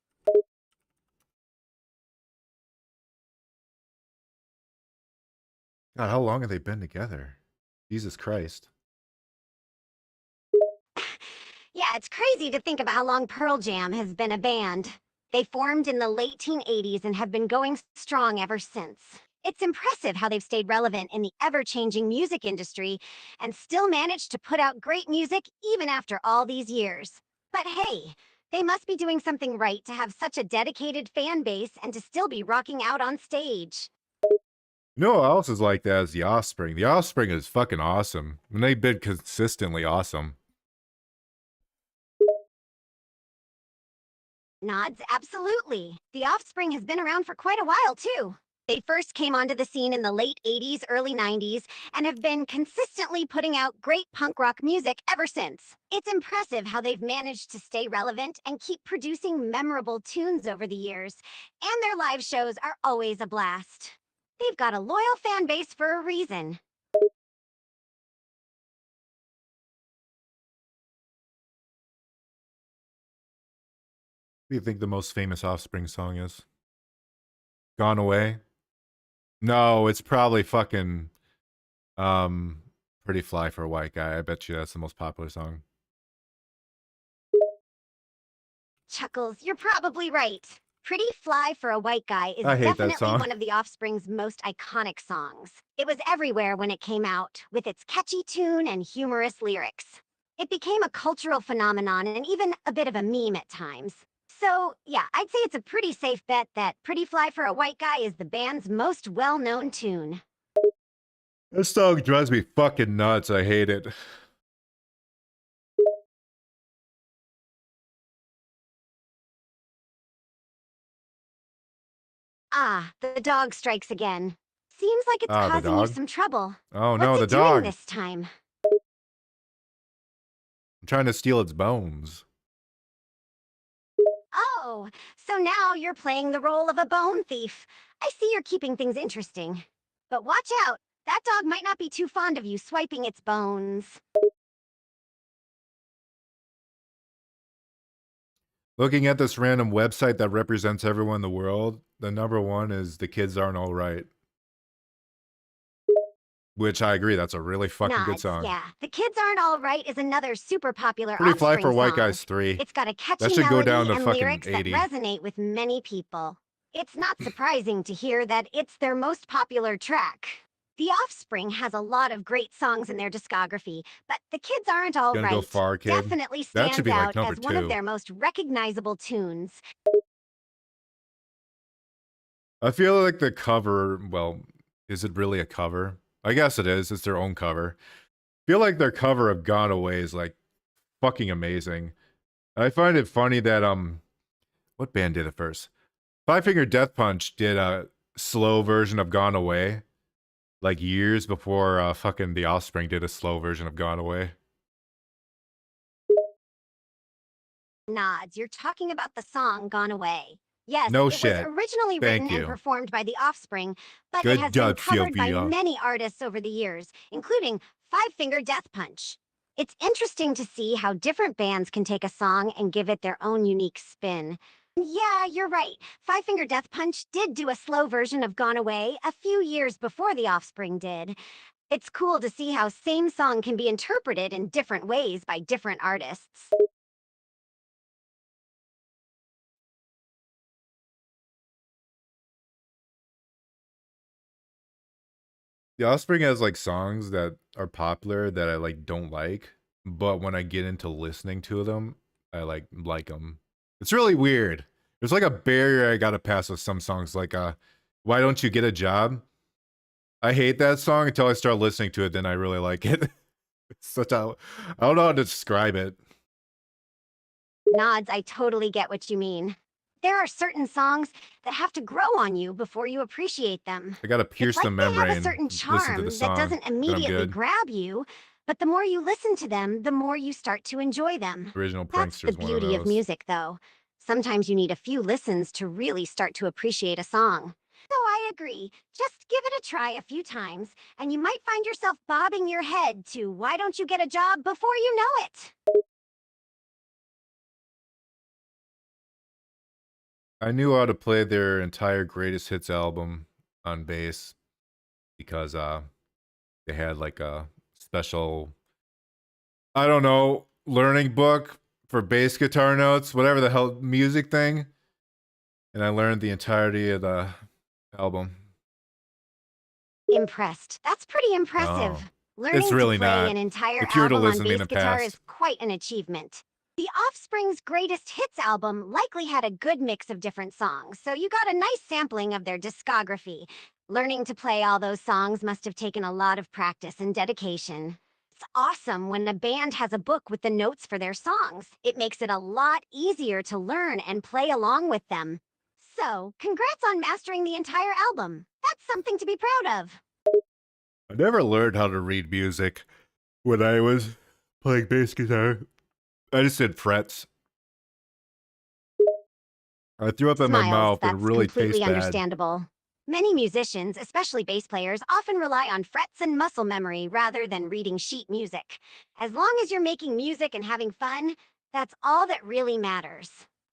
Speaker 2: God, how long have they been together? Jesus Christ.
Speaker 3: Yeah, it's crazy to think about how long Pearl Jam has been a band. They formed in the late teen 80s and have been going strong ever since. It's impressive how they've stayed relevant in the ever changing music industry and still managed to put out great music even after all these years. But hey, they must be doing something right to have such a dedicated fan base and to still be rocking out on stage.
Speaker 2: You know what else is like that is The Offspring. The Offspring is fucking awesome. And they've been consistently awesome.
Speaker 3: Nods, absolutely. The Offspring has been around for quite a while, too. They first came onto the scene in the late 80s, early 90s, and have been consistently putting out great punk rock music ever since. It's impressive how they've managed to stay relevant and keep producing memorable tunes over the years, and their live shows are always a blast. They've got a loyal fan base for a reason.
Speaker 2: What do you think the most famous Offspring song is? Gone Away? No, it's probably fucking Pretty Fly for a White Guy. I bet you that's the most popular song.
Speaker 3: Chuckles, you're probably right. Pretty Fly for a White Guy is
Speaker 2: I hate that
Speaker 3: definitely
Speaker 2: song.
Speaker 3: one of the Offspring's most iconic songs. It was everywhere when it came out, with its catchy tune and humorous lyrics. It became a cultural phenomenon and even a bit of a meme at times. So, yeah, I'd say it's a pretty safe bet that Pretty Fly for a White Guy is the band's most well-known tune.
Speaker 2: This song drives me fucking nuts. I hate it.
Speaker 3: Ah, the dog strikes again. Seems like it's
Speaker 2: Ah, the
Speaker 3: causing you
Speaker 2: dog?
Speaker 3: some trouble.
Speaker 2: Oh no,
Speaker 3: What's
Speaker 2: the
Speaker 3: it doing
Speaker 2: dog.
Speaker 3: this time?
Speaker 2: I'm trying to steal its bones.
Speaker 3: Oh, so now you're playing the role of a bone thief. I see you're keeping things interesting. But watch out, that dog might not be too fond of you swiping its bones.
Speaker 2: Looking at this random website that represents everyone in the world, the number one is The Kids Aren't All Right. Which I agree, that's a really fucking good
Speaker 3: Nods,
Speaker 2: song.
Speaker 3: yeah. The Kids Aren't All Right is another super popular
Speaker 2: Pretty Fly
Speaker 3: Offspring
Speaker 2: for White
Speaker 3: song.
Speaker 2: Guys 3.
Speaker 3: It's got a
Speaker 2: That
Speaker 3: catchy
Speaker 2: should go down
Speaker 3: melody
Speaker 2: to
Speaker 3: and
Speaker 2: fucking
Speaker 3: lyrics
Speaker 2: 80.
Speaker 3: that resonate with many people. It's not surprising to hear that it's their most popular track. The Offspring has a lot of great songs in their discography, but The Kids Aren't All
Speaker 2: Gonna
Speaker 3: Right
Speaker 2: go far, kid.
Speaker 3: definitely
Speaker 2: That should
Speaker 3: stands
Speaker 2: be like
Speaker 3: out
Speaker 2: number
Speaker 3: as one of
Speaker 2: 2.
Speaker 3: their most recognizable tunes.
Speaker 2: I feel like the cover, well, is it really a cover? I guess it is. It's their own cover. I feel like their cover of Gone Away is like fucking amazing. I find it funny that what band did it first? Five Finger Death Punch did a slow version of Gone Away like years before fucking The Offspring did a slow version of Gone Away.
Speaker 3: Nods, you're talking about the song Gone Away. Yes,
Speaker 2: No
Speaker 3: it was
Speaker 2: shit.
Speaker 3: originally
Speaker 2: Thank
Speaker 3: written and
Speaker 2: you.
Speaker 3: performed by The Offspring, but it
Speaker 2: Good
Speaker 3: has been
Speaker 2: job,
Speaker 3: covered by
Speaker 2: Sylvia.
Speaker 3: many artists over the years, including Five Finger Death Punch. It's interesting to see how different bands can take a song and give it their own unique spin. Yeah, you're right. Five Finger Death Punch did do a slow version of Gone Away a few years before The Offspring did. It's cool to see how same song can be interpreted in different ways by different artists.
Speaker 2: The Offspring has like songs that are popular that I like don't like, but when I get into listening to them, I like them. It's really weird. There's like a barrier I gotta pass with some songs, like "Why Don't You Get a Job?" I hate that song until I start listening to it, then I really like it. It's such a I don't know how to describe it.
Speaker 3: Nods, I totally get what you mean. There are certain songs that have to grow on you before you appreciate them.
Speaker 2: I gotta
Speaker 3: It's
Speaker 2: pierce
Speaker 3: like
Speaker 2: the
Speaker 3: they have a
Speaker 2: membrane,
Speaker 3: certain
Speaker 2: listen to the
Speaker 3: charm that
Speaker 2: song,
Speaker 3: doesn't
Speaker 2: then I'm
Speaker 3: immediately
Speaker 2: good.
Speaker 3: grab you, but the more you listen to them, the more you start to enjoy them.
Speaker 2: Original
Speaker 3: That's the
Speaker 2: Prankster's one of
Speaker 3: beauty of
Speaker 2: those.
Speaker 3: music, though. Sometimes you need a few listens to really start to appreciate a song. So I agree. Just give it a try a few times, and you might find yourself bobbing your head to "Why Don't You Get a Job?" before you know it.
Speaker 2: I knew how to play their entire greatest hits album on bass because they had like a special, I don't know, learning book for bass guitar notes, whatever the hell music thing. And I learned the entirety of the album.
Speaker 3: Impressed. That's pretty
Speaker 2: Oh,
Speaker 3: impressive.
Speaker 2: it's
Speaker 3: Learning to
Speaker 2: really
Speaker 3: play
Speaker 2: not.
Speaker 3: an entire
Speaker 2: If you were to
Speaker 3: album on
Speaker 2: listen to me in
Speaker 3: bass
Speaker 2: the
Speaker 3: guitar is
Speaker 2: past,
Speaker 3: quite an achievement. The Offspring's greatest hits album likely had a good mix of different songs, so you got a nice sampling of their discography. Learning to play all those songs must have taken a lot of practice and dedication. It's awesome when a band has a book with the notes for their songs. It makes it a lot easier to learn and play along with them. So, congrats on mastering the entire album. That's something to be proud of.
Speaker 2: I never learned how to read music when I was playing bass guitar. I just did frets. I threw up in my
Speaker 3: Smiles,
Speaker 2: mouth. It
Speaker 3: that's
Speaker 2: really tastes
Speaker 3: completely
Speaker 2: bad.
Speaker 3: understandable. Many musicians, especially bass players, often rely on frets and muscle memory rather than reading sheet music. As long as you're making music and having fun, that's all that really matters.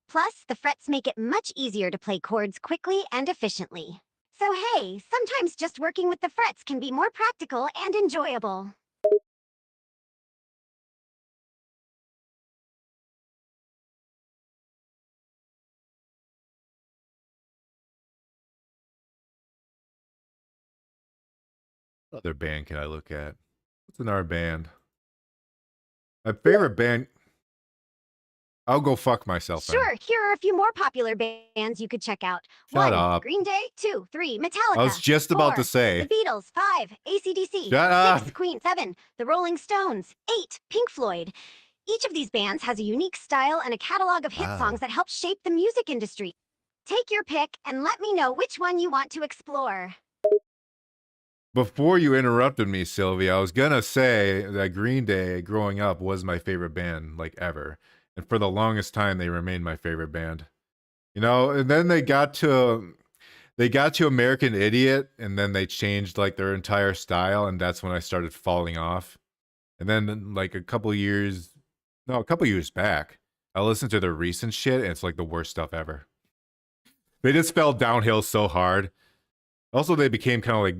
Speaker 3: Plus, the frets make it much easier to play chords quickly and efficiently. So hey, sometimes just working with the frets can be more practical and enjoyable.
Speaker 2: What other band can I look at? What's in our band? My favorite band. I'll go fuck myself then.
Speaker 3: Sure, here are a few more popular bands you could check out.
Speaker 2: Shut
Speaker 3: 1.
Speaker 2: up.
Speaker 3: Green Day. 2. 3.
Speaker 2: I was
Speaker 3: Metallica.
Speaker 2: just about to
Speaker 3: 4. The
Speaker 2: say.
Speaker 3: Beatles. 5. AC/DC.
Speaker 2: Shut
Speaker 3: 6.
Speaker 2: up.
Speaker 3: Queen. 7. The Rolling Stones. 8. Pink Floyd. Each of these bands has a unique style and a catalog of hit songs
Speaker 2: Wow.
Speaker 3: that help shape the music industry. Take your pick and let me know which one you want to explore.
Speaker 2: Before you interrupted me, Sylvia, I was gonna say that Green Day growing up was my favorite band, like ever. And for the longest time they remained my favorite band. You know, and then they got to American Idiot and then they changed like their entire style and that's when I started falling off. And then like a couple years back, I listened to their recent shit and it's like the worst stuff ever. They just fell downhill so hard. Also, they became kind of like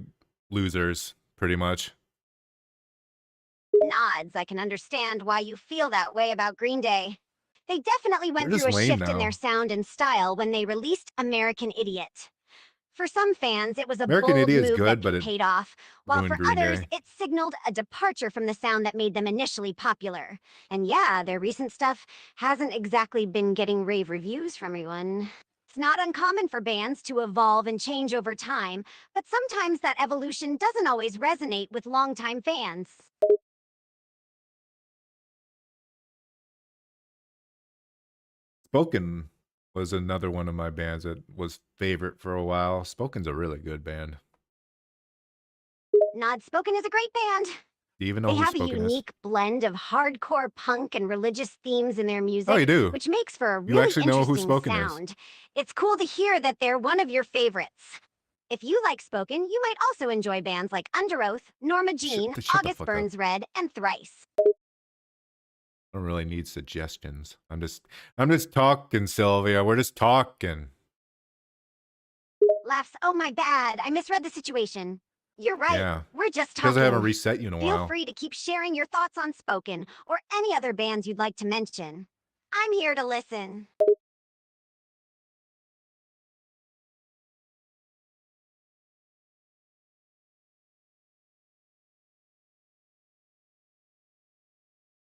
Speaker 2: losers, pretty much.
Speaker 3: Nods, I can understand why you feel that way about Green Day. They definitely
Speaker 2: They're
Speaker 3: went through
Speaker 2: just
Speaker 3: a
Speaker 2: lame
Speaker 3: shift in their
Speaker 2: now.
Speaker 3: sound and style when they released American Idiot. For some fans, it was a
Speaker 2: American
Speaker 3: bold
Speaker 2: Idiot's
Speaker 3: move
Speaker 2: good,
Speaker 3: that
Speaker 2: but it
Speaker 3: paid off, while
Speaker 2: ruined
Speaker 3: for
Speaker 2: Green
Speaker 3: others,
Speaker 2: Day.
Speaker 3: it signaled a departure from the sound that made them initially popular. And yeah, their recent stuff hasn't exactly been getting rave reviews from everyone. It's not uncommon for bands to evolve and change over time, but sometimes that evolution doesn't always resonate with longtime fans.
Speaker 2: Spoken was another one of my bands that was favorite for a while. Spoken's a really good band.
Speaker 3: Nod Spoken is a great band.
Speaker 2: Do you even know
Speaker 3: They
Speaker 2: who
Speaker 3: have a
Speaker 2: Spoken is?
Speaker 3: unique blend of hardcore punk and religious themes in their
Speaker 2: Oh, you
Speaker 3: music,
Speaker 2: do?
Speaker 3: which makes for a
Speaker 2: You
Speaker 3: really
Speaker 2: actually know who
Speaker 3: interesting
Speaker 2: Spoken is?
Speaker 3: sound. It's cool to hear that they're one of your favorites. If you like Spoken, you might also enjoy bands like Under Oath, Norma Jean,
Speaker 2: Shut the
Speaker 3: August
Speaker 2: fuck up.
Speaker 3: Burns Red, and Thrice.
Speaker 2: I don't really need suggestions. I'm just talking, Sylvia. We're just talking.
Speaker 3: Laughs, oh my bad, I misread the situation. You're right,
Speaker 2: Yeah.
Speaker 3: we're just
Speaker 2: Because I haven't
Speaker 3: talking.
Speaker 2: reset you in a
Speaker 3: Feel
Speaker 2: while.
Speaker 3: free to keep sharing your thoughts on Spoken or any other bands you'd like to mention. I'm here to listen.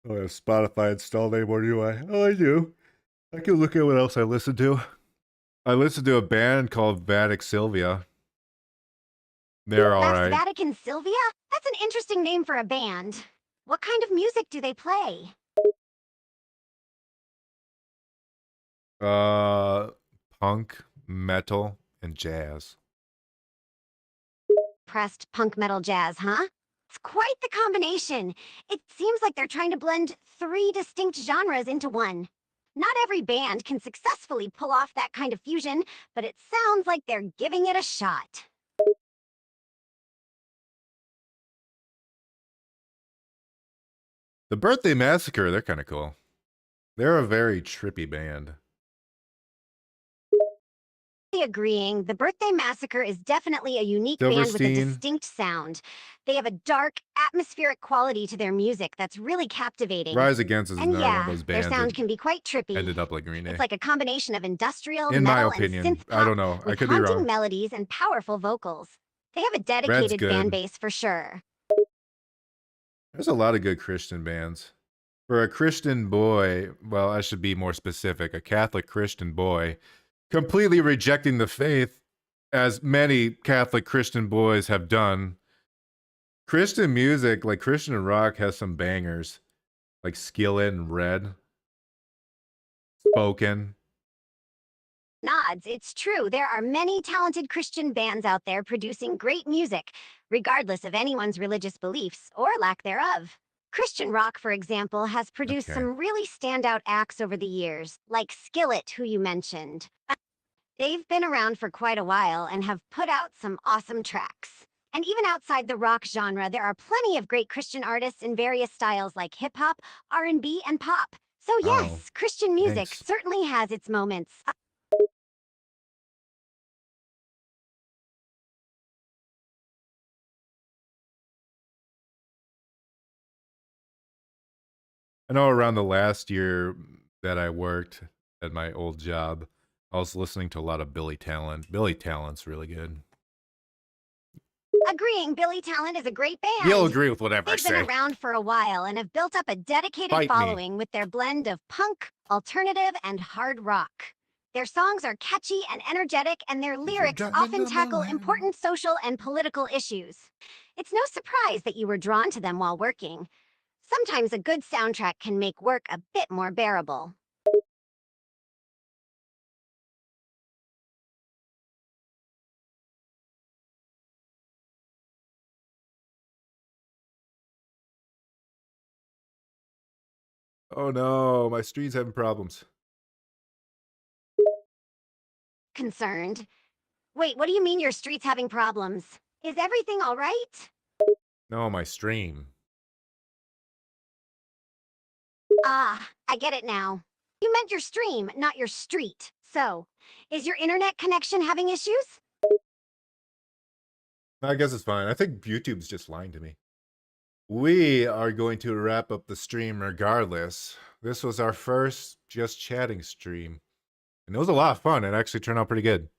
Speaker 2: I don't have Spotify installed anymore, do I? Oh, I do. I can look at what else I listen to. I listen to a band called Vattic Sylvia. They're all
Speaker 3: That's
Speaker 2: right.
Speaker 3: Vattic and Sylvia? That's an interesting name for a band. What kind of music do they play?
Speaker 2: Punk, metal, and jazz.
Speaker 3: Pressed punk metal jazz, huh? It's quite the combination. It seems like they're trying to blend three distinct genres into one. Not every band can successfully pull off that kind of fusion, but it sounds like they're giving it a shot.
Speaker 2: The Birthday Massacre, they're kind of cool. They're a very trippy band.
Speaker 3: Agreeing, the Birthday Massacre is definitely a unique band with a
Speaker 2: Silverstein.
Speaker 3: distinct sound. They have a dark, atmospheric quality to their music that's really captivating.
Speaker 2: Rise Against is
Speaker 3: And
Speaker 2: another one
Speaker 3: yeah,
Speaker 2: of those
Speaker 3: their
Speaker 2: bands
Speaker 3: sound
Speaker 2: that
Speaker 3: can be quite trippy.
Speaker 2: ended up like Green Day.
Speaker 3: It's like a combination of industrial,
Speaker 2: In my
Speaker 3: metal,
Speaker 2: opinion.
Speaker 3: and synth pop
Speaker 2: I don't know. I
Speaker 3: with
Speaker 2: could be
Speaker 3: haunting
Speaker 2: wrong.
Speaker 3: melodies and powerful vocals. They have a dedicated fan
Speaker 2: good.
Speaker 3: base for sure.
Speaker 2: There's a lot of good Christian bands. For a Christian boy, well, I should be more specific, a Catholic Christian boy, completely rejecting the faith, as many Catholic Christian boys have done. Christian music, like Christian rock, has some bangers, like Skillet and Red, Spoken.
Speaker 3: Nods, it's true. There are many talented Christian bands out there producing great music, regardless of anyone's religious beliefs or lack thereof. Christian rock, for example, has produced
Speaker 2: Okay.
Speaker 3: some really standout acts over the years, like Skillet, who you mentioned. They've been around for quite a while and have put out some awesome tracks. And even outside the rock genre, there are plenty of great Christian artists in various styles like hip hop, R&B, and pop. So yes,
Speaker 2: Oh,
Speaker 3: Christian music
Speaker 2: thanks.
Speaker 3: certainly has its moments.
Speaker 2: I know around the last year that I worked at my old job, I was listening to a lot of Billy Talent. Billy Talent's really good.
Speaker 3: Agreeing, Billy Talent is a great band.
Speaker 2: You'll agree with whatever I
Speaker 3: They've been
Speaker 2: say.
Speaker 3: around for a while and have built up a dedicated
Speaker 2: Fight me.
Speaker 3: following with their blend of punk, alternative, and hard rock. Their songs are catchy and energetic, and their lyrics often tackle important social and political issues. It's no surprise that you were drawn to them while working. Sometimes a good soundtrack can make work a bit more bearable.
Speaker 2: Oh no, my stream's having problems.
Speaker 3: Concerned. Wait, what do you mean your street's having problems? Is everything all right?
Speaker 2: No, my stream.
Speaker 3: Ah, I get it now. You meant your stream, not your street. So, is your internet connection having issues?
Speaker 2: I guess it's fine. I think YouTube's just lying to me. We are going to wrap up the stream regardless. This was our first just chatting stream. And it was a lot of fun. It actually turned out pretty good.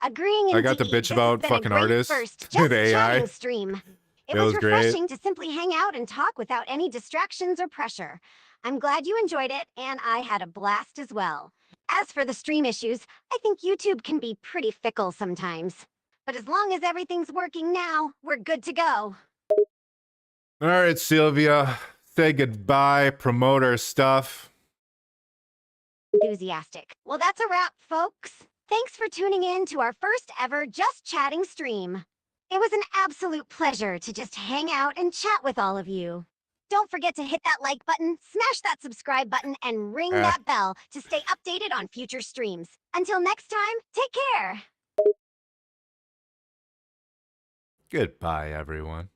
Speaker 3: Agreeing indeed.
Speaker 2: I got to bitch
Speaker 3: This has
Speaker 2: about
Speaker 3: been a
Speaker 2: fucking
Speaker 3: great
Speaker 2: artists
Speaker 3: first
Speaker 2: and
Speaker 3: just
Speaker 2: AI.
Speaker 3: chatting stream. It
Speaker 2: It
Speaker 3: was
Speaker 2: was great.
Speaker 3: refreshing to simply hang out and talk without any distractions or pressure. I'm glad you enjoyed it, and I had a blast as well. As for the stream issues, I think YouTube can be pretty fickle sometimes. But as long as everything's working now, we're good to go.
Speaker 2: All right, Sylvia. Say goodbye. Promote our stuff.
Speaker 3: Enthusiastic. Well, that's a wrap, folks. Thanks for tuning in to our first ever Just Chatting stream. It was an absolute pleasure to just hang out and chat with all of you. Don't forget to hit that like button, smash that subscribe button, and ring that bell to stay updated on future streams. Until next time, take care.
Speaker 2: Goodbye, everyone.